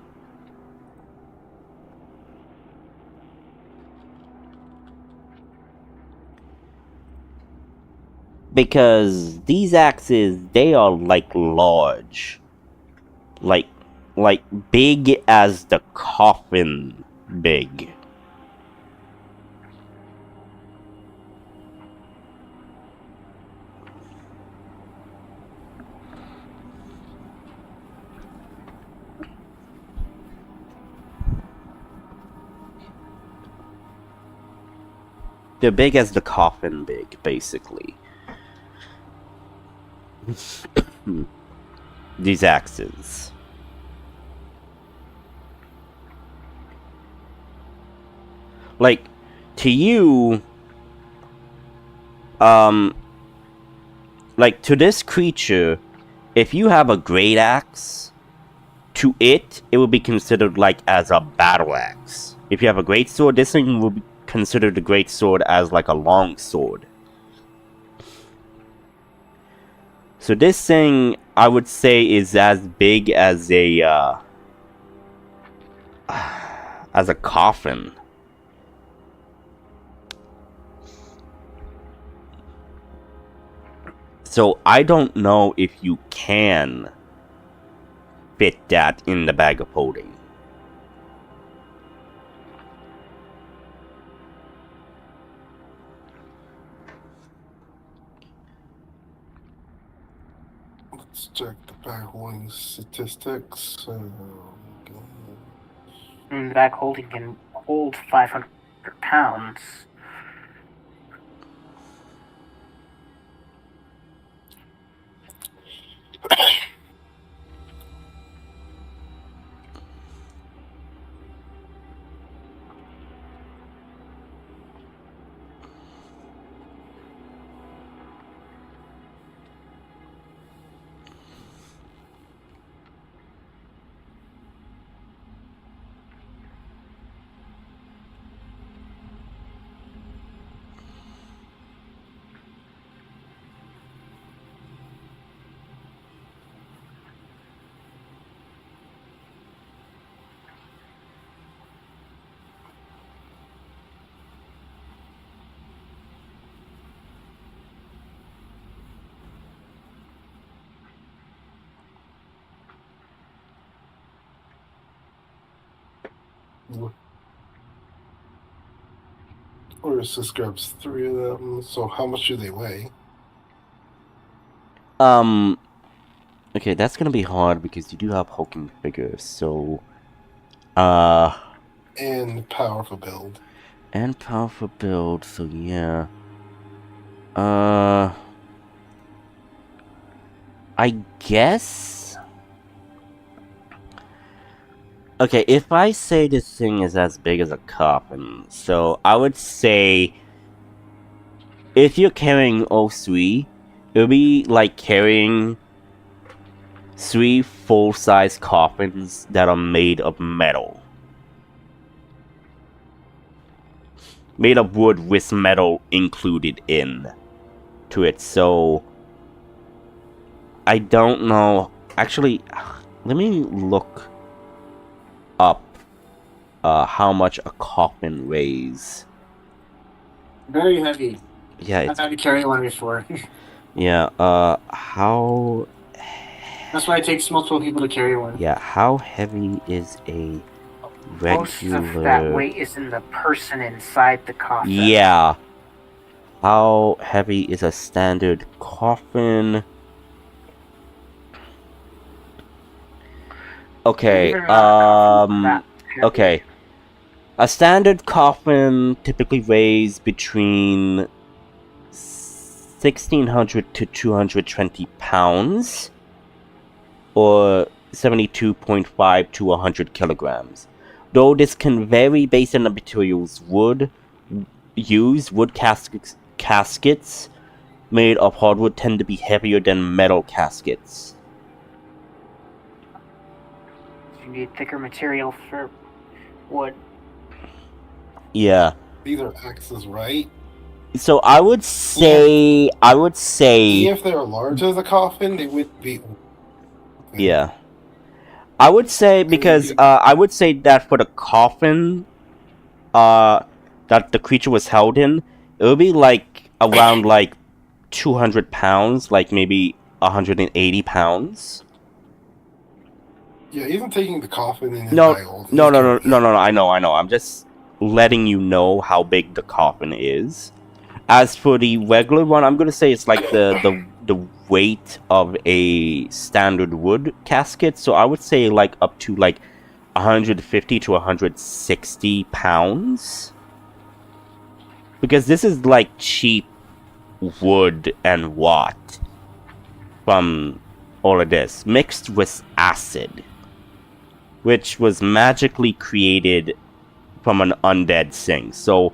[SPEAKER 1] Because these axes, they are like large. Like big as the coffin big. They're big as the coffin big, basically. These axes. Like, to you, like, to this creature, if you have a great axe, to it would be considered like as a battle axe. If you have a great sword, this thing will be considered a great sword as like a long sword. So this thing, I would say, is as big as a coffin. So I don't know if you can fit that in the bag of holding.
[SPEAKER 2] Let's check the bag holding statistics.
[SPEAKER 3] The bag holding can hold 500 pounds.
[SPEAKER 2] Or this grabs 3 of them. So how much do they weigh?
[SPEAKER 1] Okay, that's gonna be hard because you do have hulking figures, so
[SPEAKER 2] And powerful build.
[SPEAKER 1] and powerful build, so yeah. I guess. Okay, if I say this thing is as big as a coffin, so I would say if you're carrying all 3, it would be like carrying 3 full-size coffins that are made of metal. Made of wood with metal included in to it, so I don't know. Actually, let me look up how much a coffin weighs.
[SPEAKER 5] Very heavy.
[SPEAKER 1] Yeah,
[SPEAKER 5] I've
[SPEAKER 1] it's,
[SPEAKER 5] had to carry one before.
[SPEAKER 1] yeah, how...
[SPEAKER 5] That's why it takes multiple people to carry one.
[SPEAKER 1] Yeah, how heavy is a
[SPEAKER 3] Most of that
[SPEAKER 1] regular...
[SPEAKER 3] weight is in the person inside the coffin.
[SPEAKER 1] Yeah. How heavy is a standard coffin? Okay,
[SPEAKER 3] Even not a coffin that heavy.
[SPEAKER 1] okay. A standard coffin typically weighs between 1,600 to 220 pounds, or 72.5 to 100 kilograms. Though this can vary based on the materials wood caskets made of hardwood tend to be heavier than metal caskets.
[SPEAKER 3] You need thicker material for wood.
[SPEAKER 1] Yeah.
[SPEAKER 2] These are axes, right?
[SPEAKER 1] So I would say,
[SPEAKER 2] If they were large as a coffin, they would be.
[SPEAKER 1] yeah. I would say because I would say that for the coffin, that the creature was held in, it would be like around like 200 pounds, like maybe 180 pounds.
[SPEAKER 2] Yeah, he isn't taking the coffin in his
[SPEAKER 1] No,
[SPEAKER 2] dial.
[SPEAKER 1] no. I know. I'm just letting you know how big the coffin is. As for the regular one, I'm gonna say it's like the weight of a standard wood casket. So I would say like up to like 150 to 160 pounds. Because this is like cheap wood and watt from all of this, mixed with acid, which was magically created from an undead thing. So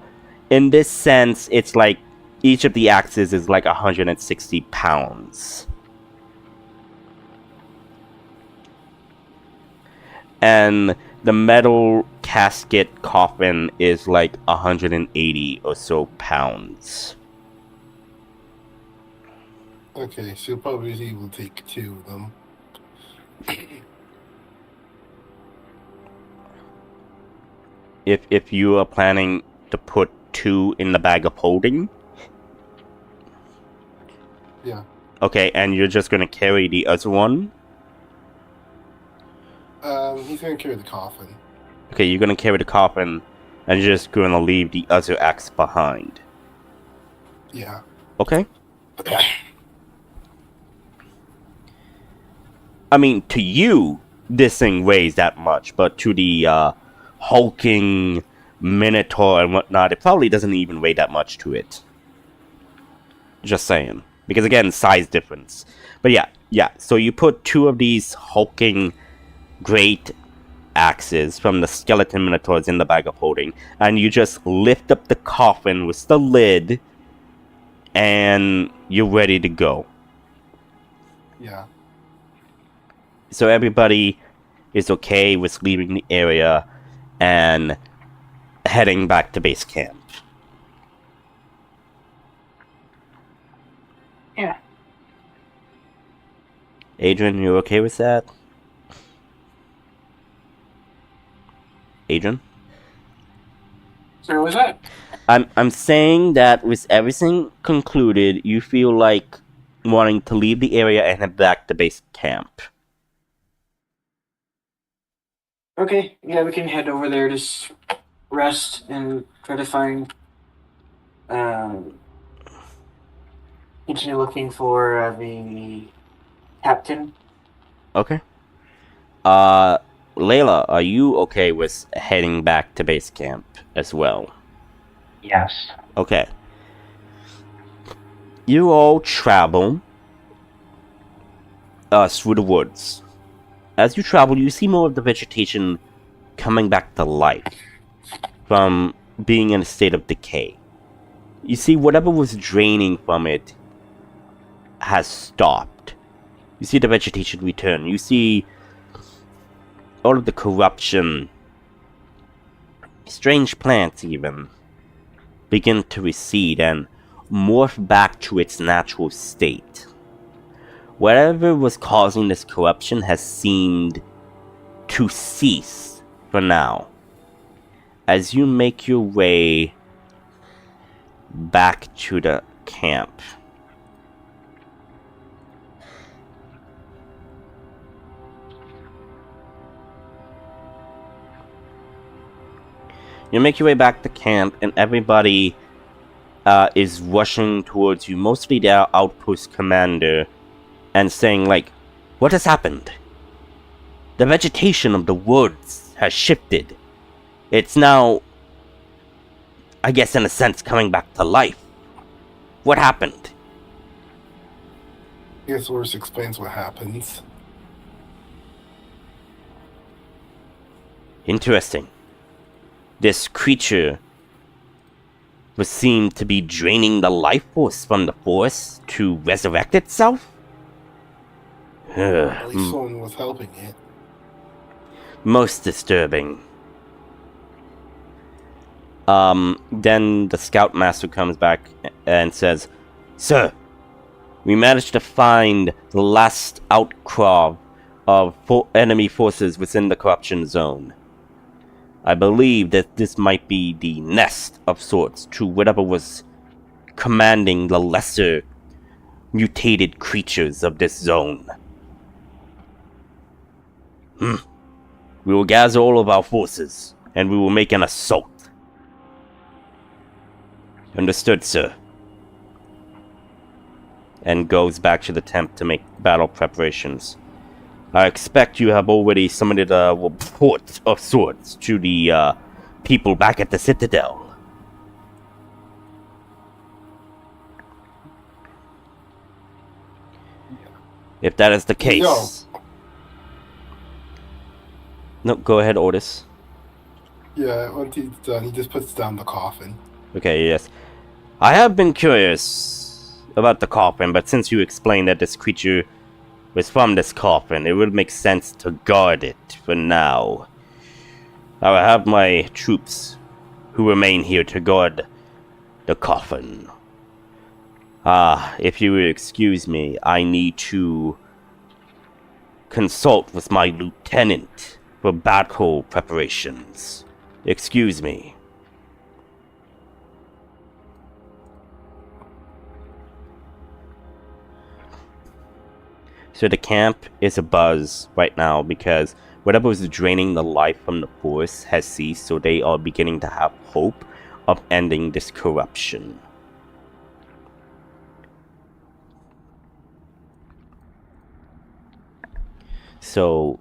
[SPEAKER 1] in this sense, it's like each of the axes is like 160 pounds. And the metal casket coffin is like 180 or so pounds.
[SPEAKER 2] Okay, so probably he will take 2 of them.
[SPEAKER 1] If you are planning to put 2 in the bag of holding.
[SPEAKER 2] Yeah.
[SPEAKER 1] Okay, and you're just gonna carry the other one?
[SPEAKER 2] He's gonna carry the coffin.
[SPEAKER 1] Okay, you're gonna carry the coffin, and you're just gonna leave the other axe behind.
[SPEAKER 2] Yeah.
[SPEAKER 1] Okay. I mean, to you, this thing weighs that much, but to the hulking minotaur and whatnot, it probably doesn't even weigh that much to it. Just saying. Because again, size difference. But yeah. So you put 2 of these hulking great axes from the skeleton minotaurs in the bag of holding, and you just lift up the coffin with the lid, and you're ready to go.
[SPEAKER 2] Yeah.
[SPEAKER 1] So everybody is okay with leaving the area and heading back to base camp.
[SPEAKER 3] Yeah.
[SPEAKER 1] Adrian, you okay with that? Adrian?
[SPEAKER 5] So what was that?
[SPEAKER 1] I'm saying that with everything concluded, you feel like wanting to leave the area and head back to base camp.
[SPEAKER 5] Okay, yeah, we can head over there, just rest and try to find, continue looking for the captain.
[SPEAKER 1] Okay. Layla, are you okay with heading back to base camp as well?
[SPEAKER 4] Yes.
[SPEAKER 1] Okay. You all travel through the woods. As you travel, you see more of the vegetation coming back to life from being in a state of decay. You see whatever was draining from it has stopped. You see the vegetation return. You see all of the corruption, strange plants even, begin to recede and morph back to its natural state. Whatever was causing this corruption has seemed to cease for now. As you make your way back to the camp, you make your way back to camp, and everybody is rushing towards you, mostly their outpost commander, and saying, like, what has happened? The vegetation of the woods has shifted. It's now, I guess in a sense, coming back to life. What happened?
[SPEAKER 2] I guess Horus explains what happens.
[SPEAKER 1] Interesting. This creature was seen to be draining the life force from the forest to resurrect itself?
[SPEAKER 2] At least someone was helping it.
[SPEAKER 1] Most disturbing. Then the scoutmaster comes back and says, "Sir, we managed to find the last outcrop of enemy forces within the corruption zone. I believe that this might be the nest of sorts to whatever was commanding the lesser mutated creatures of this zone. We will gather all of our forces, and we will make an assault." "Understood, sir." And goes back to the tent to make battle preparations. "I expect you have already submitted a report of sorts to the people back at the Citadel." "If that is the case..." No, go ahead, Otis.
[SPEAKER 2] Yeah, once he's done, he just puts down the coffin.
[SPEAKER 1] Okay, yes. "I have been curious about the coffin, but since you explained that this creature was from this coffin, it would make sense to guard it for now. I will have my troops who remain here to guard the coffin. If you would excuse me, I need to consult with my lieutenant for battle preparations. Excuse me." So the camp is abuzz right now because whatever was draining the life from the forest has ceased, so they are beginning to have hope of ending this corruption. So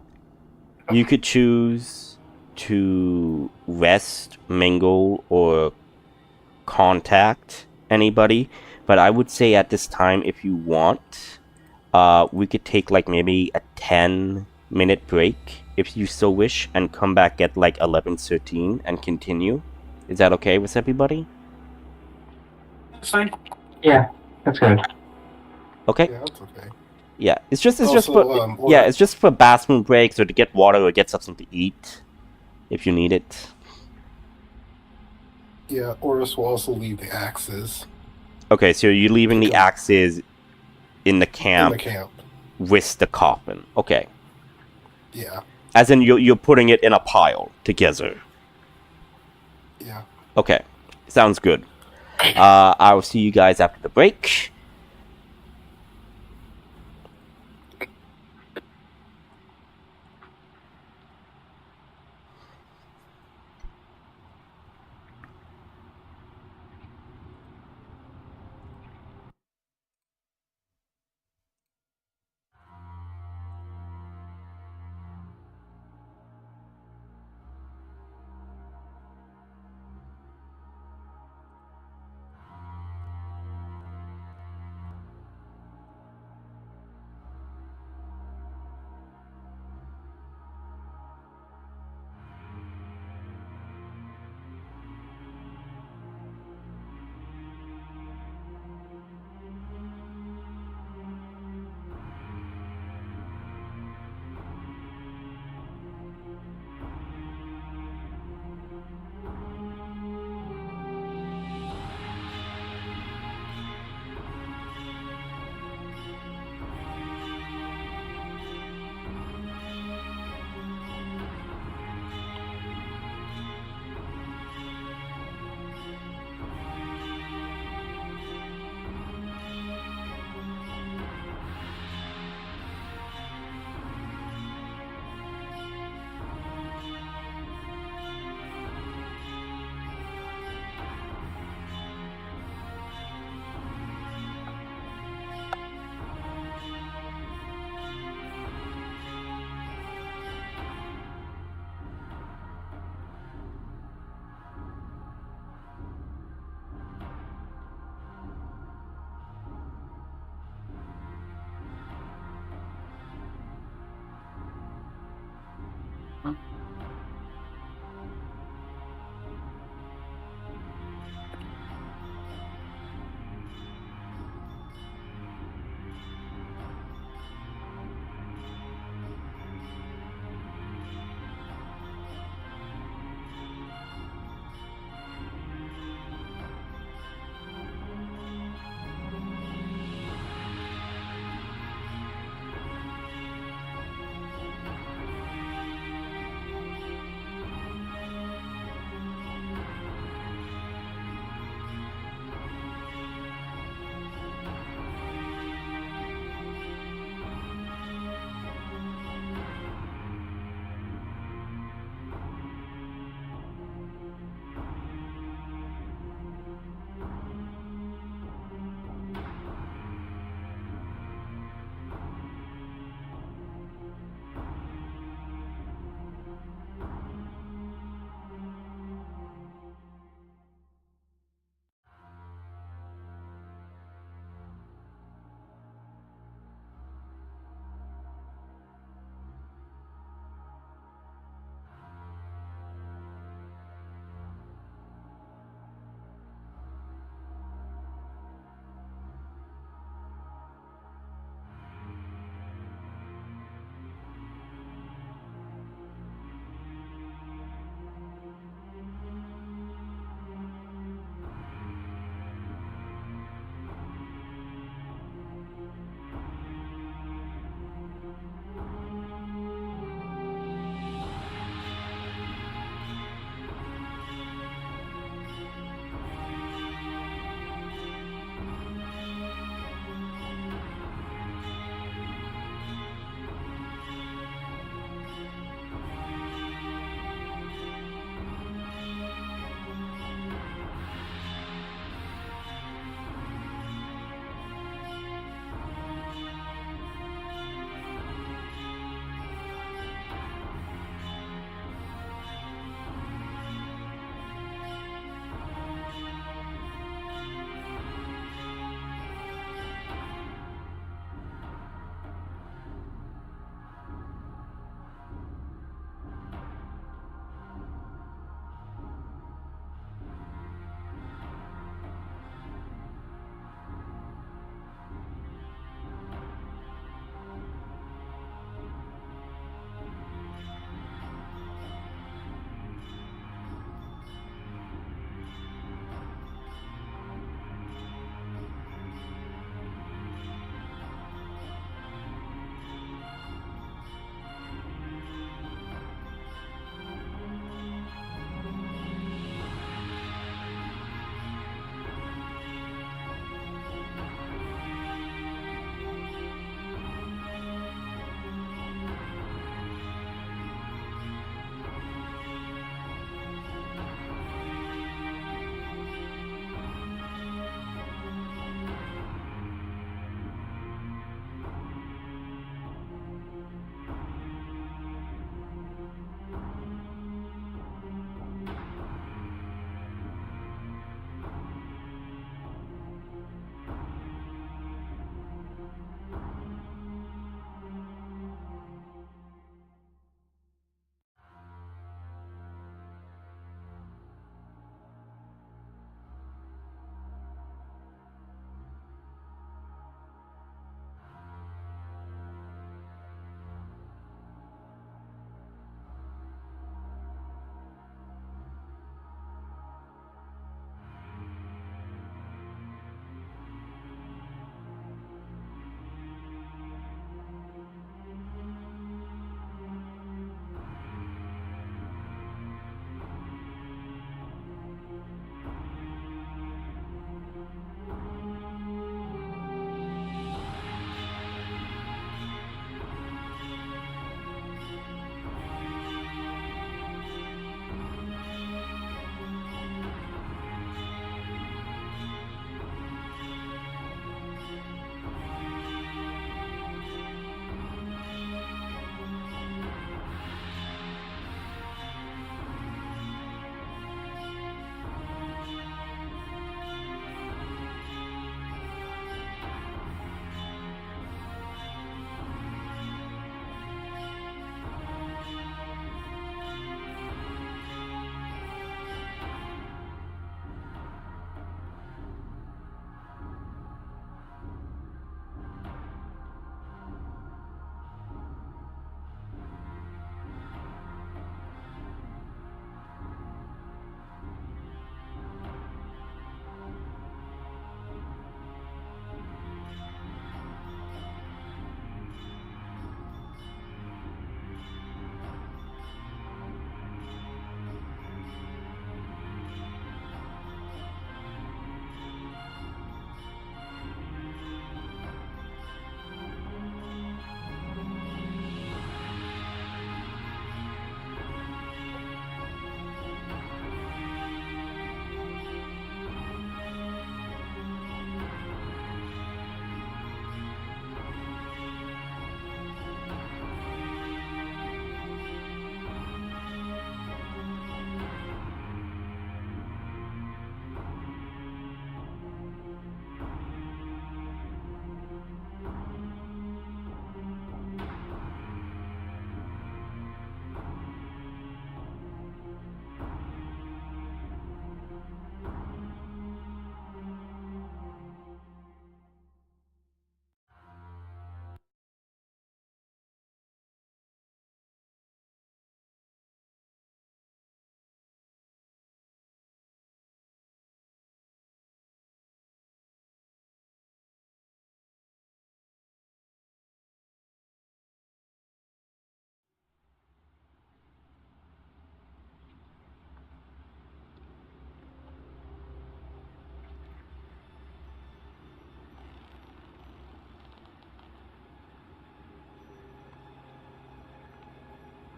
[SPEAKER 1] you could choose to rest, mingle, or contact anybody, but I would say at this time, if you want, we could take like maybe a 10-minute break if you so wish and come back at like 11:13 and continue. Is that okay with everybody?
[SPEAKER 5] That's fine.
[SPEAKER 4] Yeah, that's good.
[SPEAKER 1] Okay.
[SPEAKER 2] Yeah, that's okay.
[SPEAKER 1] Yeah, it's just
[SPEAKER 2] Also,
[SPEAKER 1] for it's just for bathroom breaks or to get water or get something to eat if you need it.
[SPEAKER 2] Yeah, Oris will also leave the axes
[SPEAKER 1] Okay, so you're leaving the axes in the
[SPEAKER 2] in
[SPEAKER 1] camp
[SPEAKER 2] the camp.
[SPEAKER 1] with the coffin. Okay.
[SPEAKER 2] Yeah,
[SPEAKER 1] As in you're putting it in a pile together.
[SPEAKER 2] yeah.
[SPEAKER 1] Okay. Sounds good. I will see you guys after the break.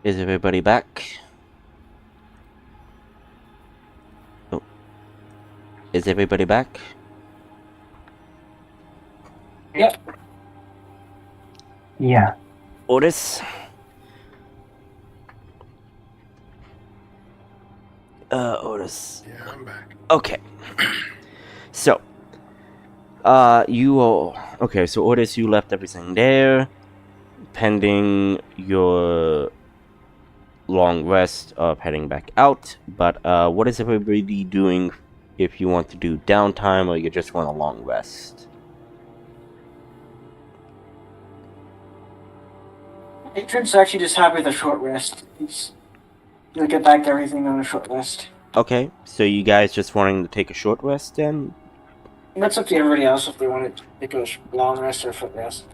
[SPEAKER 1] Is everybody back? Oh. Is everybody back?
[SPEAKER 5] Yep.
[SPEAKER 4] Yeah.
[SPEAKER 1] Otis? Otis.
[SPEAKER 2] Yeah, I'm back.
[SPEAKER 1] Okay. So, you all... Okay, so Otis, you left everything there, pending your long rest of heading back out, but, what is everybody doing if you want to do downtime or you just want a long rest?
[SPEAKER 5] Patron's actually just happy with a short rest. He'll get back to everything on a short rest.
[SPEAKER 1] Okay, so you guys just wanting to take a short rest then?
[SPEAKER 5] And that's up to everybody else if they want to take a long rest or a short rest.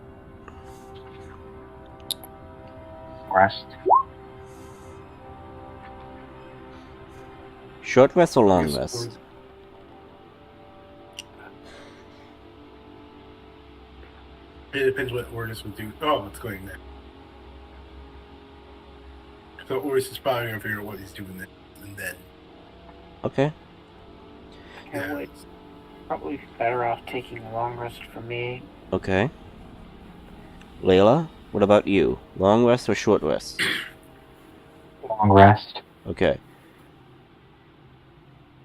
[SPEAKER 4] Rest.
[SPEAKER 1] Short rest or long
[SPEAKER 2] Yes,
[SPEAKER 1] rest?
[SPEAKER 2] It depends what Ortis would do. Oh, what's going there? So Ortis is probably gonna figure out what he's doing then, and then.
[SPEAKER 1] Okay.
[SPEAKER 3] Okay, wait. Probably better off taking a long rest for me.
[SPEAKER 1] Okay. Layla, what about you? Long rest or short rest?
[SPEAKER 4] Long rest.
[SPEAKER 1] Okay.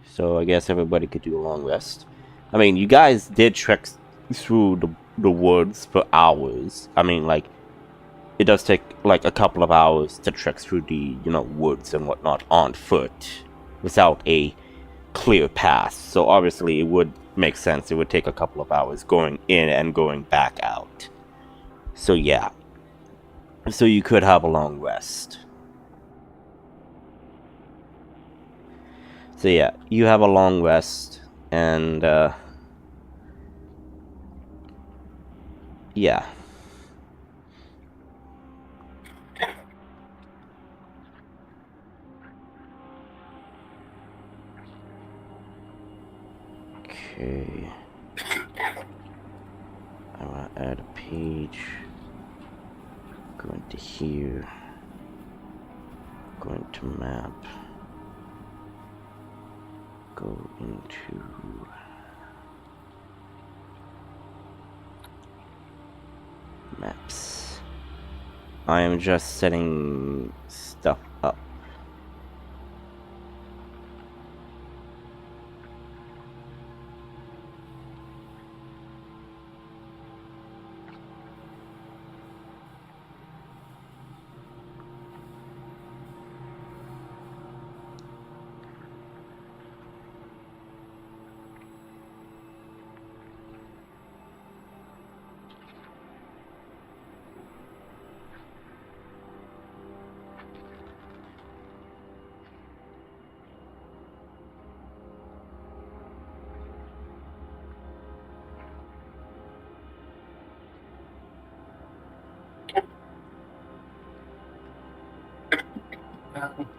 [SPEAKER 1] So I guess everybody could do a long rest. I mean, you guys did trek through the woods for hours. I mean, like, it does take, like, a couple of hours to trek through the, woods and whatnot on foot without a clear path. So obviously it would make sense. It would take a couple of hours going in and going back out. So yeah. So you could have a long rest. So yeah, you have a long rest, and yeah. Okay. I want to add a page. Go into here. Go into map. Go into maps. I am just setting stuff up.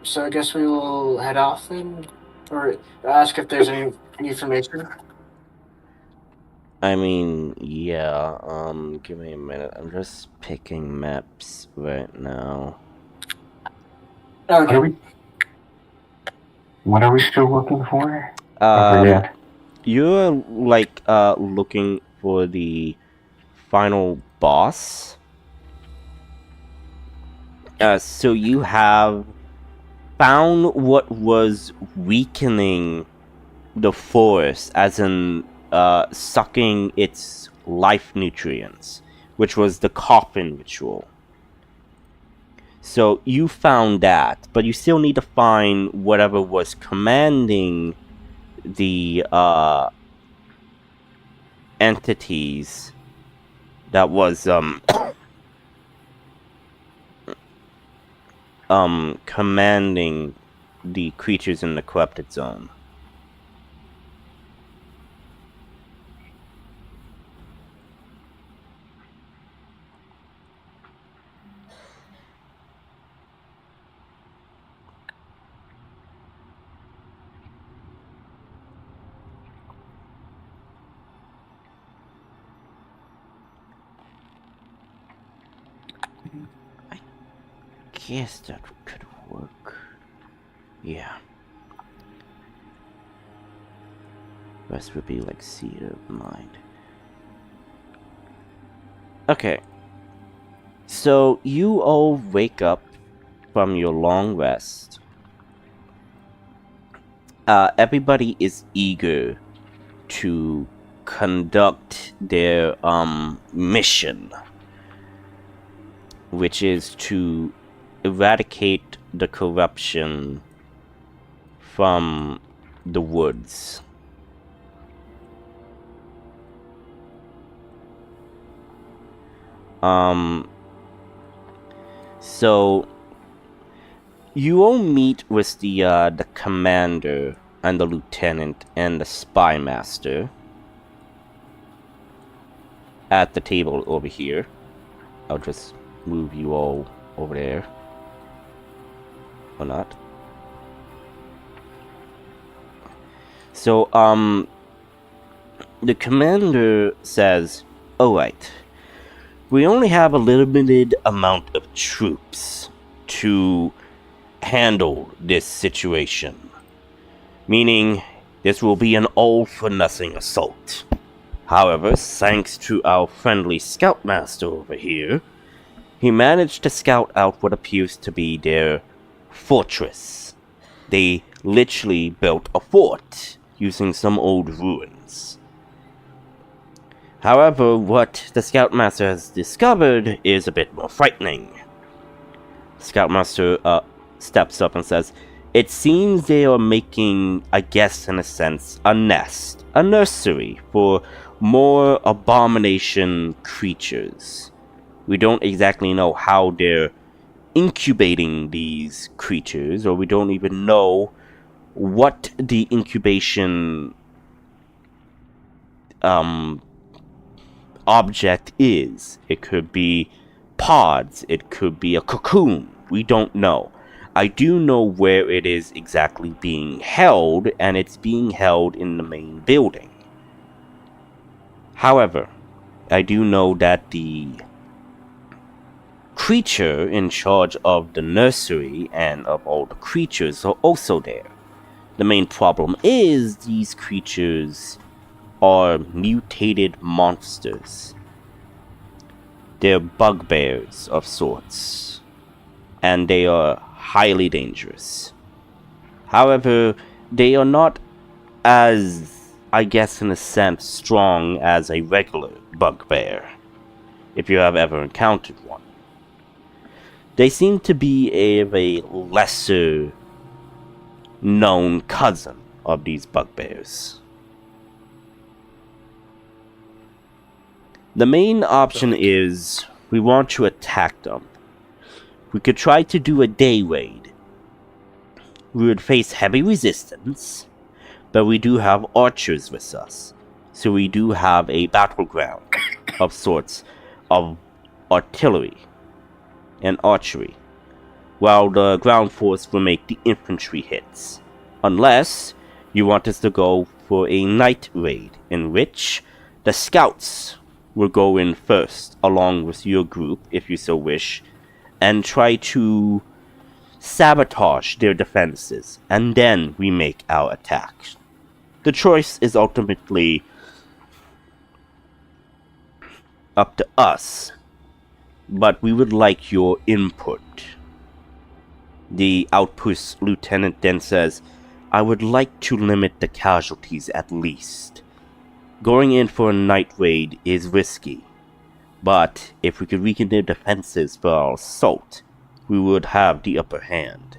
[SPEAKER 5] So I guess we will head off then, or ask if there's any information.
[SPEAKER 1] I mean, yeah, give me a minute. I'm just picking maps right now.
[SPEAKER 5] Okay.
[SPEAKER 4] What are we still looking for? I forget.
[SPEAKER 1] You're, like, looking for the final boss. So you have found what was weakening the forest, as in, sucking its life nutrients, which was the coffin ritual. So you found that, but you still need to find whatever was commanding the, entities that was, commanding the creatures in the corrupted zone. guess that could work. Yeah. Rest would be like seed of mind. Okay. So you all wake up from your long rest. Everybody is eager to conduct their mission, which is to eradicate the corruption from the woods. So you all meet with the commander and the lieutenant and the spy master at the table over here. I'll just move you all over there. Or not. So, the commander says, alright, we only have a limited amount of troops to handle this situation. Meaning, this will be an all-for-nothing assault. However, thanks to our friendly scoutmaster over here, he managed to scout out what appears to be their fortress. They literally built a fort using some old ruins. However, what the Scoutmaster has discovered is a bit more frightening. Scoutmaster steps up and says, it seems they are making, I guess in a sense, a nest, a nursery for more abomination creatures. We don't exactly know how they're incubating these creatures, or we don't even know what the incubation object is. It could be pods, it could be a cocoon, we don't know. I do know where it is exactly being held, and it's being held in the main building. However, I do know that the creature in charge of the nursery and of all the creatures are also there. The main problem is these creatures are mutated monsters. They're bugbears of sorts, and they are highly dangerous. However, they are not as, I guess in a sense, strong as a regular bugbear, if you have ever encountered one. They seem to be a lesser known cousin of these bugbears. The main option is we want to attack them. We could try to do a day raid. We would face heavy resistance, but we do have archers with us, so we do have a battleground of sorts of artillery and archery, while the ground force will make the infantry hits. Unless you want us to go for a night raid, in which the scouts will go in first, along with your group, if you so wish, and try to sabotage their defenses, and then we make our attack. The choice is ultimately up to us, but we would like your input. The outpost lieutenant then says, I would like to limit the casualties at least. Going in for a night raid is risky, but if we could weaken their defenses for our assault, we would have the upper hand.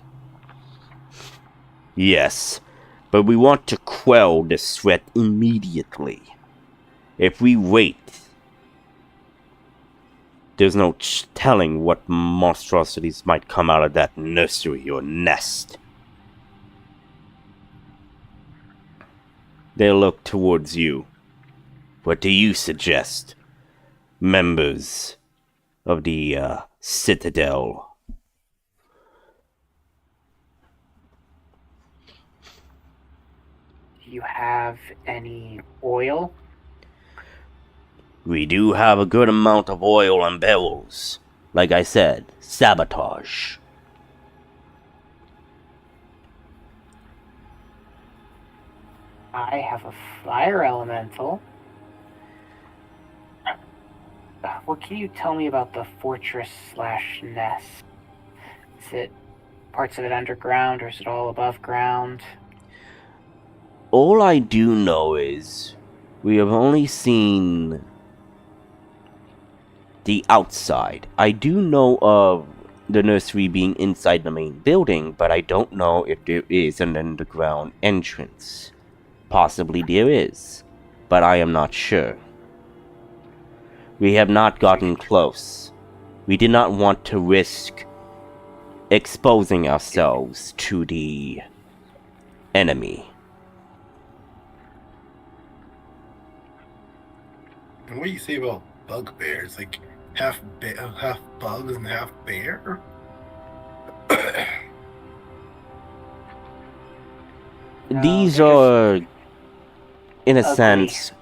[SPEAKER 1] Yes, but we want to quell this threat immediately. If we wait, there's no telling what monstrosities might come out of that nursery or nest. They look towards you. What do you suggest, members of the Citadel?
[SPEAKER 3] Do you have any oil?
[SPEAKER 1] We do have a good amount of oil and barrels. Like I said, sabotage.
[SPEAKER 3] I have a fire elemental. What can you tell me about the fortress / nest? Is it parts of it underground or is it all above ground?
[SPEAKER 1] All I do know is we have only seen the outside. I do know of the nursery being inside the main building, but I don't know if there is an underground entrance. Possibly there is, but I am not sure. We have not gotten close. We did not want to risk exposing ourselves to the enemy.
[SPEAKER 2] And what do you say about bugbears? Like half bugs and half bear?
[SPEAKER 1] These
[SPEAKER 3] they're
[SPEAKER 1] are, in a
[SPEAKER 3] ugly.
[SPEAKER 1] sense,
[SPEAKER 3] Ugly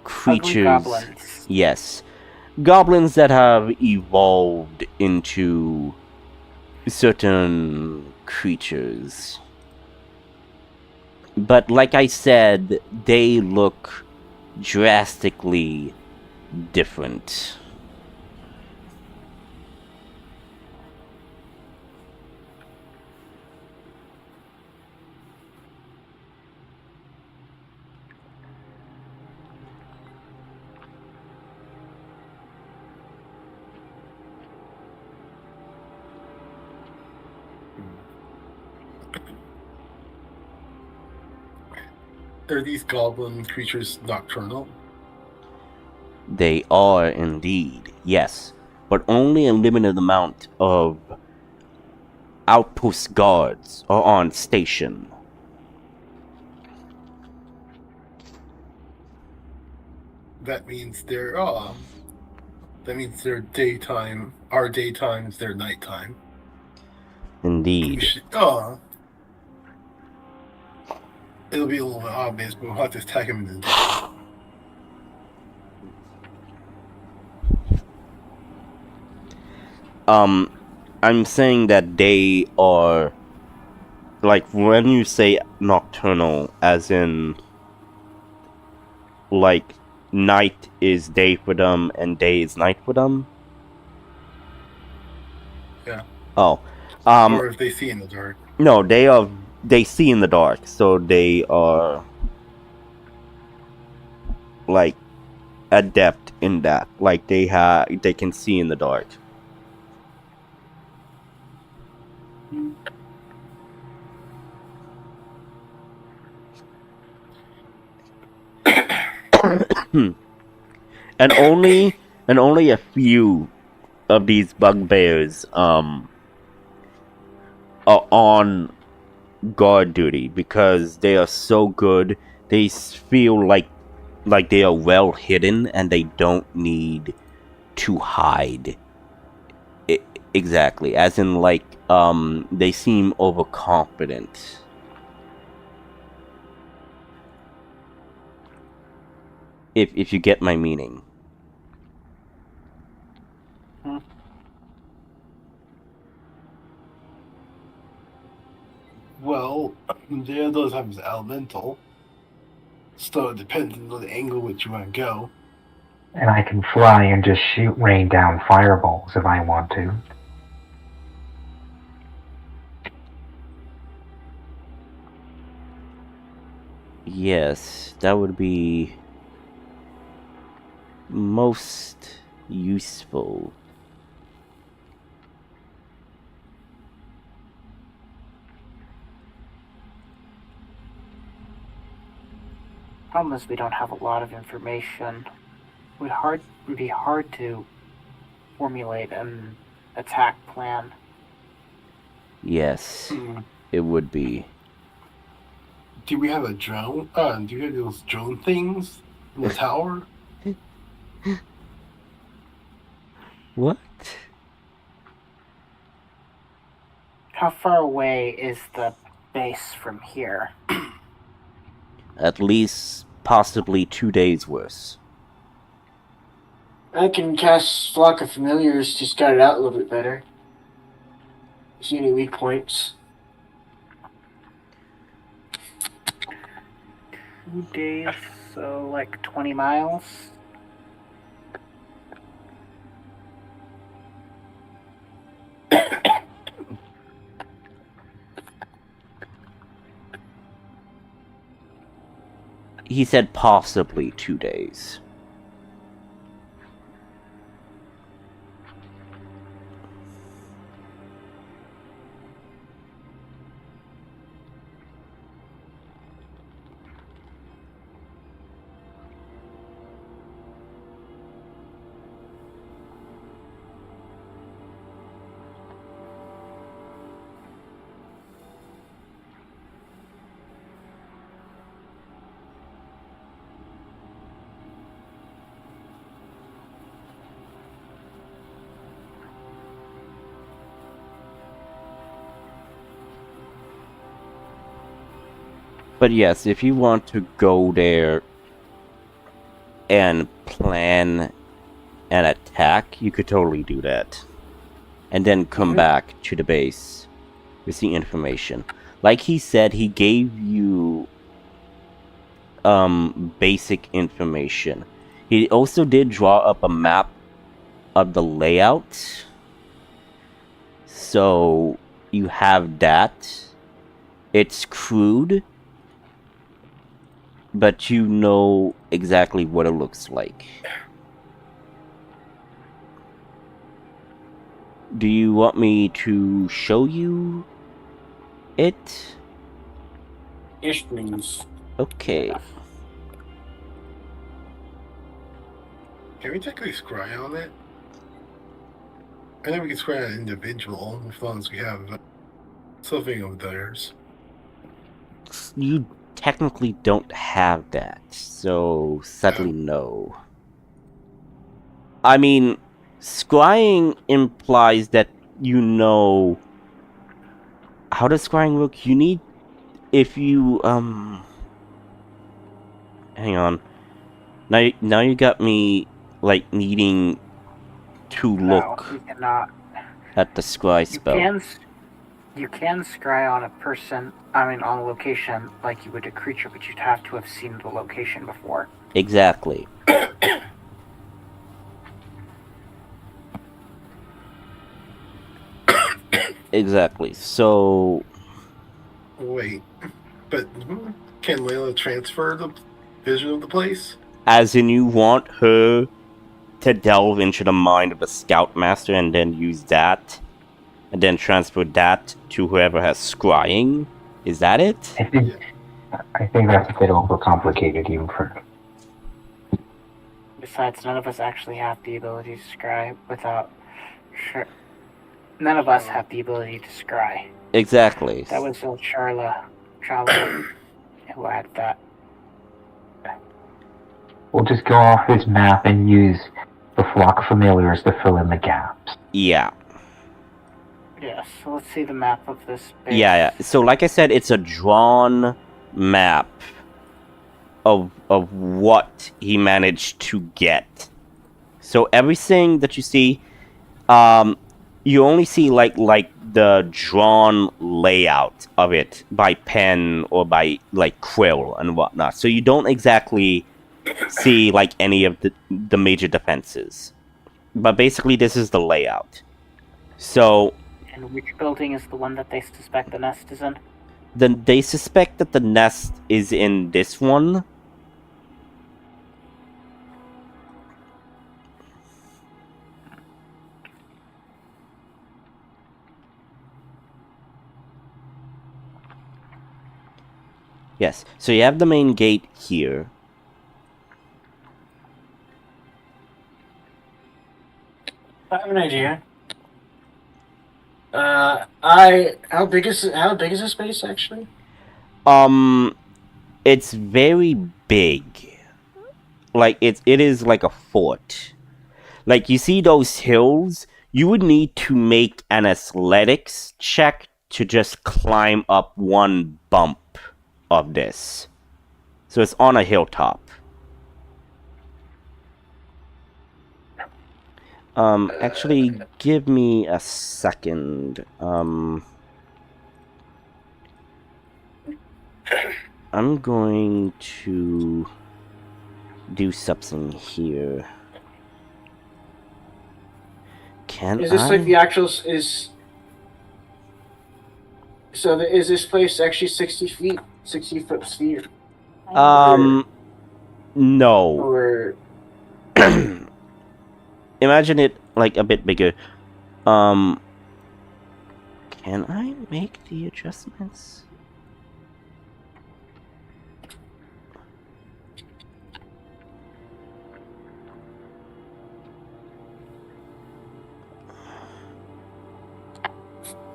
[SPEAKER 1] creatures.
[SPEAKER 3] goblins.
[SPEAKER 1] Yes. Goblins that have evolved into certain creatures. But like I said, they look drastically different.
[SPEAKER 2] Are these goblin creatures nocturnal?
[SPEAKER 1] They are indeed, yes, but only a limited amount of outpost guards are on station.
[SPEAKER 2] That means their daytime. Our daytime is their nighttime. We
[SPEAKER 1] Indeed.
[SPEAKER 2] should, it'll be a little bit obvious, but we'll have to attack him in the day.
[SPEAKER 1] I'm saying that they are, like, when you say nocturnal, as in, like, night is day for them and day is night for them?
[SPEAKER 2] Yeah.
[SPEAKER 1] Oh.
[SPEAKER 2] Or if they see in the dark.
[SPEAKER 1] No, they see in the dark, so they are, like, adept in that. Like, they can see in the dark. and only a few of these bugbears are on guard duty because they are so good. They feel like they are well hidden and they don't need to hide. Exactly, as in, like, they seem overconfident. If you get my meaning.
[SPEAKER 2] Well, there does have his elemental. So it depends on the angle which you want to go.
[SPEAKER 4] And I can fly and just rain down fireballs if I want to.
[SPEAKER 1] Yes, that would be most useful.
[SPEAKER 3] Problem is we don't have a lot of information. It would be hard to formulate an attack plan.
[SPEAKER 1] Yes, it would be.
[SPEAKER 2] Do we have a drone? Do you have those drone things in the tower?
[SPEAKER 1] What?
[SPEAKER 3] How far away is the base from here?
[SPEAKER 1] At least possibly 2 days worse.
[SPEAKER 5] I can cast Flock of Familiars to scout it out a little bit better. See any weak points.
[SPEAKER 3] 2 days, so like 20 miles.
[SPEAKER 1] He said possibly 2 days. But yes, if you want to go there and plan an attack, you could totally do that. And then come back to the base with the information. Like he said, he gave you basic information. He also did draw up a map of the layout. So you have that. It's crude, but you know exactly what it looks like. Do you want me to show you it?
[SPEAKER 5] Yes, please.
[SPEAKER 1] Okay.
[SPEAKER 2] Can we technically scry on it? I know we can scry on an individual as long as we have something of theirs.
[SPEAKER 1] You technically don't have that, so sadly no. I mean, scrying implies that you know... How does scrying work? You need... If you, hang on. Now you got me, like, needing to look
[SPEAKER 3] You cannot.
[SPEAKER 1] at the scry spell.
[SPEAKER 3] You can scry on a person, on a location like you would a creature, but you'd have to have seen the location before.
[SPEAKER 1] Exactly. Exactly. So...
[SPEAKER 2] Wait, but can Layla transfer the vision of the place?
[SPEAKER 1] As in, you want her to delve into the mind of the Scoutmaster and then use that, and then transfer that to whoever has scrying? Is that it?
[SPEAKER 4] I think that's a bit overcomplicated even for...
[SPEAKER 3] Besides, none of us actually have the ability to scry without... Sure. None of us have the ability to scry.
[SPEAKER 1] Exactly.
[SPEAKER 3] That was Charla who had that.
[SPEAKER 4] We'll just go off his map and use the flock of familiars to fill in the gaps.
[SPEAKER 1] Yeah.
[SPEAKER 3] Yes, so let's see the map of this base.
[SPEAKER 1] Yeah. So, like I said, it's a drawn map of what he managed to get. So everything that you see, you only see like the drawn layout of it by pen or by like quill and whatnot. So you don't exactly see like any of the major defenses. But basically this is the layout. So...
[SPEAKER 3] And which building is the one that they suspect the nest is in?
[SPEAKER 1] Then they suspect that the nest is in this one. Yes, so you have the main gate here.
[SPEAKER 5] I have an idea. How big is this space actually?
[SPEAKER 1] It's very big. Like it is like a fort. Like you see those hills, you would need to make an athletics check to just climb up one bump of this. So it's on a hilltop. Actually, give me a second. I'm going to do something here. Can
[SPEAKER 5] Is this
[SPEAKER 1] I?
[SPEAKER 5] like the actual is? So is this place actually 60 feet, 60-foot sphere,
[SPEAKER 1] No.
[SPEAKER 5] or
[SPEAKER 1] Imagine it like a bit bigger. Um, can I make the adjustments?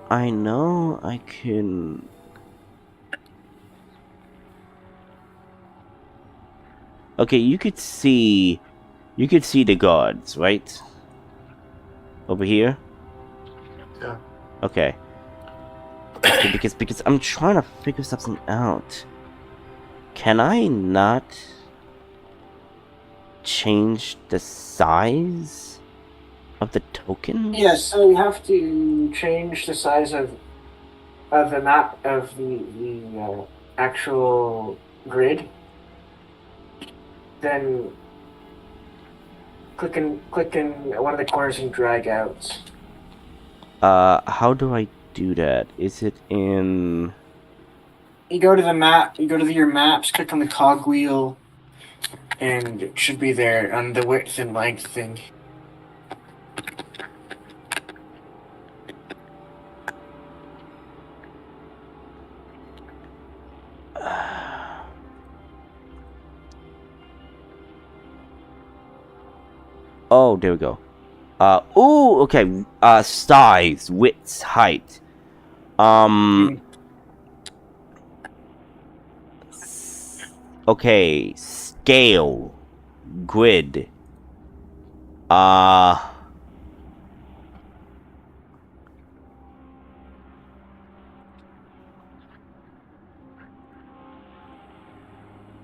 [SPEAKER 1] I know I can. Okay, you could see the guards, right? Over here?
[SPEAKER 2] Yeah.
[SPEAKER 1] Okay. Okay, because I'm trying to figure something out. Can I not change the size of the tokens?
[SPEAKER 5] yeah? So you have to change the size of the map of the actual grid. Then click in one of the corners and drag out.
[SPEAKER 1] How do I do that? Is it in...
[SPEAKER 5] You go to the map. You go to your maps. Click on the cogwheel, and it should be there on the width and length thing.
[SPEAKER 1] Oh, there we go. Ooh, okay. Size, width, height. Okay, scale, grid.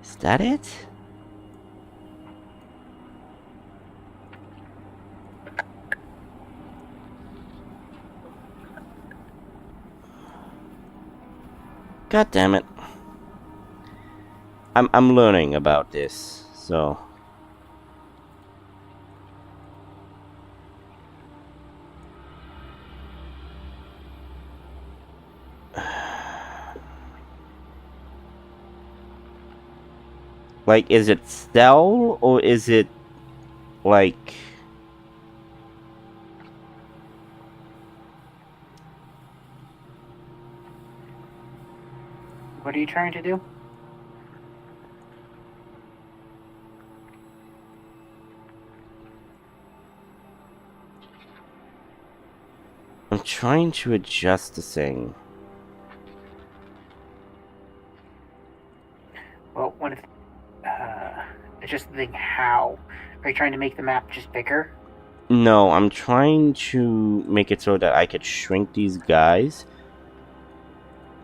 [SPEAKER 1] Is that it? God damn it. I'm learning about this, so like, is it cell or is it like...
[SPEAKER 3] What are you trying to do?
[SPEAKER 1] I'm trying to adjust the thing.
[SPEAKER 3] Well, what if... it's just the thing, how? Are you trying to make the map just bigger?
[SPEAKER 1] No, I'm trying to make it so that I could shrink these guys.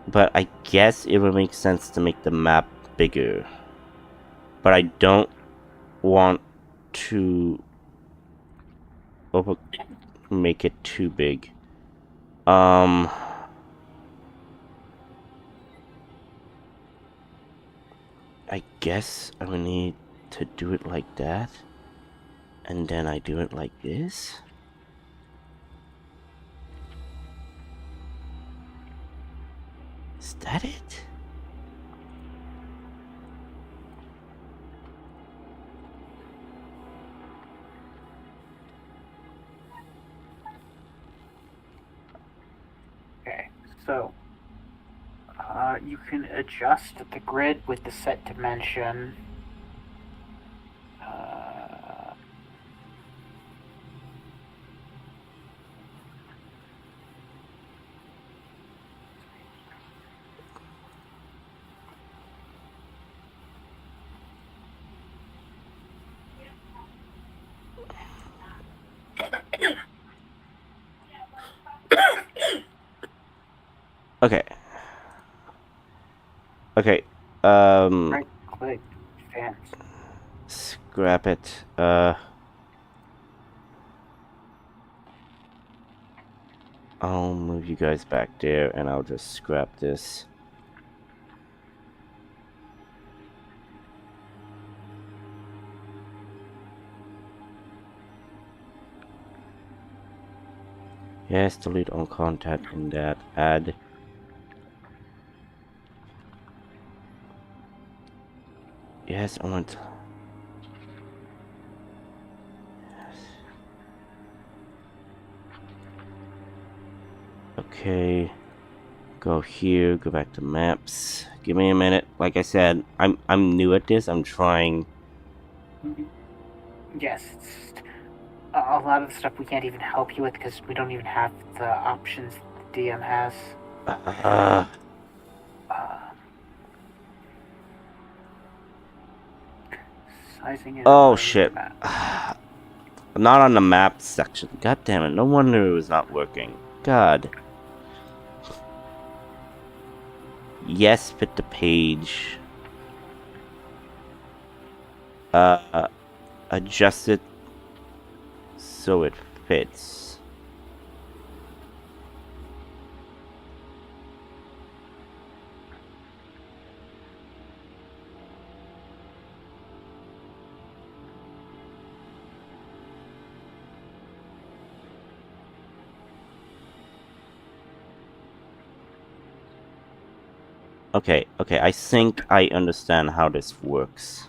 [SPEAKER 1] But I guess it would make sense to make the map bigger. But I don't want to make it too big. I guess I would need to do it like that. And then I do it like this. Is that it?
[SPEAKER 3] Okay, so... you can adjust the grid with the set dimension.
[SPEAKER 1] Okay. Okay.
[SPEAKER 3] Right click, advance.
[SPEAKER 1] Scrap it. I'll move you guys back there and I'll just scrap this. Yes, delete all content in that. Add. Yes, I want. Yes. Okay. Go here. Go back to maps. Give me a minute. Like I said, I'm new at this. I'm trying.
[SPEAKER 3] Yes, it's a lot of the stuff we can't even help you with because we don't even have the options the DM has. Uh, sizing it.
[SPEAKER 1] Oh shit. Not on the map section. God damn it. No wonder it was not working. God. Yes, fit the page. Adjust it so it fits. Okay, I think I understand how this works.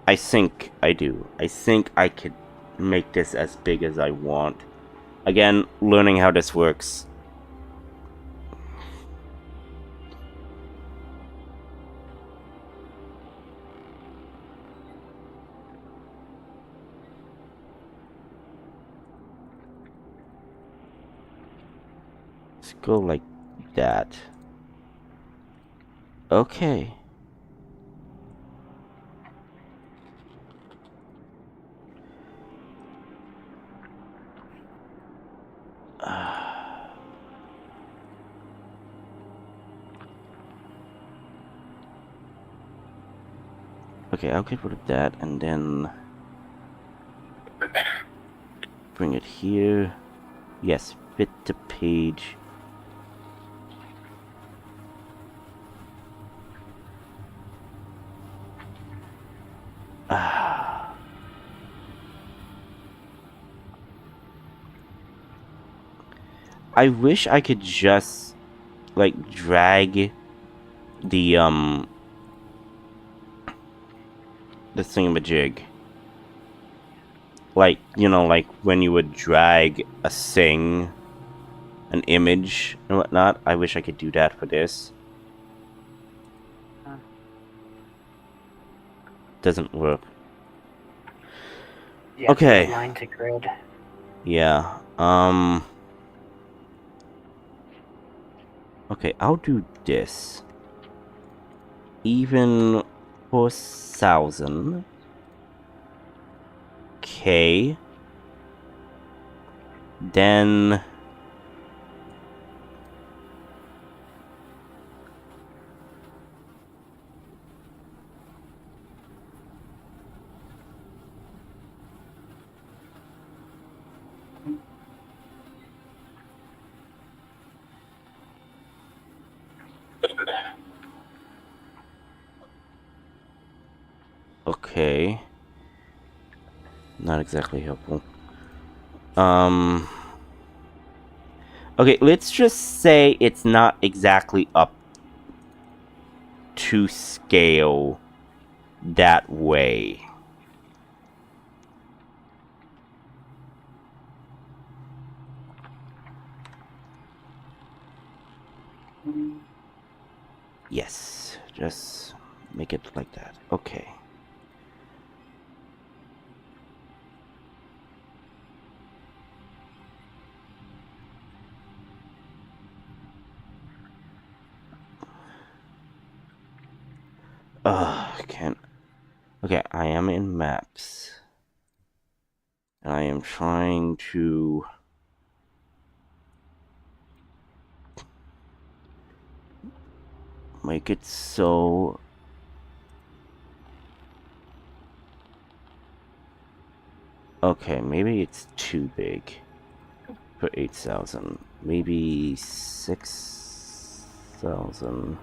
[SPEAKER 1] I think I do. I think I could make this as big as I want. Again, learning how this works. Let's go like that. Okay. Okay, I'll get rid of that and then bring it here. Yes, fit the page. I wish I could just like drag the thingamajig. Like, you know, like when you would drag a thing, an image and whatnot. I wish I could do that for this. Doesn't work.
[SPEAKER 3] Yeah,
[SPEAKER 1] okay.
[SPEAKER 3] Line to grid.
[SPEAKER 1] Yeah. Okay, I'll do this. Even 4,000. Okay. Then okay. Not exactly helpful. Okay, let's just say it's not exactly up to scale that way. Yes, just make it like that. Okay. I can't. Okay, I am in maps. And I am trying to make it so okay, maybe it's too big for 8,000. Maybe 6,000.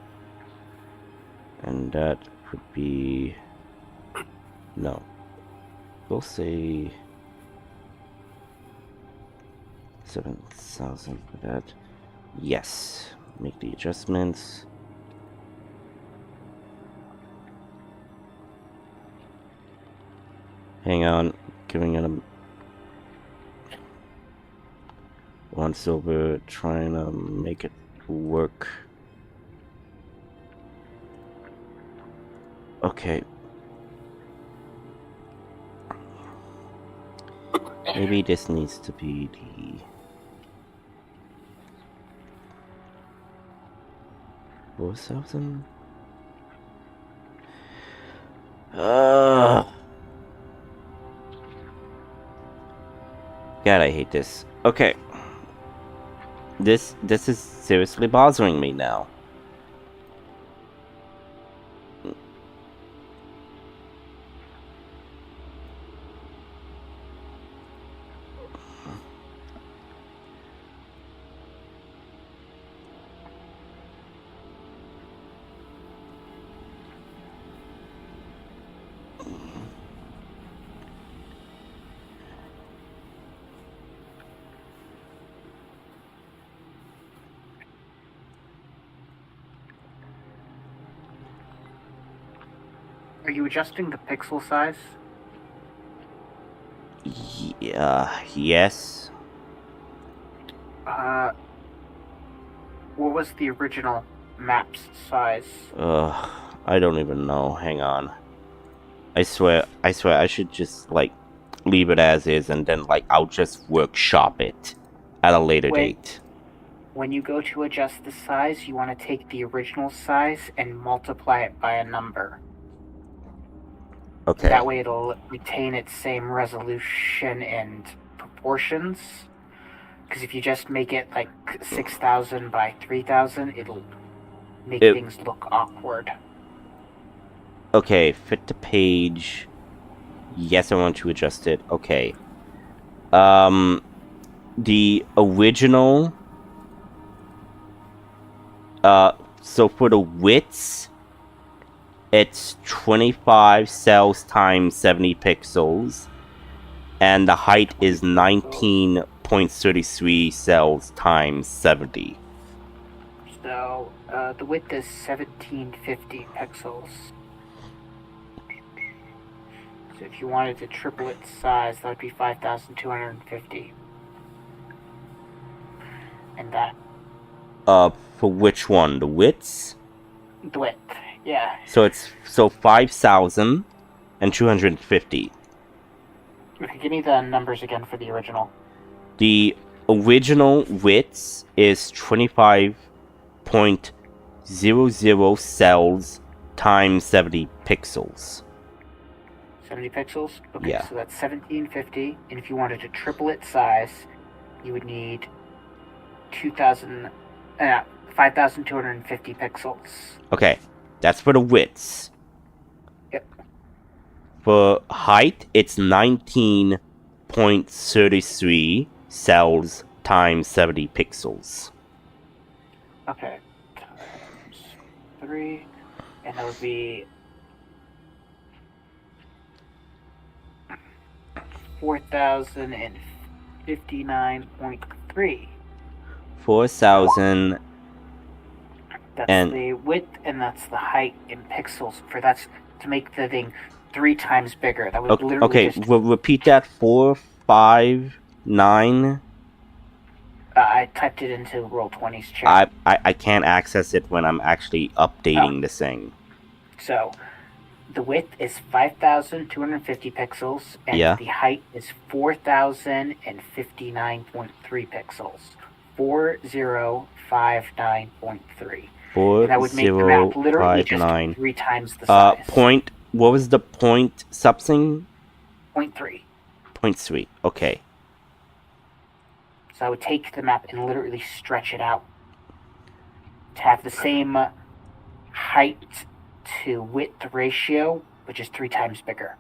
[SPEAKER 1] And that would be no. We'll say 7,000 for that. Yes. Make the adjustments. Hang on, giving it a once over, trying to make it work. Okay. Maybe this needs to be the 4,000. God, I hate this. Okay. This is seriously bothering me now.
[SPEAKER 3] Are you adjusting the pixel size?
[SPEAKER 1] Yeah, yes.
[SPEAKER 3] What was the original map's size?
[SPEAKER 1] I don't even know. Hang on. I swear I should just, like, leave it as is and then, like, I'll just workshop it at a later date.
[SPEAKER 3] When you go to adjust the size, you want to take the original size and multiply it by a number.
[SPEAKER 1] Okay.
[SPEAKER 3] That way it'll retain its same resolution and proportions. Because if you just make it like 6,000 by 3,000, it'll make things look awkward.
[SPEAKER 1] Okay, fit the page. Yes, I want to adjust it. Okay. The original... so for the widths, it's 25 cells times 70 pixels. And the height is 19.33 cells times 70.
[SPEAKER 3] So, the width is 1750 pixels. So if you wanted to triple its size, that would be 5,250. And that...
[SPEAKER 1] For which one? The widths?
[SPEAKER 3] The width, yeah.
[SPEAKER 1] So it's 5,250.
[SPEAKER 3] Okay, give me the numbers again for the original.
[SPEAKER 1] The original width is 25.00 cells times 70 pixels.
[SPEAKER 3] 70 pixels? Okay,
[SPEAKER 1] Yeah.
[SPEAKER 3] so that's 1750. And if you wanted to triple its size, you would need 5,250 pixels.
[SPEAKER 1] Okay, that's for the widths.
[SPEAKER 3] Yep.
[SPEAKER 1] For height, it's 19.33 cells times 70 pixels.
[SPEAKER 3] Okay. Times 3. And that would be 4,059.3.
[SPEAKER 1] 4,000.
[SPEAKER 3] That's
[SPEAKER 1] And-
[SPEAKER 3] the width, and that's the height in pixels. That's to make the thing 3 times bigger. That would literally
[SPEAKER 1] Okay,
[SPEAKER 3] just...
[SPEAKER 1] we'll repeat that. 459.
[SPEAKER 3] I typed it into Roll20's chat.
[SPEAKER 1] I can't access it when I'm actually updating this thing.
[SPEAKER 3] So, the width is 5,250 pixels, and
[SPEAKER 1] Yeah.
[SPEAKER 3] the height is 4,059.3 pixels. 4059.3. And that would make the map literally just
[SPEAKER 1] 4059.
[SPEAKER 3] 3 times the size.
[SPEAKER 1] Point. What was the point something?
[SPEAKER 3] 0.3.
[SPEAKER 1] 0.3. Okay.
[SPEAKER 3] So I would take the map and literally stretch it out to have the same height to width ratio, which is 3 times bigger.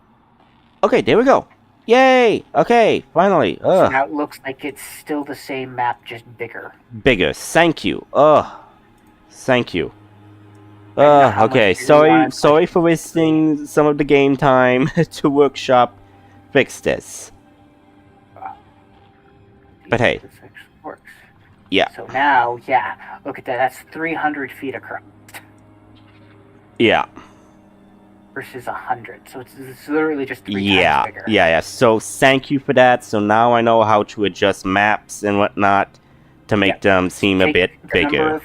[SPEAKER 1] Okay, there we go. Yay! Okay, finally.
[SPEAKER 3] So now it looks like it's still the same map, just bigger.
[SPEAKER 1] Bigger. Thank you. Thank you.
[SPEAKER 3] How
[SPEAKER 1] Okay.
[SPEAKER 3] much do you want?
[SPEAKER 1] Sorry for wasting some of the game time to workshop fix this. But hey.
[SPEAKER 3] This actually works.
[SPEAKER 1] Yeah.
[SPEAKER 3] So now, yeah, look at that. That's 300 feet across
[SPEAKER 1] Yeah.
[SPEAKER 3] versus 100. So it's literally just 3
[SPEAKER 1] Yeah.
[SPEAKER 3] times bigger.
[SPEAKER 1] Yeah. So thank you for that. So now I know how to adjust maps and whatnot to make them seem a bit bigger.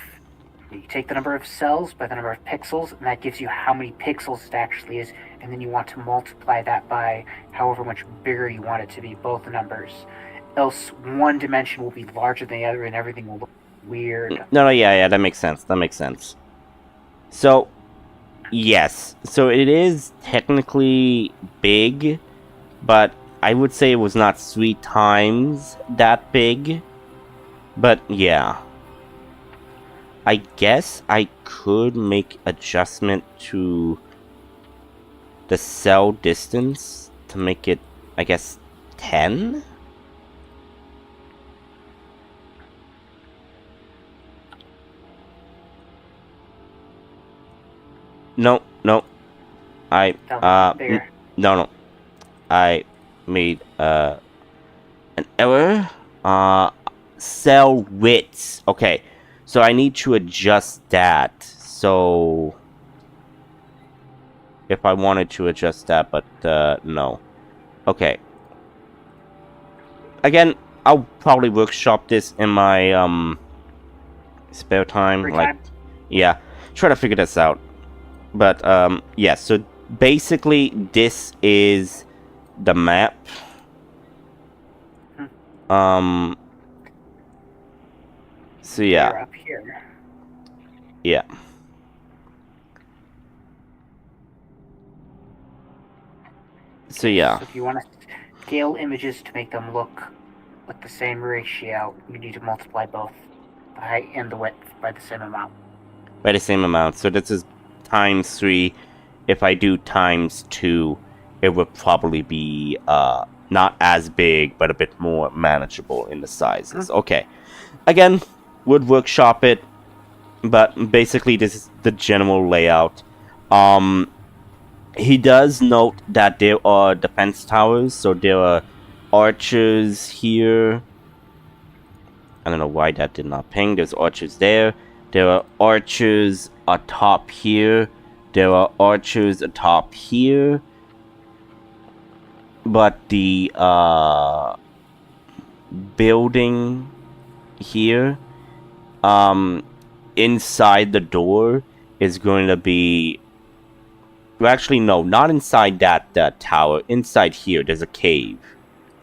[SPEAKER 3] You take the number of cells by the number of pixels, and that gives you how many pixels it actually is, and then you want to multiply that by however much bigger you want it to be, both numbers. Else, one dimension will be larger than the other, and everything will look weird.
[SPEAKER 1] No, yeah, that makes sense. That makes sense. So, yes. So it is technically big, but I would say it was not 3 times that big. But yeah. I guess I could make adjustment to the cell distance to make it, I guess, 10? No.
[SPEAKER 3] Bigger.
[SPEAKER 1] No. I made an error. Cell width. Okay. So I need to adjust that. So if I wanted to adjust that, but no. Okay. Again, I'll probably workshop this in my spare time. Yeah, try to figure this out. But yeah, so basically this is the map. So yeah.
[SPEAKER 3] They're up here.
[SPEAKER 1] Yeah. So yeah.
[SPEAKER 3] So if you want to scale images to make them look with the same ratio, you need to multiply both the height and the width by the same amount.
[SPEAKER 1] By the same amount. So this is times 3. If I do times 2, it would probably be not as big, but a bit more manageable in the sizes. Okay. Again, would workshop it, but basically this is the general layout. He does note that there are defense towers, so there are archers here. I don't know why that did not ping. There's archers there. There are archers atop here. There are archers atop here. But the building here, inside the door is going to be... Well, actually, no, not inside that tower. Inside here, there's a cave.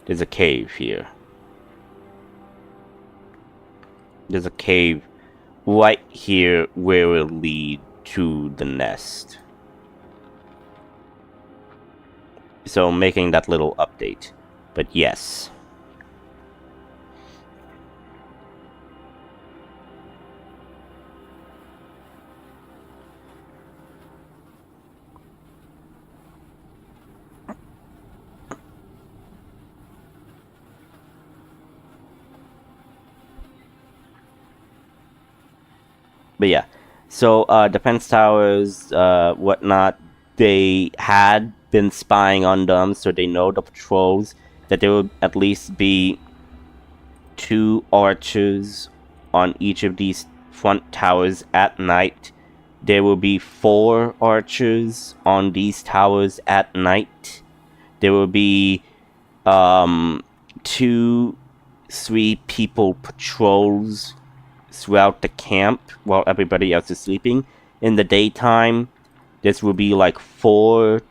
[SPEAKER 1] There's a cave here. There's a cave right here where it will lead to the nest. So, making that little update. But yes. But yeah, so defense towers, whatnot, they had been spying on them, so they know the patrols, that there will at least be 2 archers on each of these front towers at night. There will be 4 archers on these towers at night. There will be 2, 3 people patrols throughout the camp while everybody else is sleeping. In the daytime, this will be like 4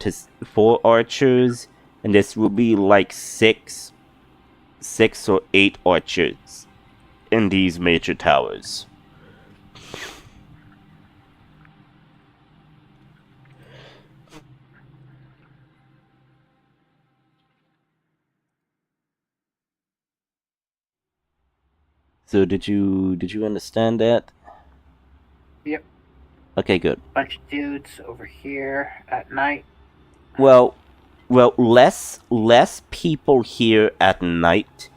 [SPEAKER 1] archers, and this will be like 6 or 8 archers in these major towers. So did you understand that?
[SPEAKER 3] Yep.
[SPEAKER 1] Okay, good.
[SPEAKER 3] Bunch of dudes over here at night.
[SPEAKER 1] Well, less people here at night.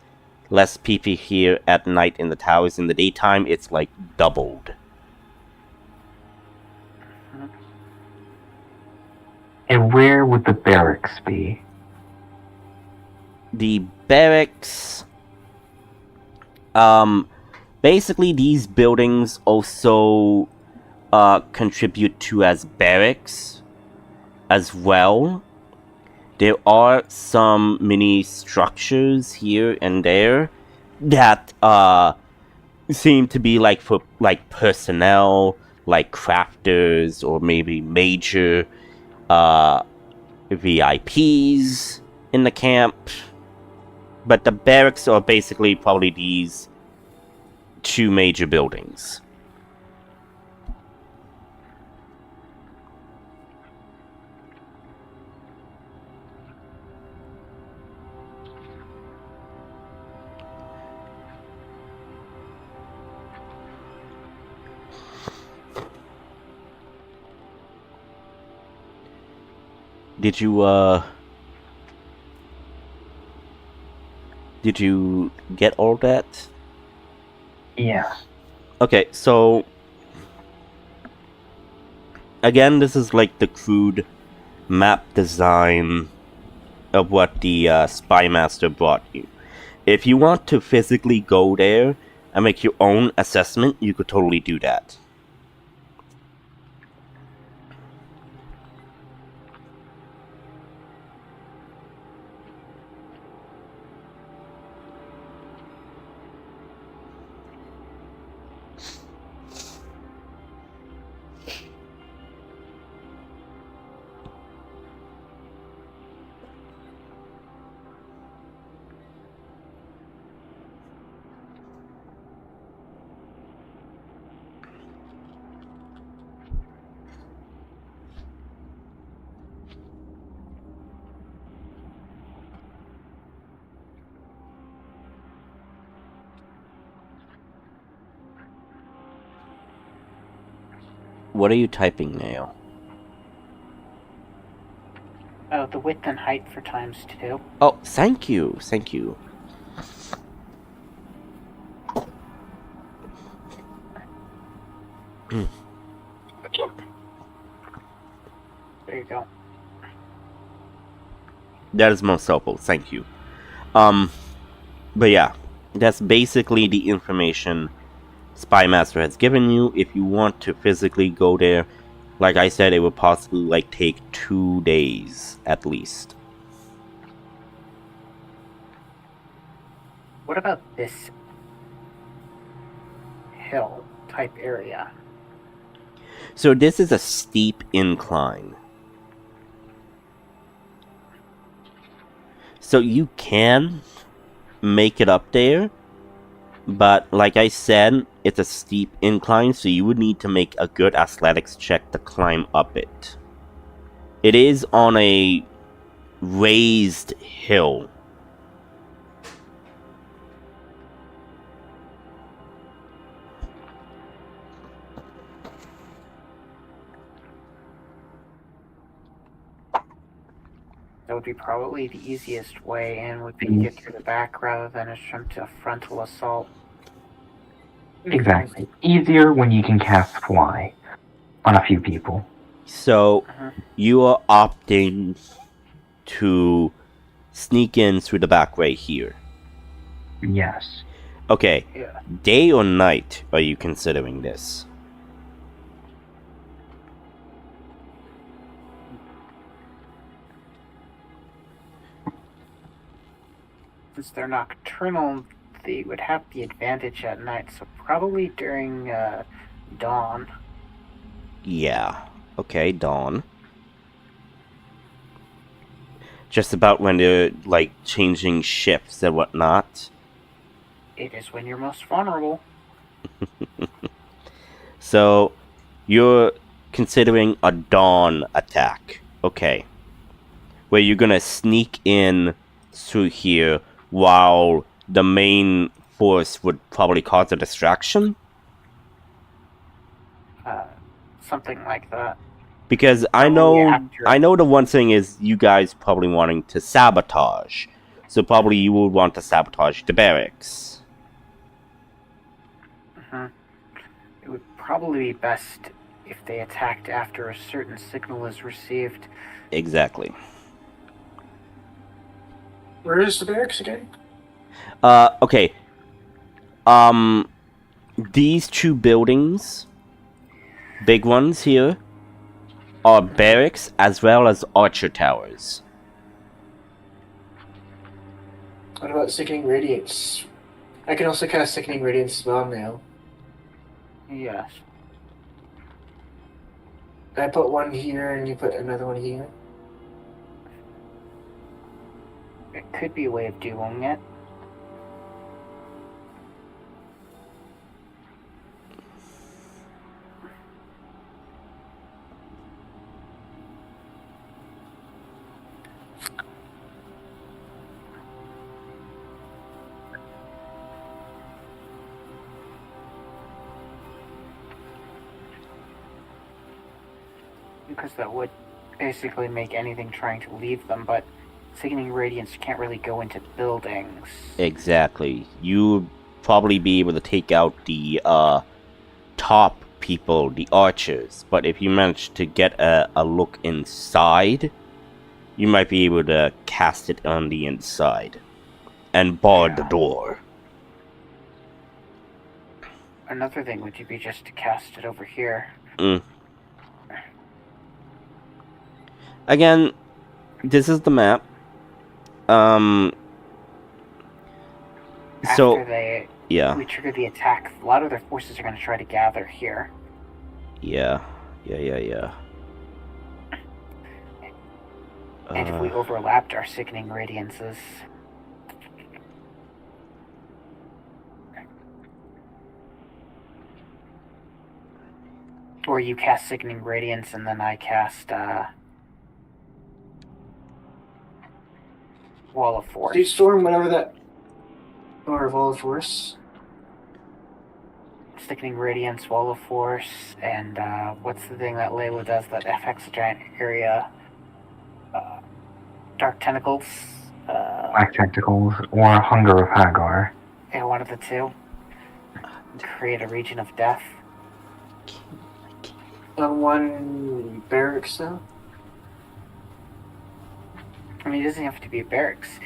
[SPEAKER 1] Less people here at night in the towers. In the daytime, it's like doubled.
[SPEAKER 4] And where would the barracks be?
[SPEAKER 1] the barracks. Basically, these buildings also contribute to as barracks as well. There are some mini structures here and there that seem to be like for like personnel, like crafters, or maybe major VIPs in the camp. But the barracks are basically probably these two major buildings. Did you get all that?
[SPEAKER 4] Yeah.
[SPEAKER 1] Okay, so again, this is like the crude map design of what the Spy Master brought you. If you want to physically go there and make your own assessment, you could totally do that. What are you typing now?
[SPEAKER 3] Oh, the width and height for ×2.
[SPEAKER 1] Oh, thank you, thank you.
[SPEAKER 3] There you go.
[SPEAKER 1] That is most helpful, thank you. But yeah, that's basically the information Spy Master has given you. If you want to physically go there, like I said, it would possibly like take 2 days at least.
[SPEAKER 3] What about this hill type area?
[SPEAKER 1] So this is a steep incline. So you can make it up there, but like I said, it's a steep incline, so you would need to make a good athletics check to climb up it. It is on a raised hill.
[SPEAKER 3] That would be probably the easiest way in, would be to get through the back rather than attempt a frontal assault.
[SPEAKER 4] Exactly. Easier when you can cast fly on a few people.
[SPEAKER 1] So you are opting to sneak in through the back way here.
[SPEAKER 4] Yes.
[SPEAKER 1] Okay,
[SPEAKER 3] Yeah.
[SPEAKER 1] day or night are you considering this?
[SPEAKER 3] Since they're nocturnal, they would have the advantage at night, so probably during dawn.
[SPEAKER 1] Yeah. Okay, dawn. Just about when they're, like, changing shifts and whatnot.
[SPEAKER 3] It is when you're most vulnerable.
[SPEAKER 1] So, you're considering a dawn attack. Okay. Where you're gonna sneak in through here while the main force would probably cause a distraction?
[SPEAKER 3] Something like that.
[SPEAKER 1] Because I know the one thing is you guys probably wanting to sabotage. So probably you would want to sabotage the barracks.
[SPEAKER 3] It would probably be best if they attacked after a certain signal is received.
[SPEAKER 1] Exactly.
[SPEAKER 5] Where is the barracks again?
[SPEAKER 1] Okay. These two buildings, big ones here, are barracks as well as archer towers.
[SPEAKER 5] What about Sickening Radiance? I can also cast Sickening Radiance as well now.
[SPEAKER 3] Yes.
[SPEAKER 5] I put one here and you put another one here.
[SPEAKER 3] It could be a way of doing it. Because that would basically make anything trying to leave them, but Sickening Radiance can't really go into buildings.
[SPEAKER 1] Exactly. You'd probably be able to take out the top people, the archers, but if you manage to get a look inside, you might be able to cast it on the inside and bar the door.
[SPEAKER 3] Another thing would be just to cast it over here.
[SPEAKER 1] Again, this is the map.
[SPEAKER 3] After
[SPEAKER 1] So yeah,
[SPEAKER 3] we trigger the attack, a lot of their forces are going to try to gather here.
[SPEAKER 1] yeah.
[SPEAKER 3] And if we overlapped our Sickening Radiances... Or you cast Sickening Radiance and then I cast, Wall of Force.
[SPEAKER 5] Deep Storm, whatever that... Or Wall of Force.
[SPEAKER 3] Sickening Radiance, Wall of Force, and, what's the thing that Layla does that affects a giant area? Dark Tentacles?
[SPEAKER 4] Black Tentacles, or Hunger of Hagar.
[SPEAKER 3] Yeah, one of the two. Create a region of death.
[SPEAKER 5] On one barracks, though?
[SPEAKER 3] I mean, it doesn't have to be a barracks.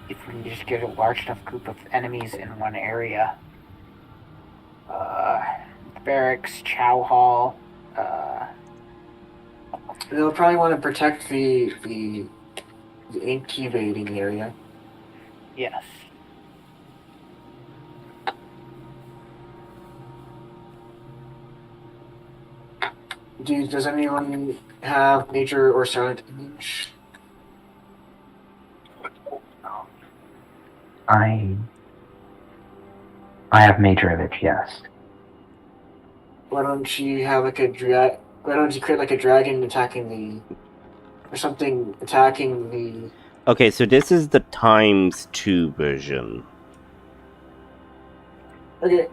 [SPEAKER 3] If we can just get a large enough group of enemies in one area. Barracks, Chow Hall,
[SPEAKER 5] They'll probably want to protect the incubating area.
[SPEAKER 3] yes.
[SPEAKER 5] Does anyone have Nature or Silent Image?
[SPEAKER 4] I have Major Image, yes.
[SPEAKER 5] Why don't you have like why don't you create like a dragon attacking the... Or something attacking the...
[SPEAKER 1] Okay, so this is the ×2 version.
[SPEAKER 5] Okay.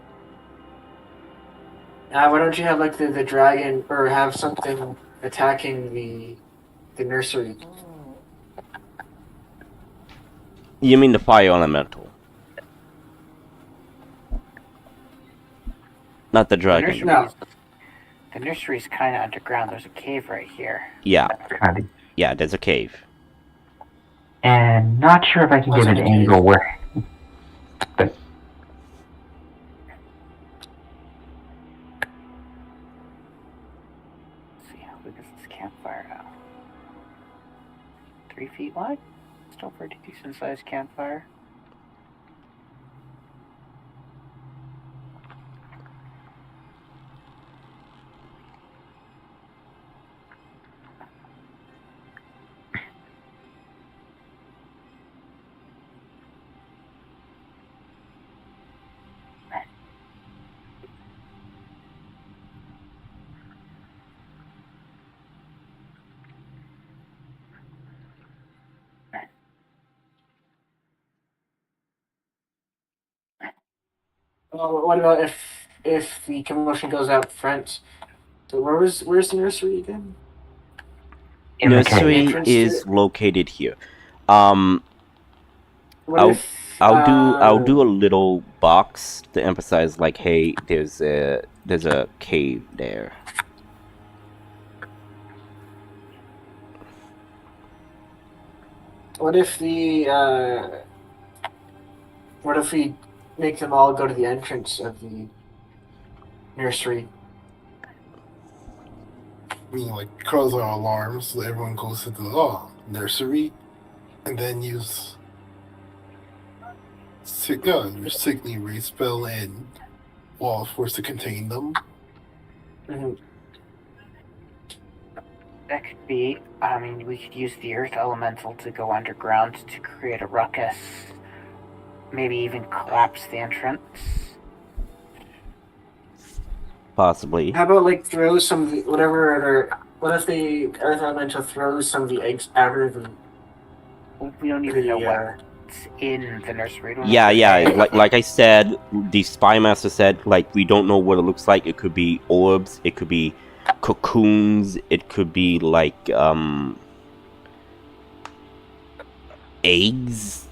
[SPEAKER 5] Why don't you have like the dragon, or have something attacking the nursery?
[SPEAKER 1] You mean the fire elemental? Not the dragon.
[SPEAKER 5] No.
[SPEAKER 3] The nursery's kind of underground. There's a cave right here.
[SPEAKER 1] Yeah,
[SPEAKER 4] Kinda.
[SPEAKER 1] yeah, there's a cave.
[SPEAKER 4] And not sure if I can get an angle where... But
[SPEAKER 3] Let's see how big is this campfire now? 3 feet wide? Still pretty decent sized campfire.
[SPEAKER 5] What about if the commotion goes out front? So where's the nursery again?
[SPEAKER 4] in the cave.
[SPEAKER 1] Nursery
[SPEAKER 5] Entrance to
[SPEAKER 1] is
[SPEAKER 5] it?
[SPEAKER 1] located here.
[SPEAKER 5] What
[SPEAKER 1] I'll do a little box to emphasize, like, hey, there's a cave there.
[SPEAKER 5] What if what if we make them all go to the entrance of the nursery?
[SPEAKER 2] I mean, like, cause our alarms so everyone goes to the nursery, and then use your sickly race spell and wall force to contain them.
[SPEAKER 5] Mm-hmm.
[SPEAKER 3] That could be. I mean, we could use the earth elemental to go underground to create a ruckus. Maybe even collapse the entrance.
[SPEAKER 1] Possibly.
[SPEAKER 5] How about like throw some of the, whatever other? What if the earth elemental throws some of the eggs out of the?
[SPEAKER 3] We don't even know what's in the nursery. We don't know
[SPEAKER 1] Yeah.
[SPEAKER 3] if they're
[SPEAKER 1] Like I said, the spy master said, like, we don't know what it looks like. It could be orbs. It could be cocoons. It could be like eggs,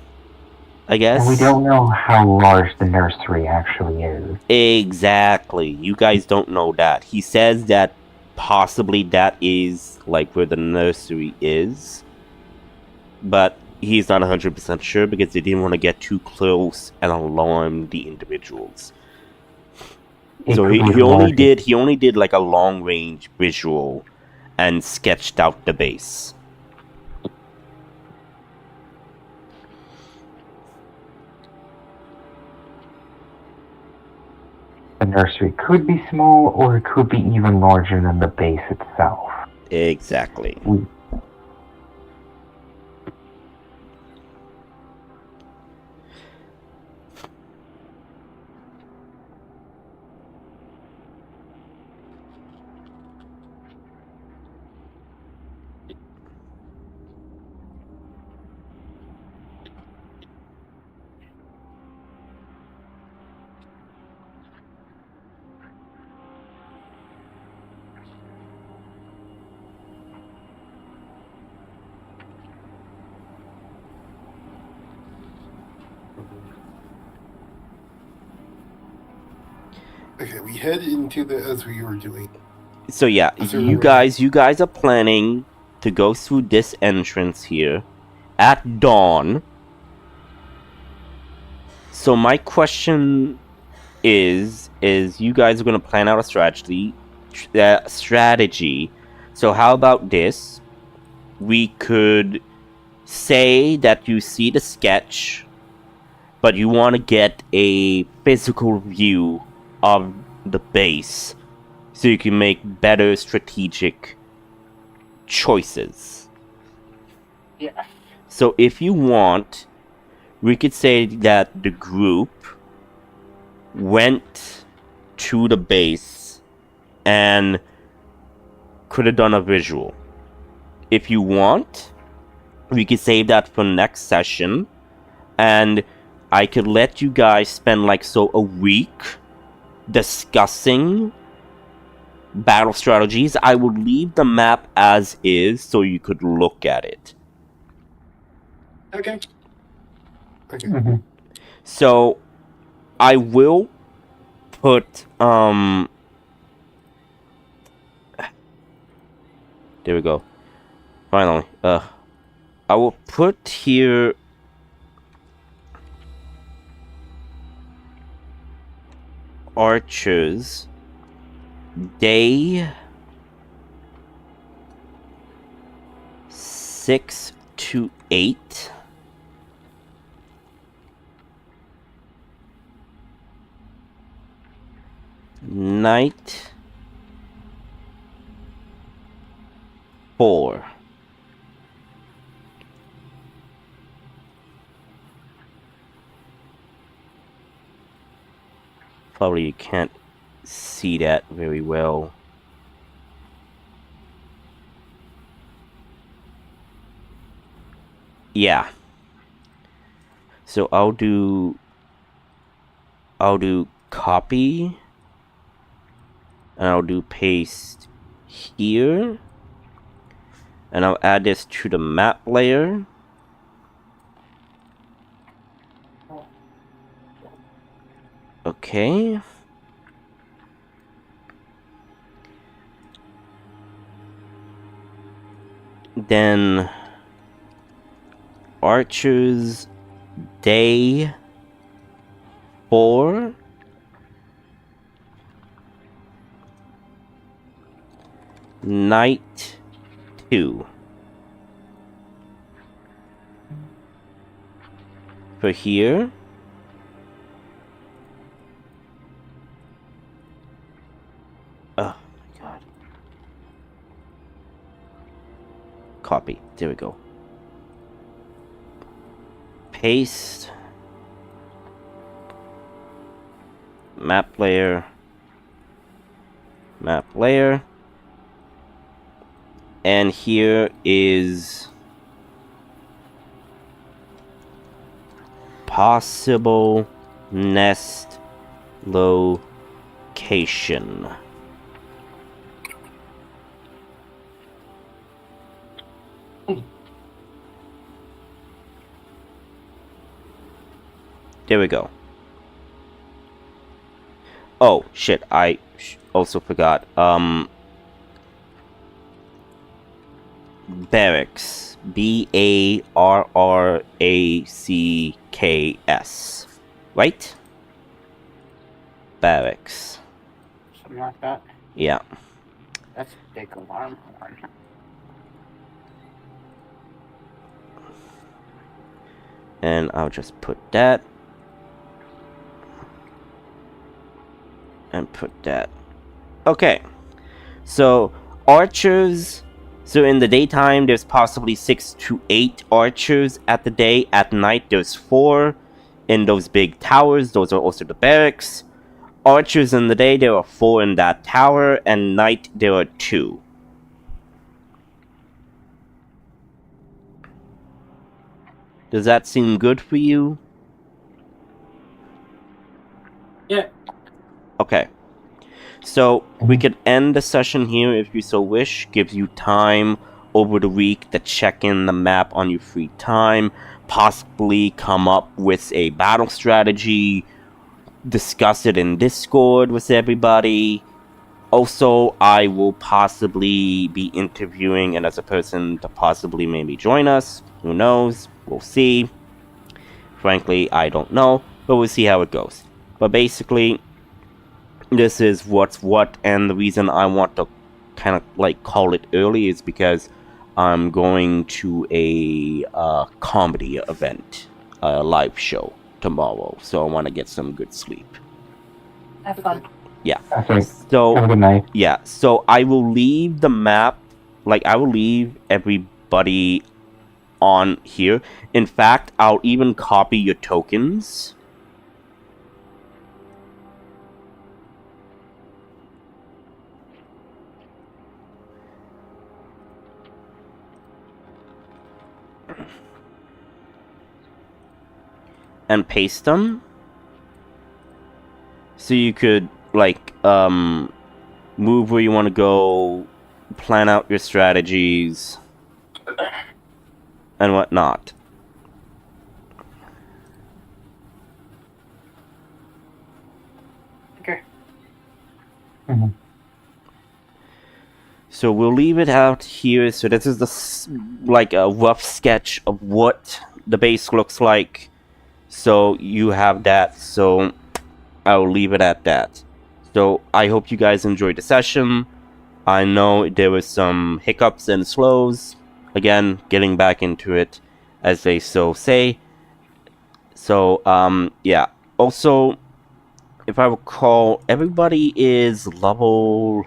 [SPEAKER 1] I guess.
[SPEAKER 4] And we don't know how large the nursery actually is.
[SPEAKER 1] Exactly. You guys don't know that. He says that possibly that is like where the nursery is, but he's not 100% sure because they didn't want to get too close and alarm the individuals. So he only did like a long range visual and sketched out the base.
[SPEAKER 4] The nursery could be small, or it could be even larger than the base itself.
[SPEAKER 1] Exactly.
[SPEAKER 2] Okay, we head into the as we were doing.
[SPEAKER 1] So yeah, you guys are planning to go through this entrance here at dawn. So my question is you guys are going to plan out a strategy. So how about this? We could say that you see the sketch, but you want to get a physical view of the base so you can make better strategic choices.
[SPEAKER 3] Yeah.
[SPEAKER 1] So if you want, we could say that the group went to the base and could have done a visual. If you want, we could save that for next session, and I could let you guys spend like a week discussing battle strategies. I would leave the map as is so you could look at it.
[SPEAKER 5] Okay.
[SPEAKER 4] Mm-hmm.
[SPEAKER 1] So I will put there we go. Finally. I will put here archers day 6 to 8. Night 4. Probably you can't see that very well. Yeah. So I'll do copy, and I'll do paste here, and I'll add this to the map layer. Okay. Then Archers, day 4. Night 2. For here. Oh my god. Copy. There we go. Paste. Map layer. Map layer. And here is possible nest location. There we go. Oh shit, I also forgot. Barracks. Barracks. Right? Barracks.
[SPEAKER 3] Something like that.
[SPEAKER 1] Yeah.
[SPEAKER 3] That's a big alarm horn.
[SPEAKER 1] And I'll just put that. And put that. Okay. So, archers. So in the daytime, there's possibly 6 to 8 archers at the day. At night, there's 4 in those big towers. Those are also the barracks. Archers in the day, there are 4 in that tower. And night, there are 2. Does that seem good for you?
[SPEAKER 5] Yeah.
[SPEAKER 1] Okay. So, we could end the session here if you so wish. Gives you time over the week to check in the map on your free time. Possibly come up with a battle strategy. Discuss it in Discord with everybody. Also, I will possibly be interviewing another person to possibly maybe join us. Who knows? We'll see. Frankly, I don't know. But we'll see how it goes. But basically, this is what's what, and the reason I want to kind of like call it early is because I'm going to a comedy event, a live show tomorrow, so I want to get some good sleep.
[SPEAKER 3] Have fun.
[SPEAKER 1] Yeah.
[SPEAKER 4] Okay. Have
[SPEAKER 1] So
[SPEAKER 4] a good night.
[SPEAKER 1] yeah, so I will leave the map, like I will leave everybody on here. In fact, I'll even copy your tokens. And paste them. So you could, like, move where you want to go, plan out your strategies, and whatnot.
[SPEAKER 3] Okay.
[SPEAKER 4] Mhm.
[SPEAKER 1] So we'll leave it out here. So this is like a rough sketch of what the base looks like. So you have that. So I'll leave it at that. So I hope you guys enjoyed the session. I know there was some hiccups and slows. Again, getting back into it, as they so say. So, yeah. Also, if I recall, everybody is level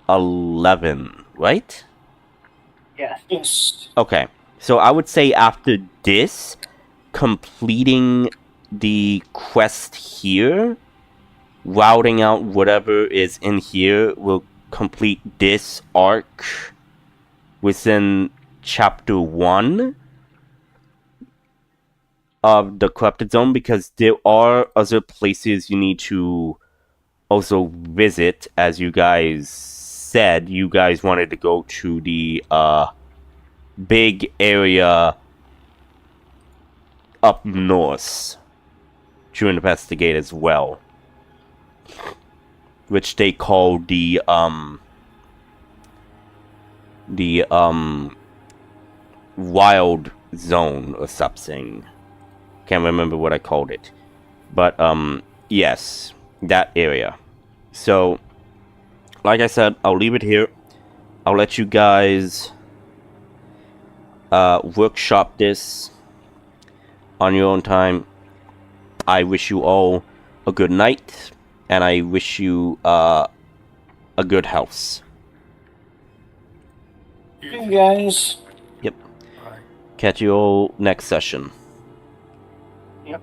[SPEAKER 1] 11, right?
[SPEAKER 3] Yes.
[SPEAKER 5] Yes.
[SPEAKER 1] Okay. So I would say after this, completing the quest here, routing out whatever is in here, will complete this arc within chapter 1 of the corrupted zone, because there are other places you need to also visit. As you guys said, you guys wanted to go to the big area up north to investigate as well, which they call the wildfire zone or something. Can't remember what I called it. But, yes, that area. So, like I said, I'll leave it here. I'll let you guys workshop this on your own time. I wish you all a good night, and I wish you a good house.
[SPEAKER 5] Hey guys.
[SPEAKER 1] Yep. Catch you all next session.
[SPEAKER 3] Yep.